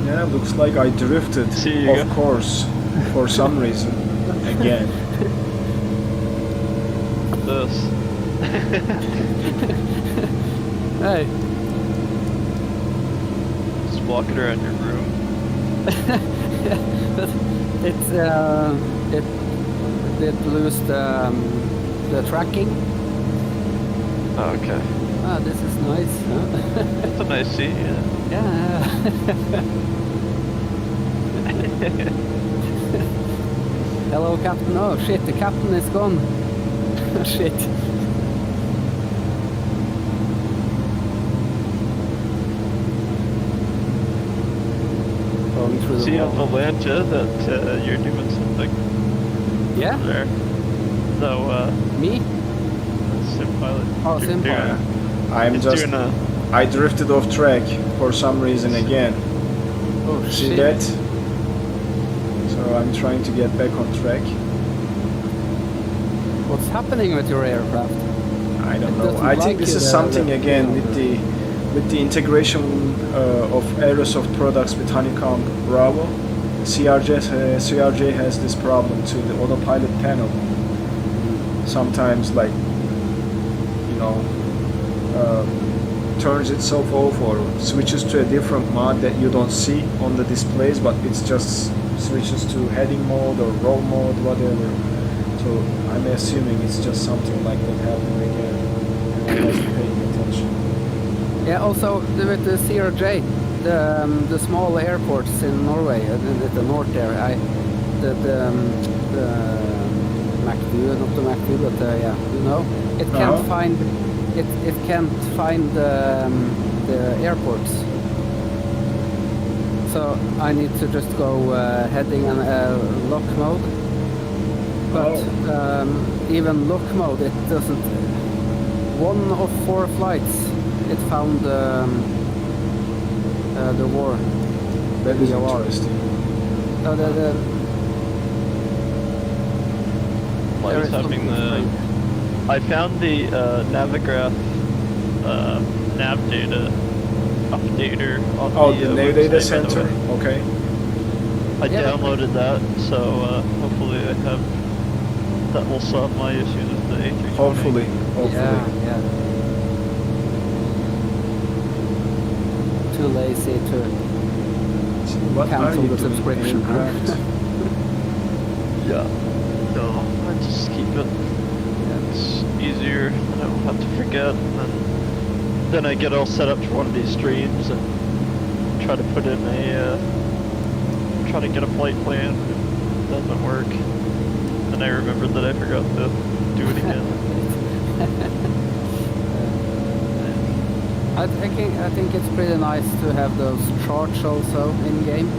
yeah, looks like I drifted See you off course for some reason again. This. Hey. Just walking around your room. It's it did lose the tracking. Oh, okay. Ah, this is nice. Huh? It's a nice seat, yeah. Yeah. Hello, Captain. Oh shit, the captain is gone. Shit. Going through the See on wall. the Lanta that you're doing something Yeah? there. So, Me? Sim-Pilot. Oh, You're Sim-Pilot. doing I'm it's just. doing a... I drifted off track for some reason again. Oh See shit. that? So I'm trying to get back on track. What's happening with your aircraft? I don't It know. doesn't I like think this you, is the- something the- again with the integration of Aerosoft products with Honeycomb Bravo. CRJ has this problem too. The autopilot panel sometimes, like, you know, turns itself off or switches to a different mod that you don't see on the displays, but it's just switches to heading mode or roll mode, whatever. So I'm assuming it's just something like that happening again, and I wasn't paying attention. Yeah, also with the CRJ, the small airports in Norway, at the north there, the MACD, not the MACD, but yeah, you know, it can't find it can't find the airports. So I need to just go heading and lock mode. But even lock mode, it doesn't. One of 4 flights, it found the war. That is VOR. interesting. So What there is is happening? something I found the Navigraph nav data updater on The the Nav Data website, by the Center. way. Okay. I Yeah. downloaded that, so hopefully that will solve my issues with the A320. Hopefully. Yeah. Too lazy to So what cancel are you the doing, subscription. aircraft? Yeah. So I just keep it it's easier and I don't have to forget. And then I get all set up for one of these streams and try to put in try to get a flight plan. It doesn't work. And I remembered that I forgot to do it again. I think it's pretty nice to have those charts also in game.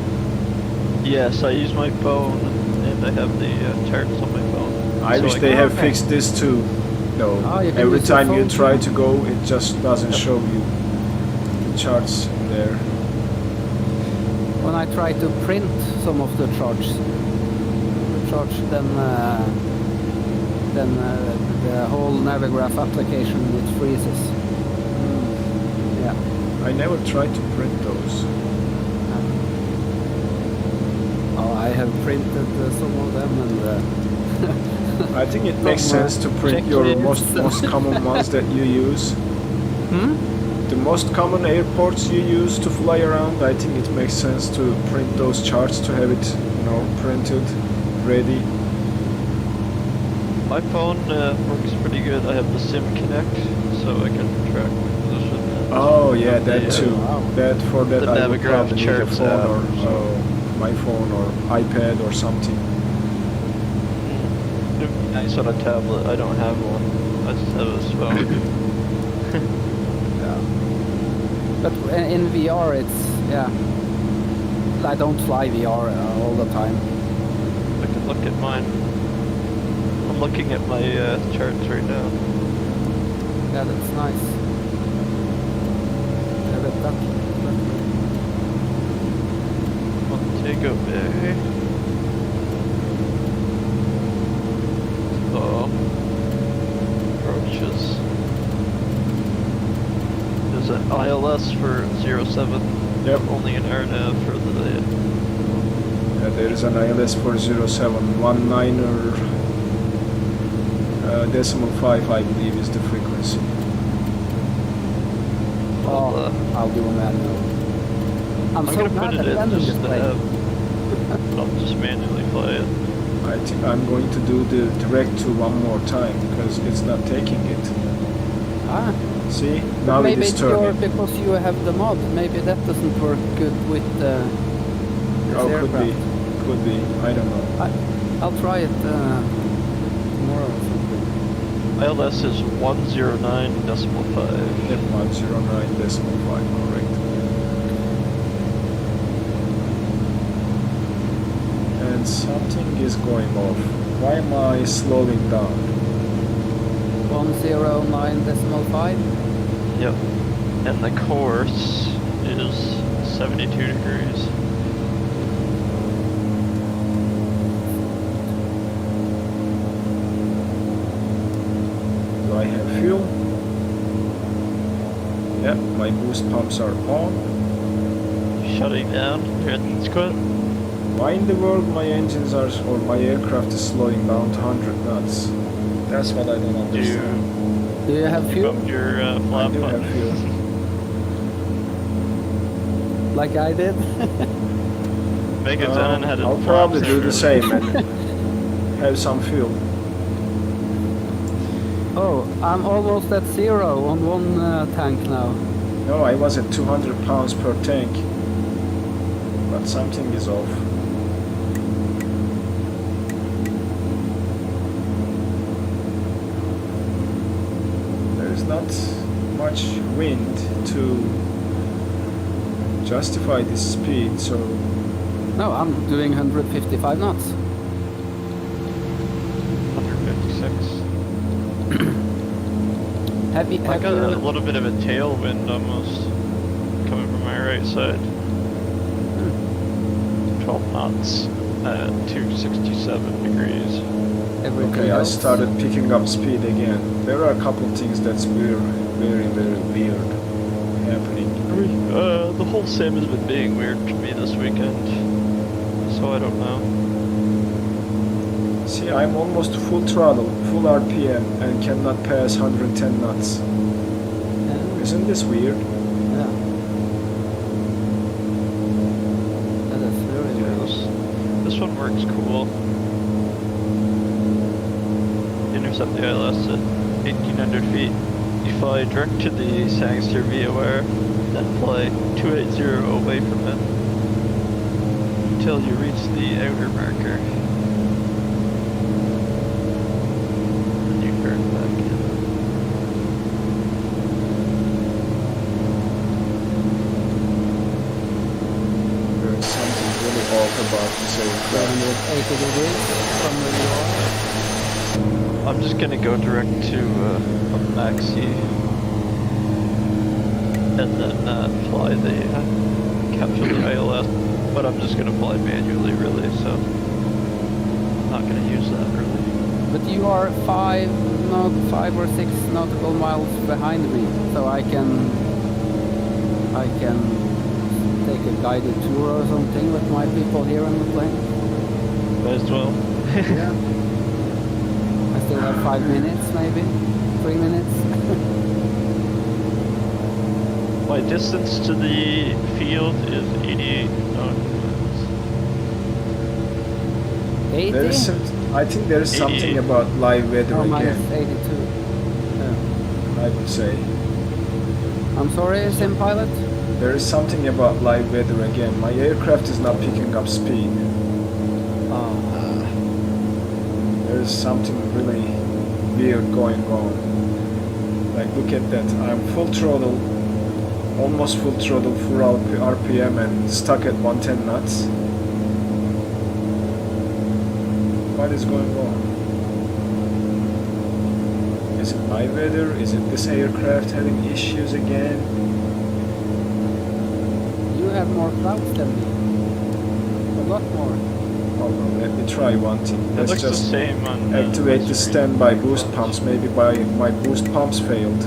Yes, I use my phone and I have the charts on my phone. I wish they have fixed this too. No, every time you try to go, it just doesn't show you the charts in there. When I try to print some of the charts, then the whole Navigraph application it freezes. Yeah. I never tried to print those. Oh, I have printed some of them, and I think it makes sense to print your most common ones that you use. The most common airports you use to fly around, I think it makes sense to print those charts to have it, you know, printed, ready. My phone works pretty good. I have the SIM Connect, so I can track my position. Oh yeah, that too. That for that I would probably need a phone or my phone or iPad or something. Nice on a tablet. I don't have one. I just have a phone. Yeah. But in VR, it's I don't fly VR all the time. I can look at mine. I'm looking at my charts right now. Yeah, that's nice. Yeah, that Montego Bay. Approaches. There's an ILS for 07. Yep. Only an RNAV for the. Yeah, there is an ILS for 07, 19er .5 I believe is the frequency. I'll do a manual. I'm so gonna bad put it at in landing just this to plane. have. I'll just manually play it. I think I'm going to do the direct to one more time because it's not taking it. Ah. See, now maybe it is turning. because you have the mod, maybe that doesn't work good with this aircraft. Could be, I don't know. I'll try it tomorrow or something. ILS is 109.5. Yep, 109.5, correct. And something is going off. Why am I slowing down? 109.5? Yep. And the course is 72 degrees. Do I have fuel? Yep, my boost pumps are on. Shutting down. Your engine's quit. Why in the world my engines are, or my aircraft is slowing down to 100 knots? That's what I don't understand. Do you have fuel? Your I flap do button. have fuel. Like I did? Megaxenon had it. I'll probably do the same and have some fuel. Oh, I'm almost at 0 on one tank now. No, I was at 200 pounds per tank. But something is off. There's not much wind to justify this speed, so No, I'm doing 155 knots. 156. I got a little bit of a tailwind almost coming from my right side. 12 knots at 267 degrees. okay, I started picking up speed again. There are a couple things that's very weird happening. The whole sim has been being weird to me this weekend, so I don't know. See, I'm almost full throttle, full RPM, and cannot pass 110 knots. Isn't this weird? Yeah. That is very weird. This one works cool. set the ILS at 1800 feet. You fly direct to the Sangster VOR, then fly 280 away from it until you reach the outer marker. Then you turn back in. There's something really off about this aircraft. 80 degrees from where you are. I'm just gonna go direct to Maxi and then fly the capture the ILS, but I'm just gonna fly manually really, so I'm not gonna use that really. But you are 5 or 6 nautical miles behind me, so I can take a guided tour or something with my people here on the plane. Might as well. Yeah. I still have 5 minutes, maybe 3 minutes. My distance to the field is 88 nautical miles. 80? There is I think there is something about live weather Oh, again. minus 82. Yeah. I would say I'm sorry, sim pilot. there is something about live weather again. My aircraft is not picking up speed. There is something really weird going on. Like, look at that. I'm full throttle, almost full throttle, full RPM, and stuck at 110 knots. What is going on? Is it my weather? Is it this aircraft having issues again? You have more clouds than me. A lot more. Hold on, let me try one thing. It Let's looks just the same on activate the screen. standby boost pumps. Maybe my boost pumps failed.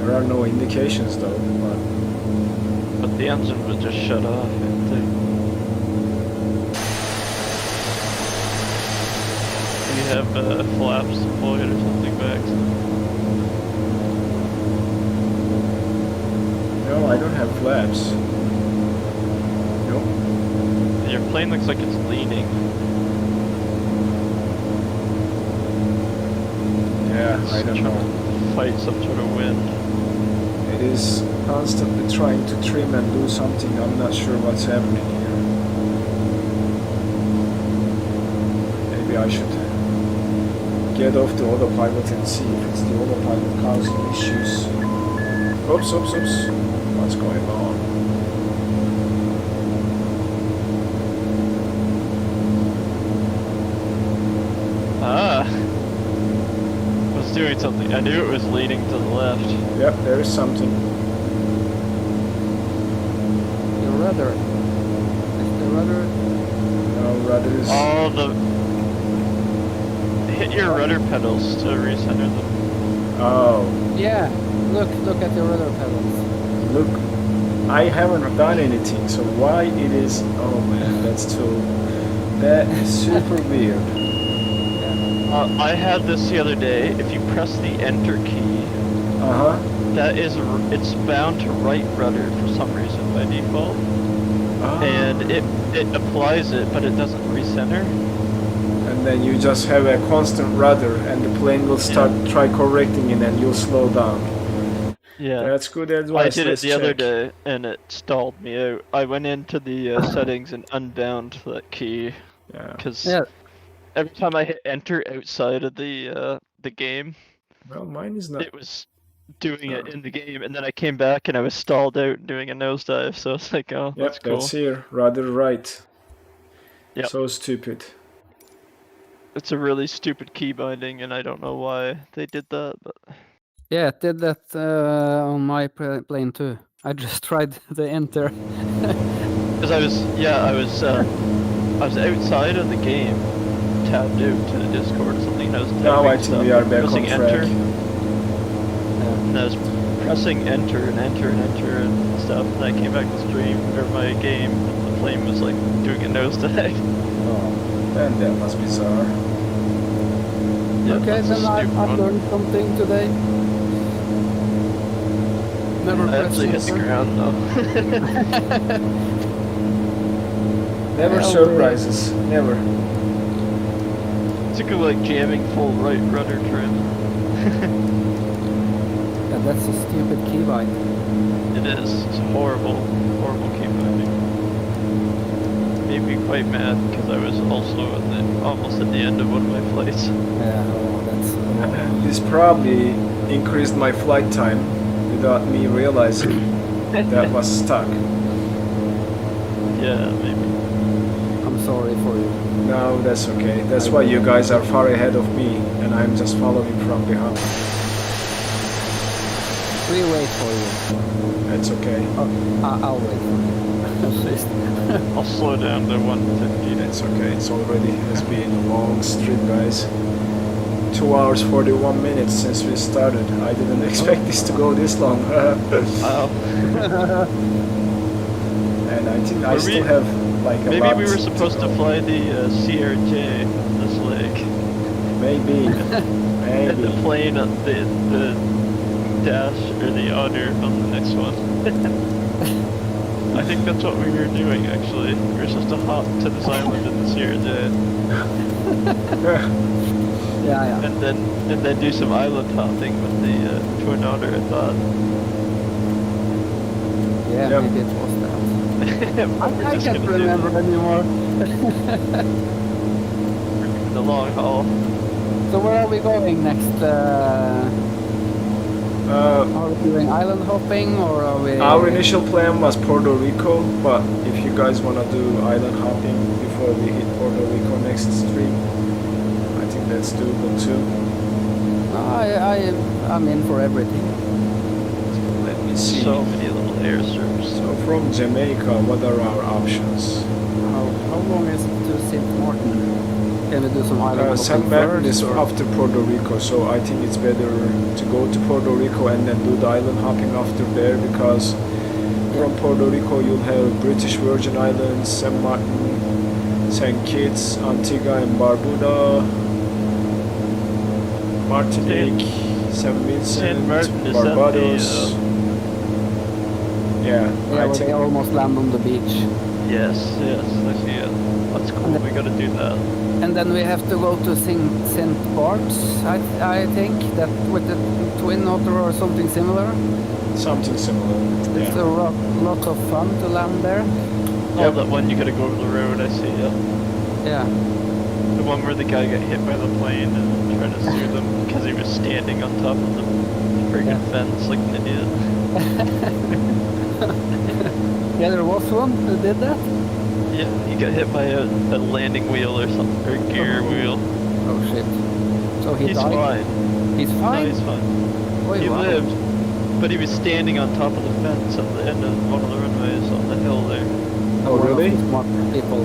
There are no indications though. But the engine would just shut off, I think. You have flaps deployed or something back. No, I don't have flaps. Nope. Your plane looks like it's leaning. Yeah, I don't know. Fight some sort of wind. It is constantly trying to trim and do something. I'm not sure what's happening here. Maybe I should get off the autopilot and see if it's the autopilot causing issues. Oops. What's going on? Was doing something. I knew it was leaning to the left. Yep, there is something. Your rudder. Is the rudder? No, rudder is... All the... Hit your rudder pedals to recenter them. Oh, Yeah. Look at your rudder pedals. look. I haven't done anything, so why it is... Oh man, that's too... That is super weird. I had this the other day. If you press the enter key, Uh-huh. it's bound to right rudder for some reason by default. Ah. And it applies it, but it doesn't recenter. And then you just have a constant rudder and the plane will start try correcting it and you'll slow down. Yeah. That's good advice. I did it Let's the other check. day, and it stalled me out. I went into the settings and unbound that key, Yeah. because Yeah. every time I hit enter outside of the game, Well, mine is not... it was doing it in the game, and then I came back and I was stalled out doing a nosedive, so it's like, oh, Yep, that's cool. that's here. Rudder right. Yep. So stupid. It's a really stupid key binding, and I don't know why they did that, but... Yeah, it did that on my plane too. I just tried the enter. Because I was outside of the game, tabbed out to the Discord or something, and I was Now I typing think we are back on pressing track. enter, and I was pressing enter and enter and enter and stuff, and I came back to stream, or my game, and the plane was like doing a nosedive. Oh, then that must be bizarre. Yeah, Okay, that's a then I've stupid one. learned something today. Never I press actually hit the enter. ground though. Never Yeah, surprises. Never. basically like jamming full right rudder trim. Yeah, that's a stupid keybind. It is. It's horrible, horrible key binding. Made me quite mad because I was also almost at the end of one of my flights. Yeah, oh, that's... This probably increased my flight time without me realizing that was stuck. Yeah, maybe. I'm sorry for you. No, that's okay. That's why you guys are far ahead of me and I'm just following from behind. We wait for you. That's okay. Oh, I'll wait for you. At least. I'll slow down to 150. That's okay. It's already has been a long stream, guys. 2 hours 41 minutes since we started. I didn't expect this to go this long. Wow. And I think I still have like a Maybe lot we were supposed to fly the CRJ this leg. Maybe. And the Maybe. plane, the dash or the otter on the next one. I think that's what we were doing actually. We were supposed to hop to this island in the CRJ. Yeah. And then do some island hopping with the Twin Otter, I thought. Yeah, Yep. maybe it was that. But we're I just can't gonna do remember anymore. the long haul. So where are we going next? Are we doing island hopping or are we... Our initial plan was Puerto Rico, but if you guys want to do island hopping before we hit Puerto Rico next stream, I think that's doable too. I'm in for everything. Let me see. So many little airstrips. So from Jamaica, what are our options? How long is it to St. Martin? Can we do some island St. hopping Martin first, is or- after Puerto Rico, so I think it's better to go to Puerto Rico and then do the island hopping after there, because from Puerto Rico you'll have British Virgin Islands, St. Martin, St. Kitts, Antigua and Barbuda, Martinique, St. Vincent, Saint Martin, is Barbados. Yeah, Yeah, I where they think almost land on the beach. Yes, I see it. That's cool, we gotta do that. And then we have to go to St. Bart's, I think, that with the Twin Otter or something similar. something similar. It's Yeah. a lot of fun to land there. Oh, Yep. that one you gotta go over the road, I see it. Yeah. The one where the guy got hit by the plane and trying to sue them because he was standing on top of the friggin' fence like an idiot. Yeah, there was one who did that. Yeah, he got hit by a landing wheel or something, or a gear wheel. Oh shit. So he He's died? fine. He's No, fine? he's fine. Wait, He wow. lived, but he was standing on top of the fence at the end of one of the runways on the hill there. Oh, One of really? the smart people.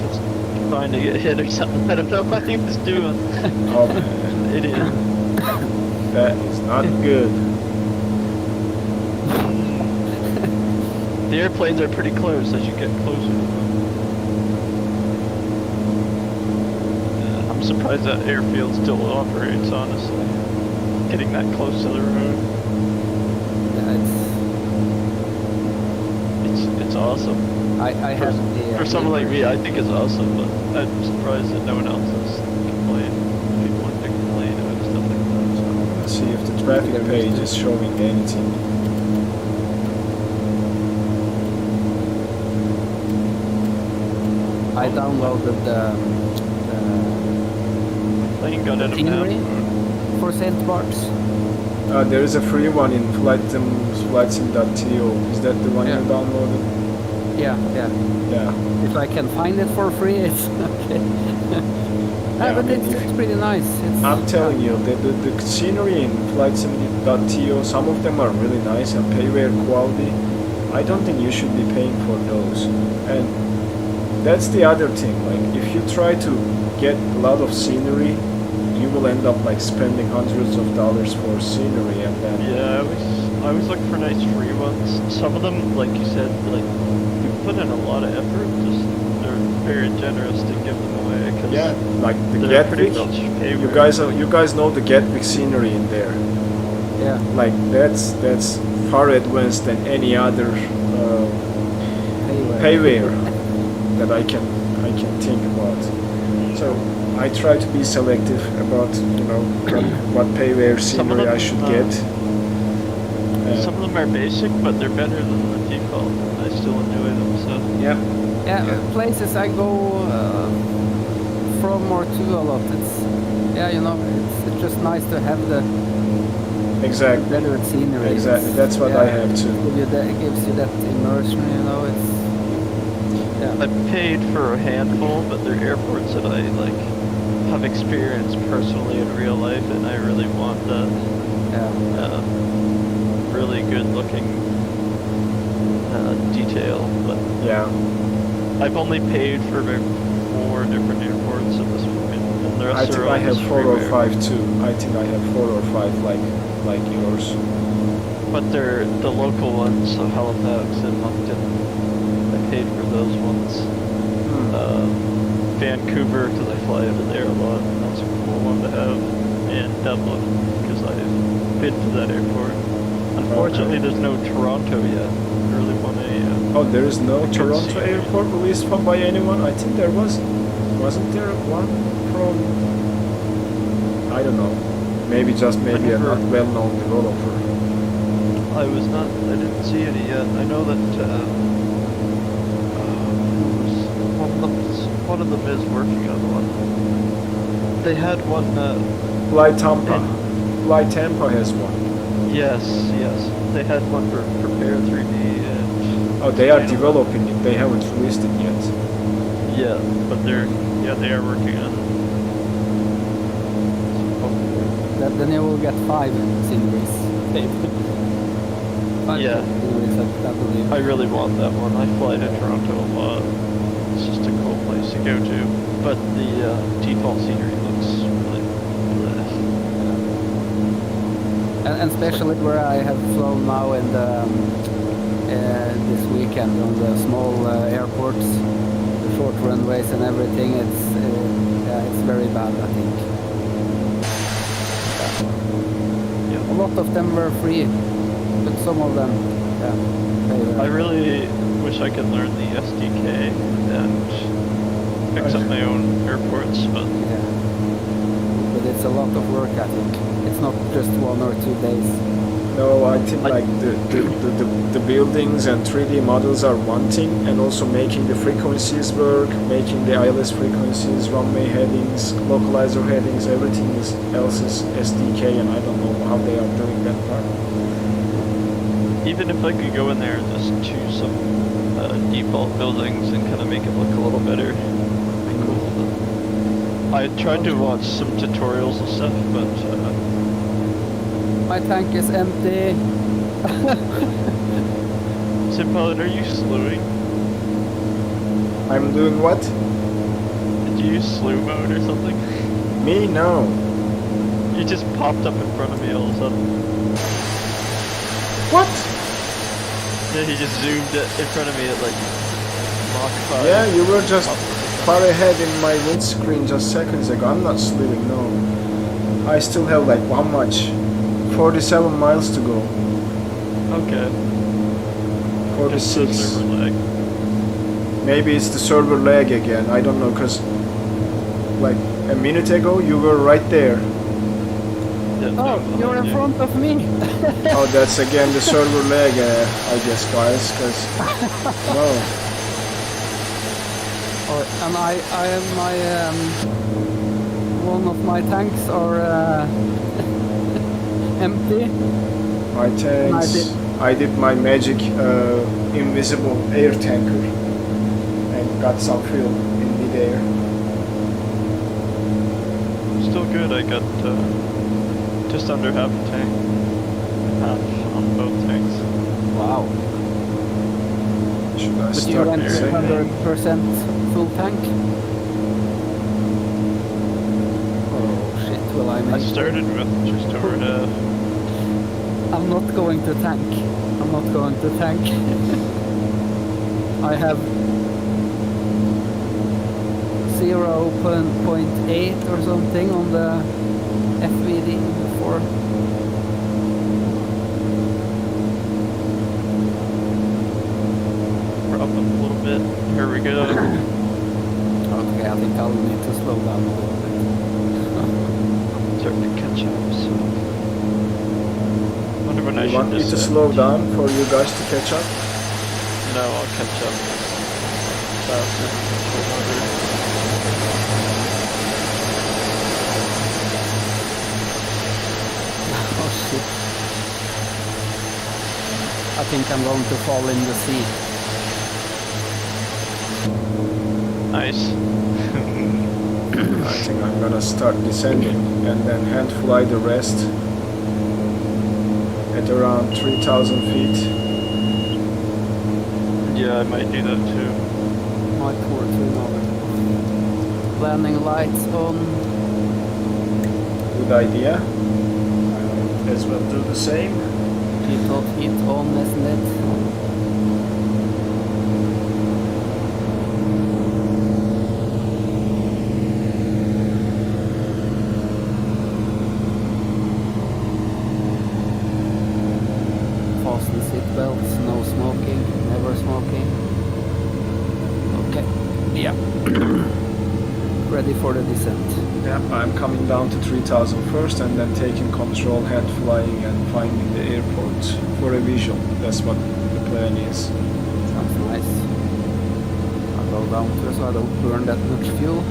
Just trying to get hit or something. I don't know what he was doing. Oh man, Idiot. that is not good. The airplanes are pretty close as you get closer to them. Yeah, I'm surprised that airfield still operates, honestly. Getting that close to the road. Yeah, It's awesome. I have the... For someone like me, I think it's awesome, but I'm surprised that no one else has complained. People want to complain about stuff like that. So. Let's see if the traffic page is showing anything. I downloaded the Plane got out of Stingray map. for St. Bart's. There is a free one in flightsim.to. Is that the one Yeah. you downloaded? Yeah. Yeah. If I can find it for free, it's okay. Yeah, But I mean, it's pretty nice. I'm telling you, the scenery in flightsim.to, some of them are really nice and payware quality. I don't think you should be paying for those. And that's the other thing. Like, if you try to get a lot of scenery, you will end up like spending hundreds of dollars for scenery, and then Yeah, I always look for nice free ones. Some of them, like you said, like you put in a lot of effort. Just they're very generous to give them away. 'Cause yeah, like the they're pretty Gatwick. much payware. You guys know the Gatwick scenery in there. Yeah. Like that's far advanced than any other Anyway. payware that I can think about. So I try to be selective about, you know, what payware scenery I should get. Some of them are basic, but they're better than the default. I still enjoy them, so. Yeah. Yeah, places I go from or to a lot. It's you know, it's just nice to have the Exactly. better scenery. Exactly. That's what I have too. It gives you that immersion, you know. It's I paid for a handful, but they're airports that I like have experienced personally in real life, and I really want that really good looking detail. But yeah, I've only paid for about 4 different airports at this point, and the rest I think are I have almost 4 or freeware. 5 too. I think I have 4 or 5 like yours. But they're the local ones, so Halifax and Moncton. I paid for those ones. Vancouver, because I fly over there a lot, and that's a cool one to have. And Dublin, because I've been to that airport. Unfortunately, there's no Toronto yet. I really want a... Oh, there is no Toronto airport released from by anyone? I think there was. Wasn't there one from... I don't know. Maybe a not well-known developer. I didn't see any yet. I know that one of them is working on one. They had one. Fly Tampa has one. Yes. They had one for Prepare 3D. And Oh, they are developing it. They haven't released it yet. Yeah, but they are working on it. then you will get 5 sceneries. 5 Yeah. sceneries, I believe. I really want that one. I fly to Toronto a lot. It's just a cool place to go to. But the default scenery looks really bleh. And especially where I have flown now in the this weekend on the small airports, the short runways and everything. It's very bad, I think. Yeah. A lot of them were free, but some of them, I really wish I could learn the SDK and fix up my own airports, but but it's a lot of work, I think. It's not just 1 or 2 days. No, I think like the buildings and 3D models are one thing, and also making the frequencies work, making the ILS frequencies, runway headings, localizer headings, everything else is SDK, and I don't know how they are doing that part. even if I could go in there and just choose some default buildings and kind of make it look a little better, it'd be cool. But I tried to watch some tutorials and stuff, but my tank is empty. Simpelin, are you slewing? I'm doing what? Did you use slew mode or something? Me? No. You just popped up in front of me all of a sudden. What? Yeah, he just zoomed in front of me at like Mach 5. Yeah, you were just far ahead in my windscreen just seconds ago. I'm not slewing, no. I still have like how much? 47 miles to go. Okay. 46. Server lag. Maybe it's the server lag again. I don't know, because like a minute ago you were right there. Yeah, Oh, you're in front of me. Oh, that's again the server lag, I guess, guys, because no. Oh, and I am my one of my tanks are empty. My tanks. I did my magic invisible air tanker and got some fuel in midair. Still good, I got just under half a tank. Half on both tanks. Wow. Should I But you start went with saying? 100% full tank? Oh shit, will I I make it? started with just over half. I'm not going to tank. I'm not going to tank. I have 0.8 or something on the FVD before. We're up a little bit. Here we go. Okay, I think I'll need to slow down a little bit. Starting to catch up, so... wonder when I You should want me to descend. slow down for you guys to catch up? No, I'll catch up faster. 400. Oh shit. I think I'm going to fall in the sea. Nice. I think I'm gonna start descending and then hand fly the rest at around 3,000 feet. Yeah, I might do that too. My poor Twin Otter. Landing lights on. Good idea. I as well do the same. People heat on, isn't it? Fasten seatbelts, no smoking, never smoking. Okay, yeah. Ready for the descent. Yeah, I'm coming down to 3,000 first and then taking control, hand flying and finding the airport for a visual. That's what the plan is. Sounds nice. I'll go down to so I don't burn that much fuel.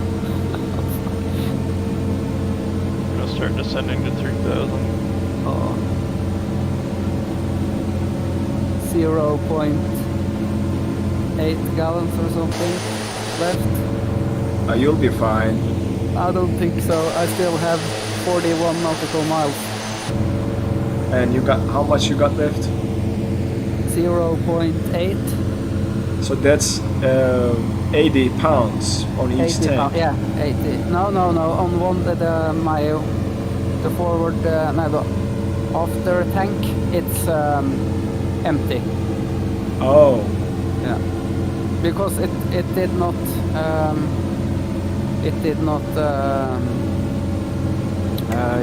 I'm gonna start descending to 3,000. Oh. 0.8 gallons or something left. You'll be fine. I don't think so. I still have 41 nautical miles. And you got, how much you got left? 0.8. So that's 80 pounds on each 80 tank. pound, yeah, 80. No. On one the forward no, the after tank it's empty. Oh, Yeah, because it did not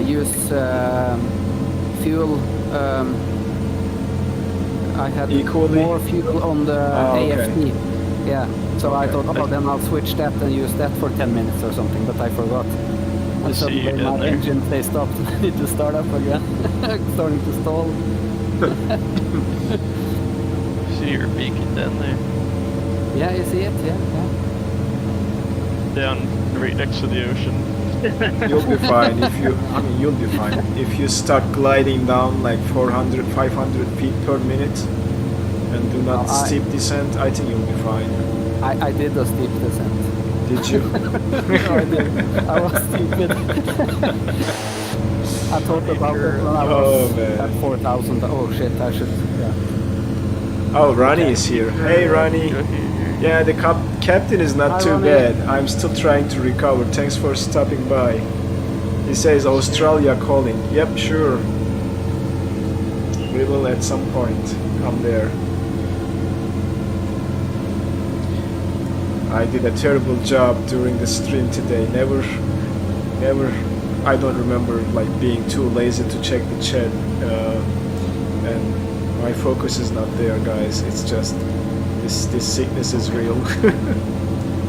use fuel. I had Equally? more fuel on the okay. AFD. Yeah, so I Okay. thought, oh, then I'll switch that and use that for 10 minutes or something, but I forgot. And see you suddenly down my there. engine they stopped and I need to start up again. Starting to stall. See your beacon down there. Yeah, you see it? Yeah. Down right next to the ocean. you'll be fine if you, I mean, you'll be fine. If you start gliding down like 400, 500 feet per minute and do not steep descent, I think you'll be fine. I did a steep descent. Did you? No, I did. I was stupid. I thought about it when I was at 4,000. Oh shit, I should. Yeah. Oh, Ronnie is here. Hey, Ronnie. Yeah, the captain is not Hi, too Ronnie. bad. I'm still trying to recover. Thanks for stopping by. He says Australia calling. Yep, sure. We will at some point come there. I did a terrible job during the stream today. Never, I don't remember like being too lazy to check the chat. And my focus is not there, guys. It's just this sickness is real.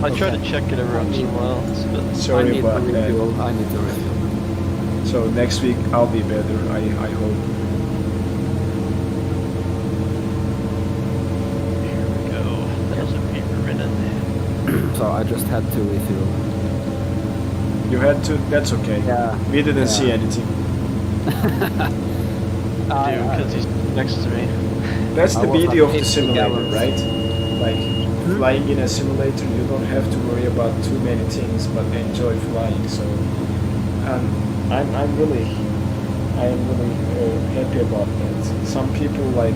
I try to check it every once in a while, but Sorry about that. I need to refuel. So next week I'll be better, I hope. here we go. 1,000 feet per minute. So I just had to refuel. You had to? That's okay. Yeah. We didn't see anything. Because he's next to me. That's I the was beauty like of the 50 simulator, gallons. right? Like flying in a simulator, you don't have to worry about too many things, but enjoy flying. So I'm really happy about that. Some people like,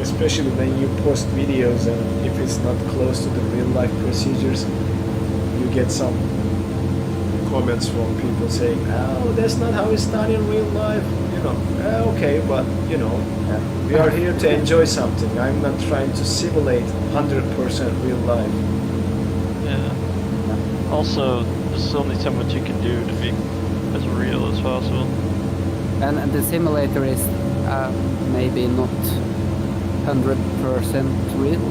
especially when you post videos and if it's not close to the real life procedures, you get some comments from people saying, "Oh, that's not how it's done in real life." You know, okay, but you know, we are here to enjoy something. I'm not trying to simulate 100% real life. Yeah. Also, there's only so much you can do to be as real as possible. And the simulator is maybe not 100% real.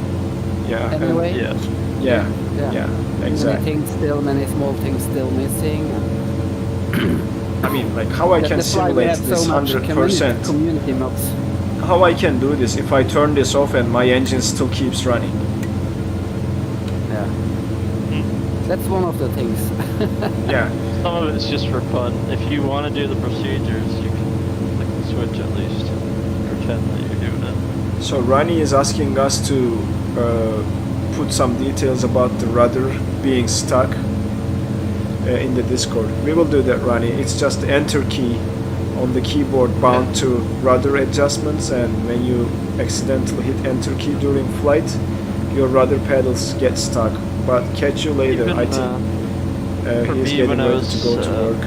Yeah. Anyway. Yeah. Yeah, Yeah. yeah, Many exactly. things still, many small things still missing. I mean, like how I can That's why we simulate have this so much 100%. community mods. How I can do this if I turn this off and my engine still keeps running? Yeah. That's one of the things. Yeah. Some of it's just for fun. If you want to do the procedures, you can click the switch at least. Pretend that you're doing it. So Rani is asking us to put some details about the rudder being stuck in the Discord. We will do that, Rani. It's just the enter key on the keyboard bound to rudder adjustments, and when you accidentally hit enter key during flight, your rudder pedals get stuck. But catch you later. Even, I think for he's me, getting when I ready was to go to work.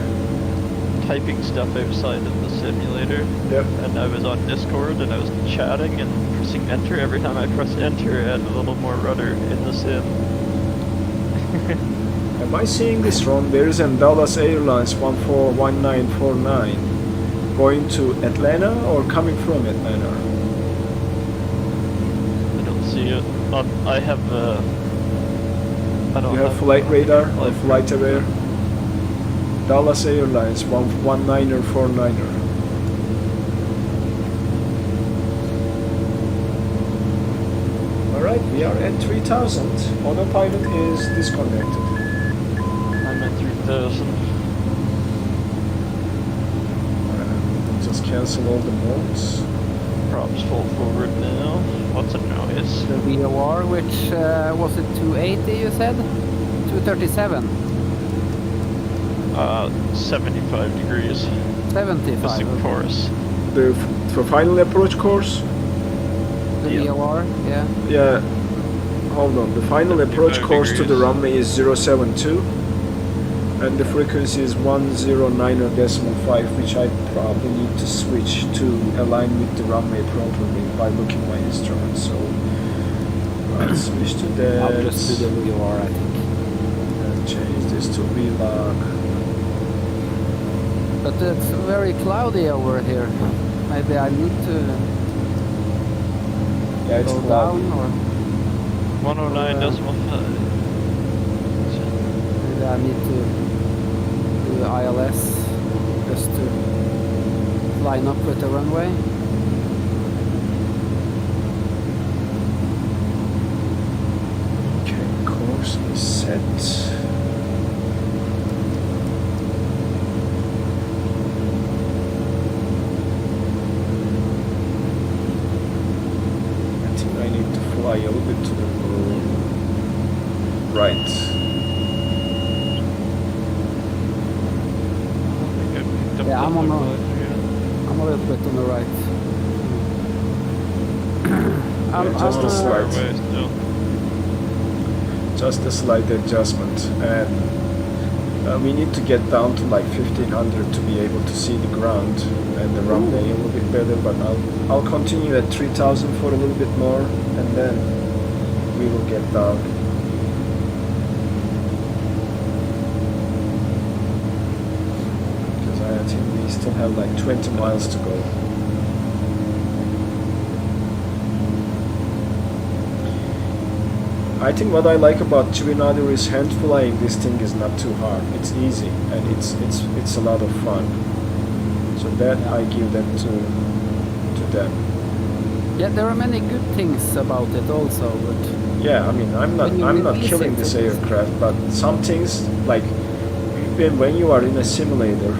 typing stuff outside of the simulator, Yep. and I was on Discord and I was chatting and pressing enter. Every time I pressed enter, it had a little more rudder in the sim. Am I seeing this wrong? There is an Dallas Airlines 141949 going to Atlanta or coming from Atlanta? I don't see it. I have I don't You have flight radar or flight aware? Dallas Airlines 11949er. Alright, we are at 3000. Autopilot is disconnected. I'm at 3000. Just cancel all the modes. Props full forward now. What's a noise? The VOR, which was it 280 you said? 237? 75 degrees. 75. Missing course. For final approach course? The Yeah. VOR, yeah. Yeah. Hold on. The final approach 75 course to the degrees. runway is 072. And the frequency is 109.5, which I probably need to switch to align with the runway properly by looking at my instruments. So I'll switch to that. I'll just do the VOR, I think. And change this to VLOG. But it's very cloudy over here. Maybe I need to Yeah, it's go cloudy. down, or 109.5. maybe I need to do the ILS just to line up with the runway. Okay, course is set. I think I need to fly a little bit to the right. Yeah, I'm a little bit on the right. Just a slight. Way still. Just a slight adjustment, and we need to get down to like 1500 to be able to see the ground and the runway a little bit better, but I'll continue at 3000 for a little bit more, and then we will get down. Because I think we still have like 20 miles to go. I think what I like about Twin Otter is hand flying. This thing is not too hard. It's easy and it's a lot of fun. So that I give that to them. Yeah, there are many good things about it also, but Yeah, I mean I'm When you not release killing it, this it's- aircraft, but some things like when you are in a simulator,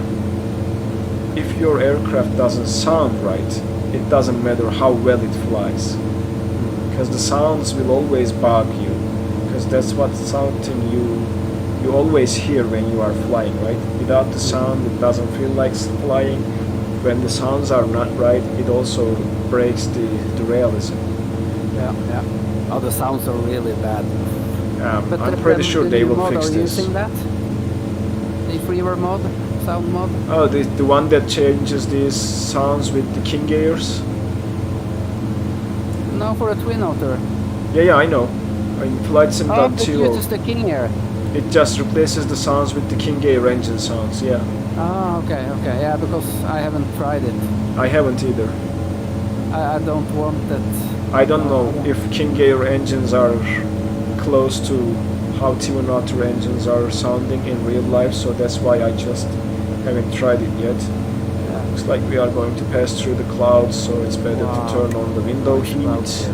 if your aircraft doesn't sound right, it doesn't matter how well it flies. Because the sounds will always bug you, because that's what something you always hear when you are flying, right? Without the sound, it doesn't feel like flying. When the sounds are not right, it also breaks the realism. yeah. Oh, the sounds are really bad. But I'm the- pretty the sure they new will mod, fix are you this. using that? The freeware mod, sound mod? Oh, the one that changes these sounds with the King Airs? No, for a Twin Otter. Yeah, I know. In Flight Sim Oh, but 2, you use the King Air. it just replaces the sounds with the King Air engine sounds, yeah. Ah, okay, yeah, because I haven't tried it. I haven't either. I don't want that. I don't know if King Air engines are close to how Twin Otter engines are sounding in real life, so that's why I just haven't tried it yet. Yeah. Looks like we are going to pass through the clouds, so it's better to turn on the window heat.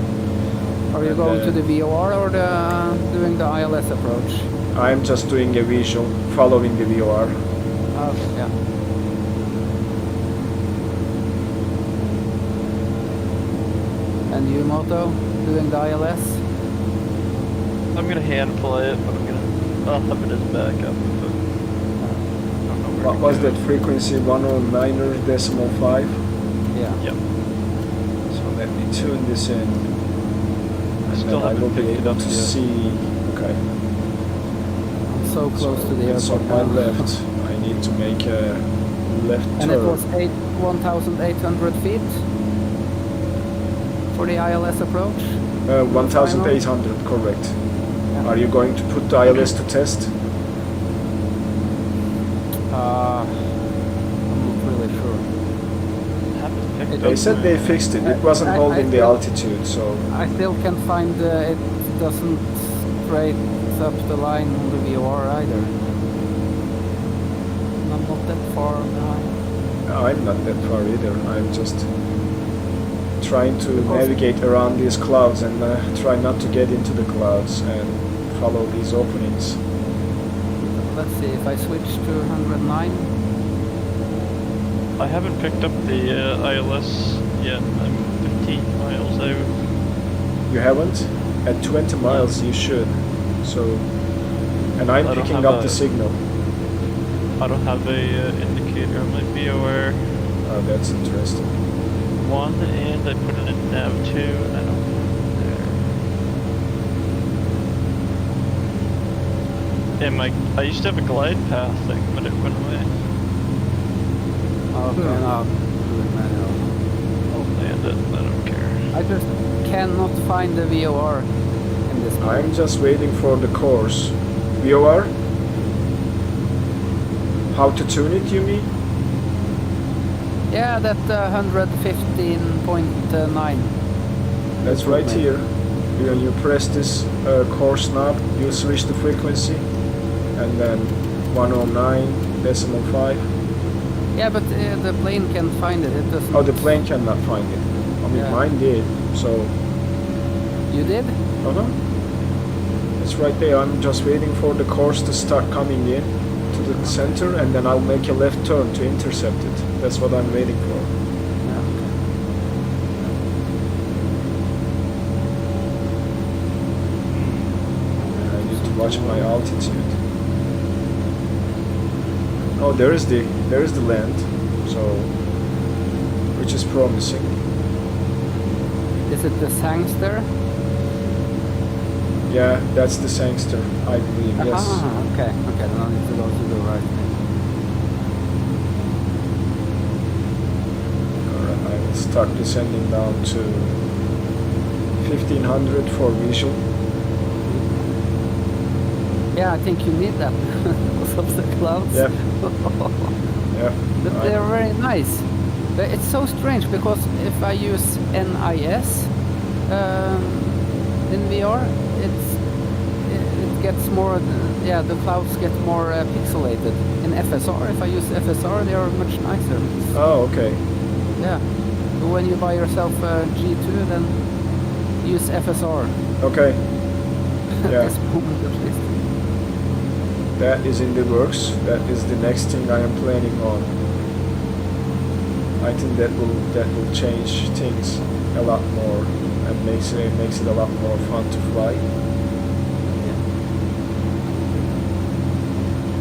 Are you going to the VOR or doing the ILS approach? I'm just doing a visual, following the VOR. Okay, yeah. And you, Moto, doing the ILS? I'm gonna hand play it, but I'll have it as backup. But I don't know where What to was go. that frequency? 109.5? Yeah. Yep. So let me tune this in. I And still then I will haven't be picked it able up to yet. see. Okay. I'm so close to the airport. It's on my now. left. I need to make a left And turn. it was 1,800 feet for the ILS approach? 1,800, correct. Yeah. Are you going to put the ILS to test? I'm not really sure. Haven't picked They up said they my- fixed it. It wasn't I holding the feel- altitude, so I still can find it doesn't straight up the line on the VOR either. And I'm not that far behind. I'm not that far either. I'm just trying to Because- navigate around these clouds and try not to get into the clouds and follow these openings. Let's see if I switch to 109. I haven't picked up the ILS yet. I'm 15 miles out. You haven't? At 20 miles you should. So, and I'm I don't picking have up a- the signal. I don't have a indicator on my VOR Oh, that's interesting. 1, and I put it in nav 2, and I don't have it there. And I used to have a glide path thing, but it went away. Okay, now do it manual. I'll land it, I don't care. I just cannot find the VOR in this map. I'm just waiting for the course. VOR? How to tune it, you mean? Yeah, that 115.9. That's right here. When you press this course knob, you switch the frequency, and then 109.5. Yeah, but the plane can find it. It doesn't. Oh, the plane cannot find it. I mean, Yeah. mine did. So, You did? it's right there. I'm just waiting for the course to start coming in to the center, and then I'll make a left turn to intercept it. That's what I'm waiting for. Yeah. And I need to watch my altitude. Oh, there is the land. So, which is promising. Is it the Sangster? Yeah, that's the Sangster, I believe. Yes. Ah, okay. Okay, then I need to go to the right. Alright, I will start descending down to 1500 for visual. Yeah, I think you need that because of the clouds. Yeah. Yeah. But I- they're very nice. But it's so strange because if I use NIS in VR, it gets more. Yeah, the clouds get more pixelated. In FSR, if I use FSR, they are much nicer. Oh, okay. Yeah. So when you buy yourself a G2, then use FSR. Okay. Yeah. This moment at least. That is in the works. That is the next thing I am planning on. I think that will change things a lot more and makes it a lot more fun to fly.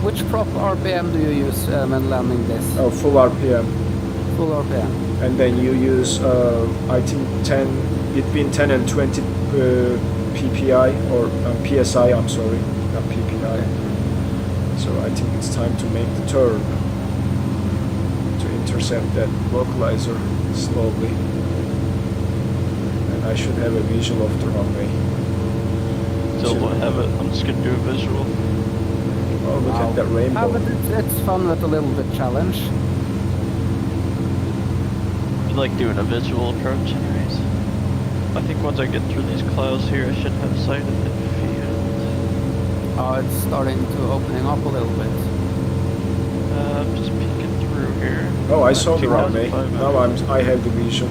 Which prop RPM do you use when landing this? Oh, full RPM, Full RPM. and then you use I think 10 between 10 and 20 PPI or PSI. I'm sorry, not PPI. So I think it's time to make the turn to intercept that localizer slowly, and I should have a visual of the runway. Still don't have it. I'm just gonna do a visual. Oh, look at that rainbow. Ah, but it's fun with a little bit challenge. I like doing a visual approach anyways. I think once I get through these clouds here, I should have sight of the field. Oh, it's starting to opening up a little bit. I'm just peeking through here. Oh, I saw the runway. 2,500. Now I have the vision.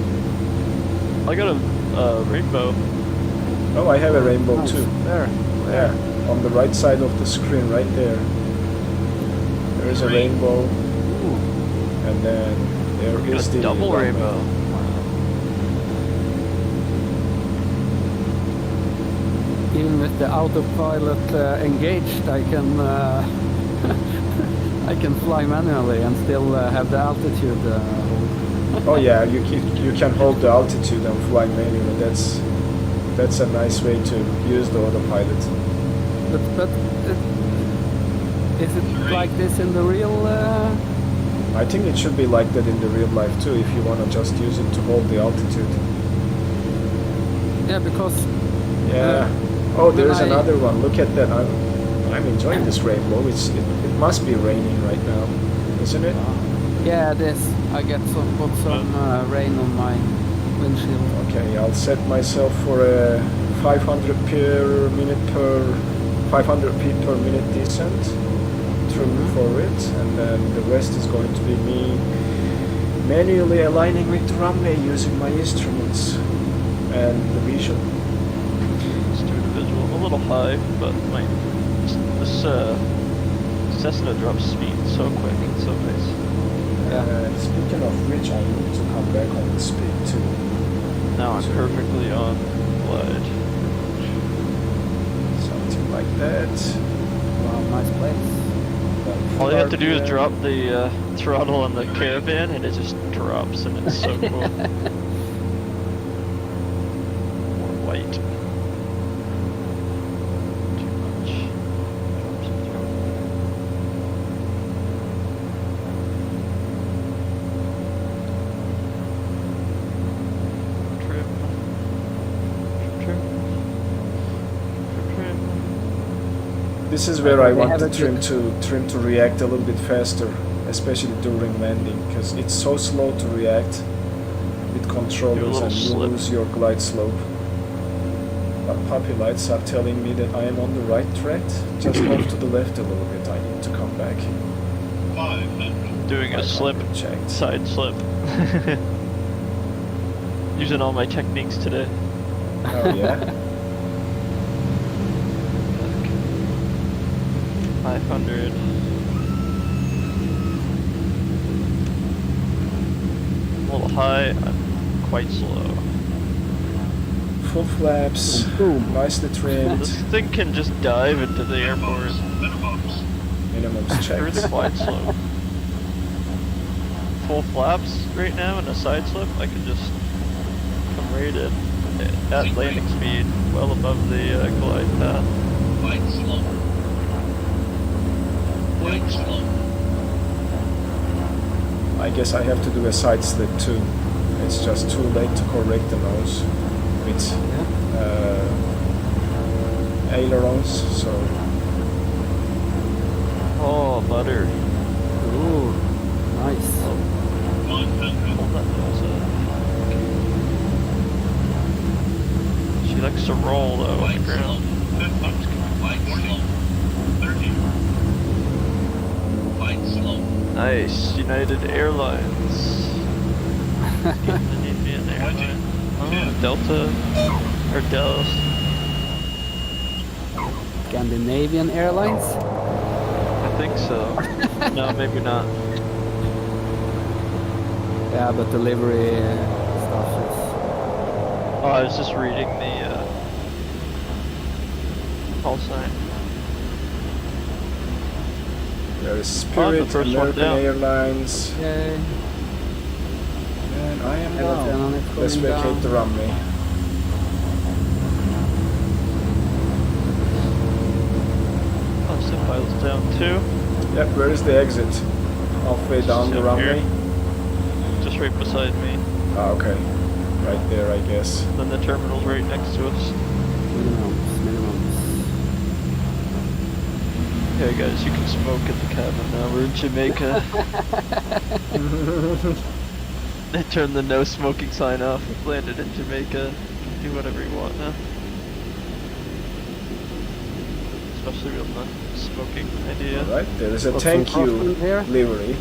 I got a rainbow. Oh, I have a rainbow Nice. too. There. Yeah, on the right side of the screen, right there. There is a rainbow, Ooh. and then there is A the double runway. rainbow. Even with the autopilot engaged, I can I can fly manually and still have the altitude hold. Oh yeah, you can hold the altitude and fly manually. That's a nice way to use the autopilot. But is it like this in the real? I think it should be like that in the real life too, if you want to just use it to hold the altitude. Yeah, because Yeah. Oh, there is when I- another one. Look at that. I'm enjoying this rainbow. It must be raining right now, isn't it? yeah, this I get some rain on my windshield. Okay, I'll set myself for a 500 per minute per 500 feet per minute descent through for it, and then the rest is going to be me manually aligning with the runway using my instruments and the vision. Let's do the visual. A little high, but this Cessna drops speed so quick. It's so nice. Speaking of which, I need to come back on the speed too. Now I'm perfectly on glide. Something like that. Wow, nice place. Then All you have to do is park drop the throttle on the caravan, and it just drops, and it's so cool. More white. Too much. Drops and drops. Trim. Trim. Trim. This is where I They want have the a good- trim to react a little bit faster, especially during landing, because it's so slow to react with controllers little and you slip. lose your glide slope. But puppy lights are telling me that I am on the right track. Just move to the left a little bit. I need to come back. Doing a slip, Checked. side slip. Using all my techniques today. Oh yeah. 500. A little high, I'm quite slow. Full flaps. Boom. Nicely trimmed. This thing can just dive into the airport Minimums through the checked. glide slope. Full flaps right now and a side slip, I can just come right in at landing speed, well above the glide path. Quite slow. Quite slow. I guess I have to do a side slip too. It's just too late to correct the nose with ailerons, so Oh, butter. Ooh, nice. Hold that nose up. She likes to roll though on the Quite slow. ground. Quite slow. 30. Quite slow. Nice, United Airlines. Scandinavian Airlines. Oh, Delta or Delta. Scandinavian Airlines. I think so. No, maybe not. Yeah, but delivery stuff is. Oh, I was just reading the call sign. there is Oh, Spirit, the first one American down. Airlines, Yay. and I am Everything on now. it Let's going vacate down. the runway. Oh, so pilots down too. Yep, where is the exit? Halfway down the Up here. runway? Just right beside me. Ah, okay. Right there, I guess. Then the terminal's right next to us. Minimums. Yeah, guys, you can smoke in the cabin now. We're in Jamaica. They turned the no smoking sign off. We've landed in Jamaica. You can do whatever you want now. especially on the smoking idea. Alright, there is a Got thank some you crosswind here. livery.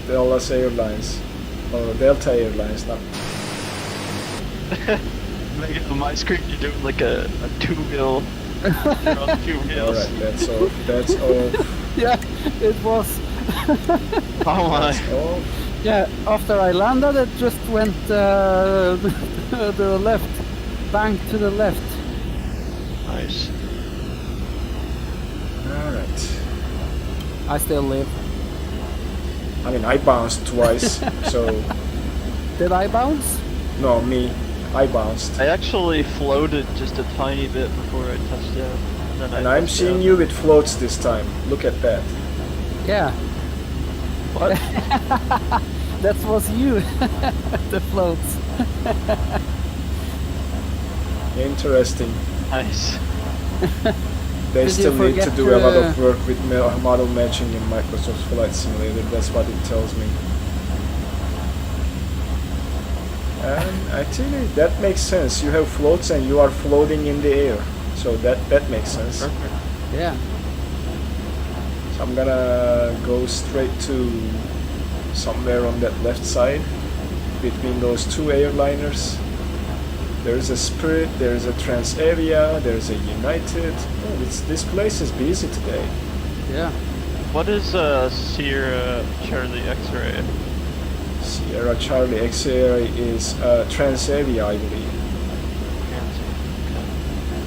Dallas Airlines. Or Delta Airlines, not. On my screen, you're doing like a 2-wheel. You're on 2 wheels. Alright, that's off. That's off. Yeah, it was. Oh my. That's off. Yeah, after I landed, it just went to the left, bank to the left. Nice. Alright. I still live. I mean, I bounced twice, so. Did I bounce? No, me. I bounced. I actually floated just a tiny bit before I touched down. And, then And I I'm touched seeing down. you with floats this time. Look at that. Yeah, What? that was you. The floats. Interesting. Nice. They Did you still need to forget do a lot to- of work with model matching in Microsoft Flight Simulator. That's what it tells me. And actually, that makes sense. You have floats and you are floating in the air, so that makes sense. Perfect. Yeah. So I'm gonna go straight to somewhere on that left side between those two airliners. There's a Spirit, there's a Transavia, there's a United. Oh, this place is busy today. Yeah. What is Sierra Charlie X-ray? Sierra Charlie X-Ray is Transavia, I believe.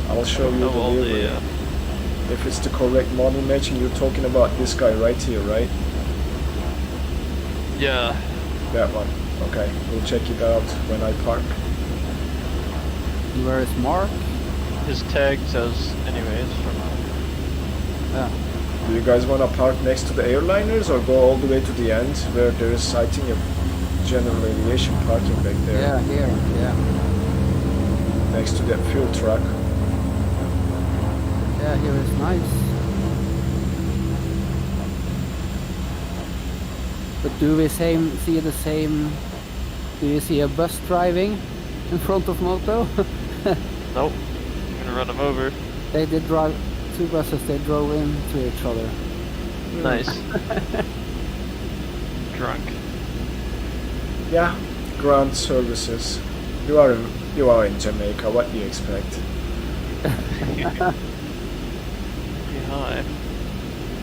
I'll show you the all the livery. If it's the correct model matching, you're talking about this guy right here, right? yeah. That one. Okay, we'll check it out when I park. Where is Mark? His tag says, anyways, from. Yeah. Do you guys want to park next to the airliners or go all the way to the end where there's, I think, a general aviation parking back there? Yeah, here. Yeah. Next to that fuel truck. Yeah, here is nice. But do we see the same? Do you see a bus driving in front of Moto? Nope. I'm gonna run him over. They did drive two buses. They drove into each other. Nice. Drunk. Yeah, ground services. You are in Jamaica. What do you expect? Yeah, hi.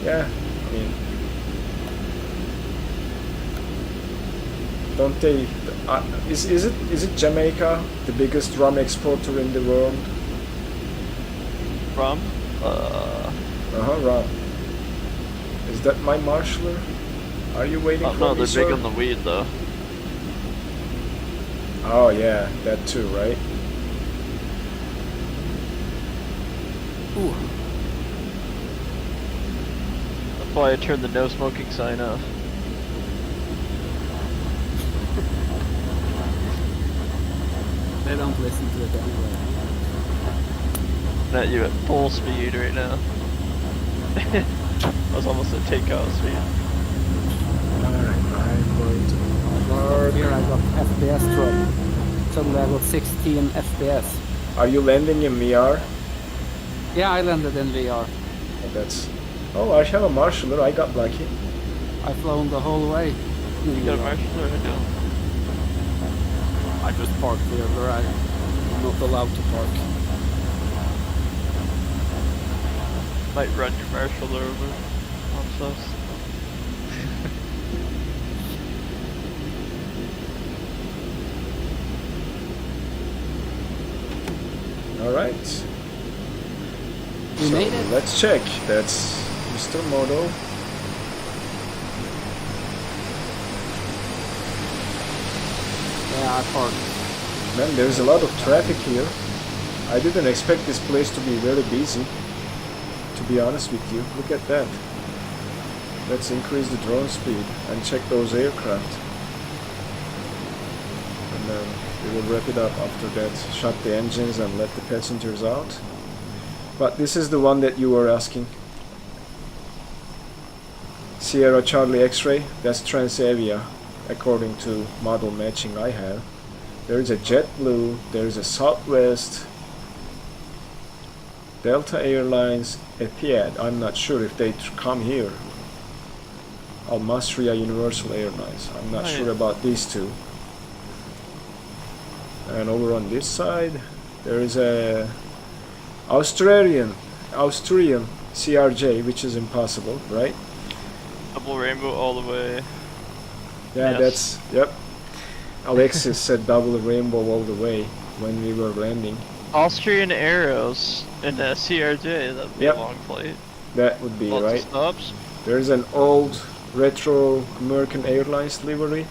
Yeah, I mean, don't they? Is it Jamaica, the biggest rum exporter in the world? Rum? Rum. Is that my marshaller? Are you waiting Oh for no, me, they're sir? big on the weed though. Oh yeah, that too, right? Ooh. That's why I turned the no smoking sign off. They don't listen to it anyway. Not you at full speed right now. I was almost at takeoff speed. Alright, I'm going to park. Here I got FPS drop. Suddenly I got 16 FPS. Are you landing in VR? Yeah, I landed in VR. Oh, that's. Oh, I have a marshaller. I got lucky. I've flown the whole way. You got a marshal or no? I just parked here where I'm not allowed to park. Might run your marshal over on us. Alright. We made it. Let's check. That's Mr. Moto. Yeah, I parked. Man, there's a lot of traffic here. I didn't expect this place to be very busy, to be honest with you. Look at that. Let's increase the drone speed and check those aircraft. And then we will wrap it up after that. Shut the engines and let the passengers out. But this is the one that you were asking. Sierra Charlie X-Ray, that's Transavia, according to model matching I have. There is a JetBlue, there is a Southwest, Delta Airlines, Etihad. I'm not sure if they come here. Al Masriya Universal Airlines. I'm not sure about these two. And over on this side, there is a Australian CRJ, which is impossible, right? Double rainbow all the way. Yeah, Yes. yep. Alexis said double rainbow all the way when we were landing. Austrian arrows in a CRJ, that would be Yep. a long flight. That would be Lots right. of stops. There's an old retro American Airlines livery.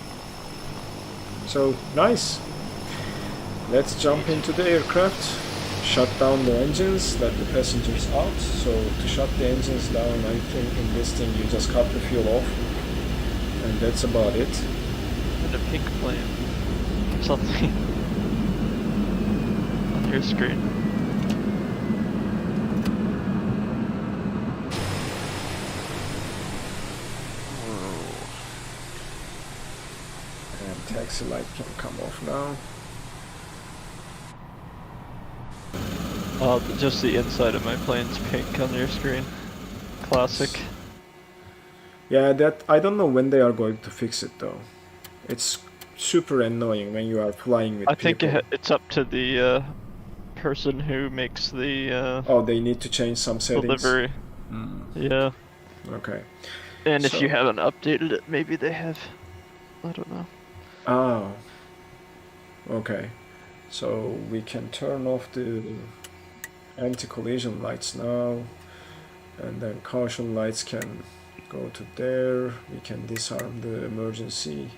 So nice. Let's jump into the aircraft, shut down the engines, let the passengers out. So to shut the engines down, I think in this thing you just cut the fuel off, and that's about it. And a pink flame. Something on your screen. And taxi light can come off now. Just the inside of my plane's pink on your screen. Classic. Yeah, that I don't know when they are going to fix it though. It's super annoying when you are flying with I think people. it's up to the person who makes the Oh, they need to change some settings. delivery. Yeah. Okay. And if So- you haven't updated it, maybe they have. I don't know. Oh. Okay. So we can turn off the anti-collision lights now, and then caution lights can go to there. We can disarm the emergency.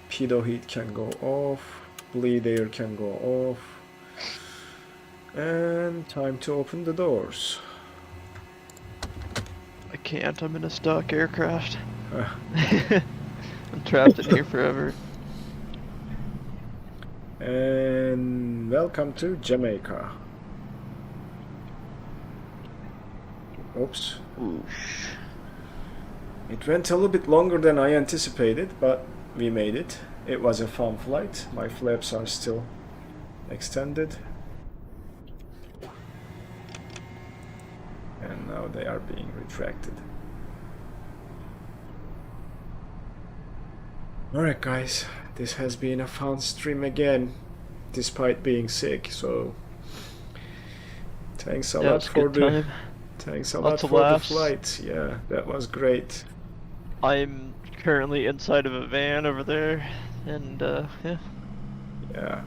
Pitot heat can go off. Bleed air can go off. And time to open the doors. I can't. I'm in a stock aircraft. I'm trapped in here forever. And welcome to Jamaica. Oops. It went a little bit longer than I anticipated, but we made it. It was a fun flight. My flaps are still extended. And now they are being retracted. Alright guys, this has been a fun stream again, despite being sick, so thanks a lot it's a for good time. Thanks a Lots lot of for laughs. the flight. Yeah, that was great. I'm currently inside of a van over there, and yeah. Yeah.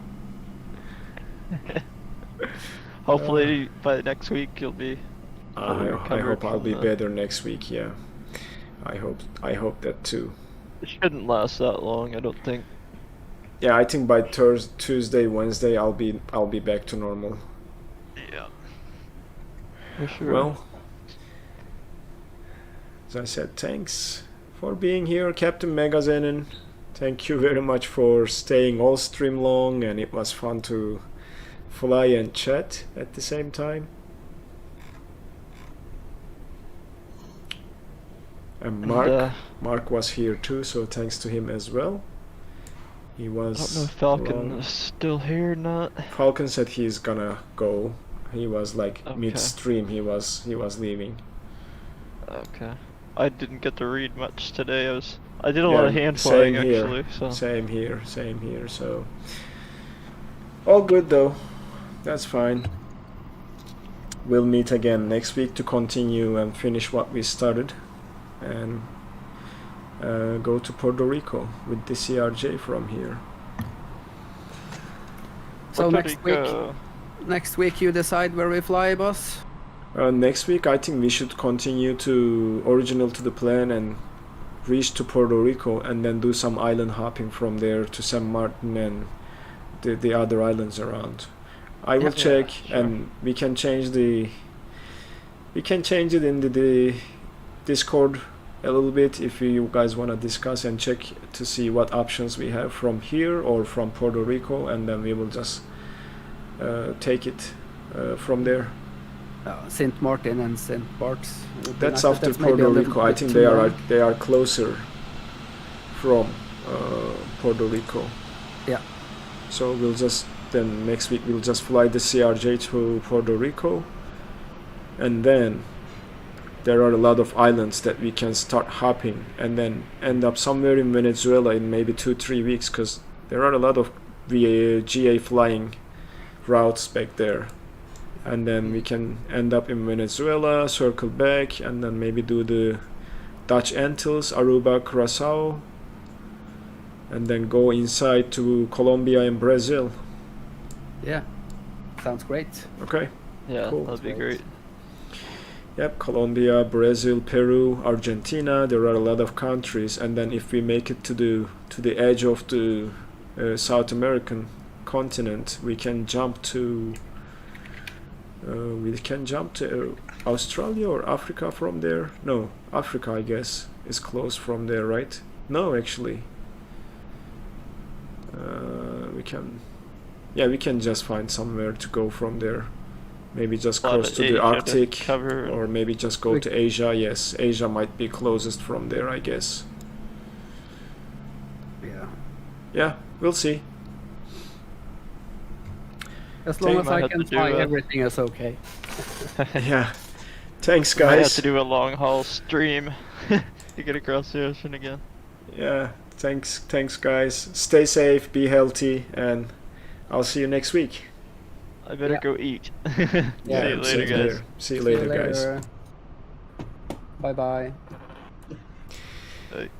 Hopefully by next week you'll be. I recovered hope I'll from be the- better next week. Yeah, I hope that too. It shouldn't last that long, I don't think. Yeah, I think by Tuesday, Wednesday, I'll be back to normal. Yeah. For sure. Well, as I said, thanks for being here, Captainmegaxenon. Thank you very much for staying all stream long, and it was fun to fly and chat at the same time. And Mark was here too, so thanks to him as well. He was. I don't know if Falcon along. is still here or not. Falcon said he's gonna go. He was like Okay. midstream. He was leaving. Okay. I didn't get to read much today. I did a lot of hand same flying here. actually. So Same here. So all good though. That's fine. We'll meet again next week to continue and finish what we started, and go to Puerto Rico with the CRJ from here. So Puerto next Rico. week, next week you decide where we fly, boss. Next week, I think we should continue to original to the plan and reach to Puerto Rico, and then do some island hopping from there to San Martin and the other islands around. I will Yeah, check, sure. and we can change it in the Discord a little bit if you guys want to discuss and check to see what options we have from here or from Puerto Rico, and then we will just take it from there. Saint Martin and Saint Bart's. would be That's nice, but after that's maybe a Puerto little Rico. I bit think too long. they are closer from Puerto Rico. Yeah. So we'll just then next week we'll just fly the CRJ to Puerto Rico, and then there are a lot of islands that we can start hopping, and then end up somewhere in Venezuela in maybe 2-3 weeks, because there are a lot of GA flying routes back there. And then we can end up in Venezuela, circle back, and then maybe do the Dutch Antilles, Aruba, Curacao, and then go inside to Colombia and Brazil. Yeah, sounds great. Okay. Yeah, Cool. that'd be great. Yep, Colombia, Brazil, Peru, Argentina. There are a lot of countries, and then if we make it to the edge of the South American continent, we can jump to Australia or Africa from there. No, Africa, I guess, is close from there, right? No, actually, we can just find somewhere to go from there. Maybe just cross to the Arctic, or maybe just go to Asia. Yes, Asia might be closest from there, I guess. Yeah. Yeah, we'll see. As long as I can fly, everything is okay. Yeah. Thanks, I have guys. to do a long haul stream to get across the ocean again. Yeah, thanks, guys. Stay safe, be healthy, and I'll see you next week. I better go eat. Yeah, See you later, guys. See you later, guys. Bye bye. Bye.